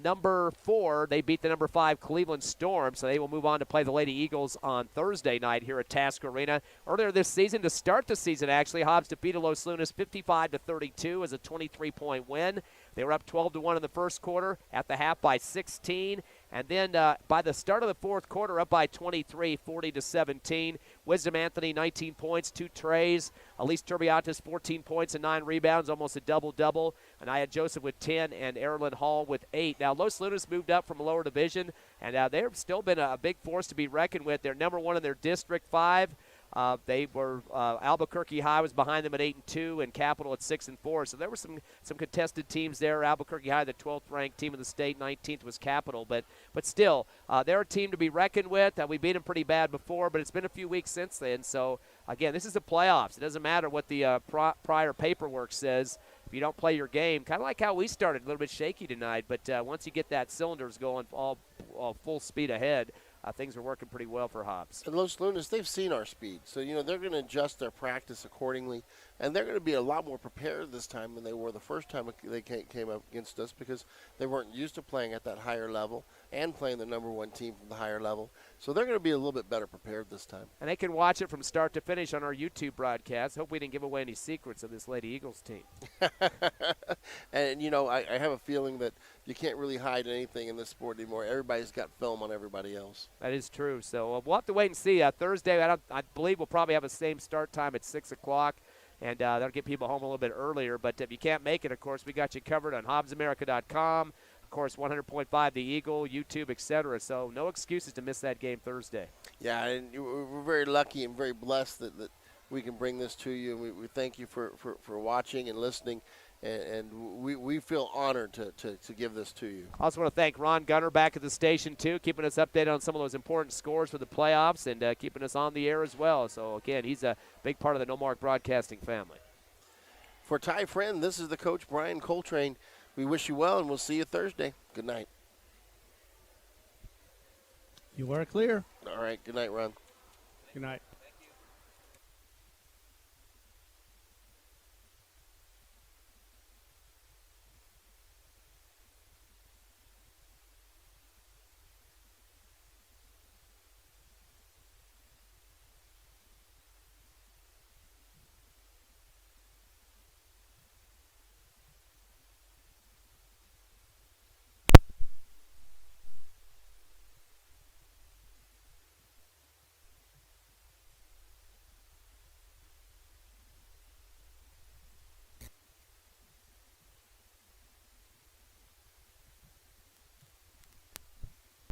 number 4, they beat the number 5 Cleveland Storm, so they will move on to play the Lady Eagles on Thursday night here at Tasker Arena. Earlier this season, to start the season actually, Hobbs defeated Los Lunas 55-32 as a 23-point win. They were up 12-1 in the first quarter, at the half by 16, and then by the start of the fourth quarter, up by 23, 40-17. Wisdom Anthony, 19 points, 2 trays. Elise Turbiatas, 14 points and 9 rebounds, almost a double-double. Anaya Joseph with 10 and Erilyn Hall with 8. Now, Los Lunas moved up from a lower division, and they've still been a big force to be reckoned with. They're number 1 in their District 5. They were Albuquerque High was behind them at 8-2, and Capital at 6-4. So there were some contested teams there. Albuquerque High, the 12th ranked team in the state, 19th was Capital, but still, they're a team to be reckoned with. We beat them pretty bad before, but it's been a few weeks since then. So again, this is the playoffs. It doesn't matter what the prior paperwork says. If you don't play your game, kind of like how we started, a little bit shaky tonight, but once you get that cylinders going all full speed ahead, things are working pretty well for Hobbs. And Los Lunas, they've seen our speed. So, they're going to adjust their practice accordingly. And they're going to be a lot more prepared this time than they were the first time they came up against us, because they weren't used to playing at that higher level and playing the number one team from the higher level. So they're going to be a little bit better prepared this time. And they can watch it from start to finish on our YouTube broadcast. Hope we didn't give away any secrets of this Lady Eagles team. And, I have a feeling that you can't really hide anything in this sport anymore. Everybody's got film on everybody else. That is true. So we'll have to wait and see. Thursday, I believe we'll probably have the same start time at 6 o'clock, and that'll get people home a little bit earlier. But if you can't make it, of course, we got you covered on HobbsAmerica.com. Of course, 100.5 The Eagle, YouTube, etc. So no excuses to miss that game Thursday. Yeah, and we're very lucky and very blessed that we can bring this to you. And we thank you for watching and listening. And we feel honored to give this to you. I also want to thank Ron Gunner back at the station, too, keeping us updated on some of those important scores for the playoffs and keeping us on the air as well. So, again, he's a big part of the No Mark Broadcasting family. For Ty Friend, this is the coach, Brian Coltrane. We wish you well, and we'll see you Thursday. Good night. You are clear. All right. Good night, Ron. Good night.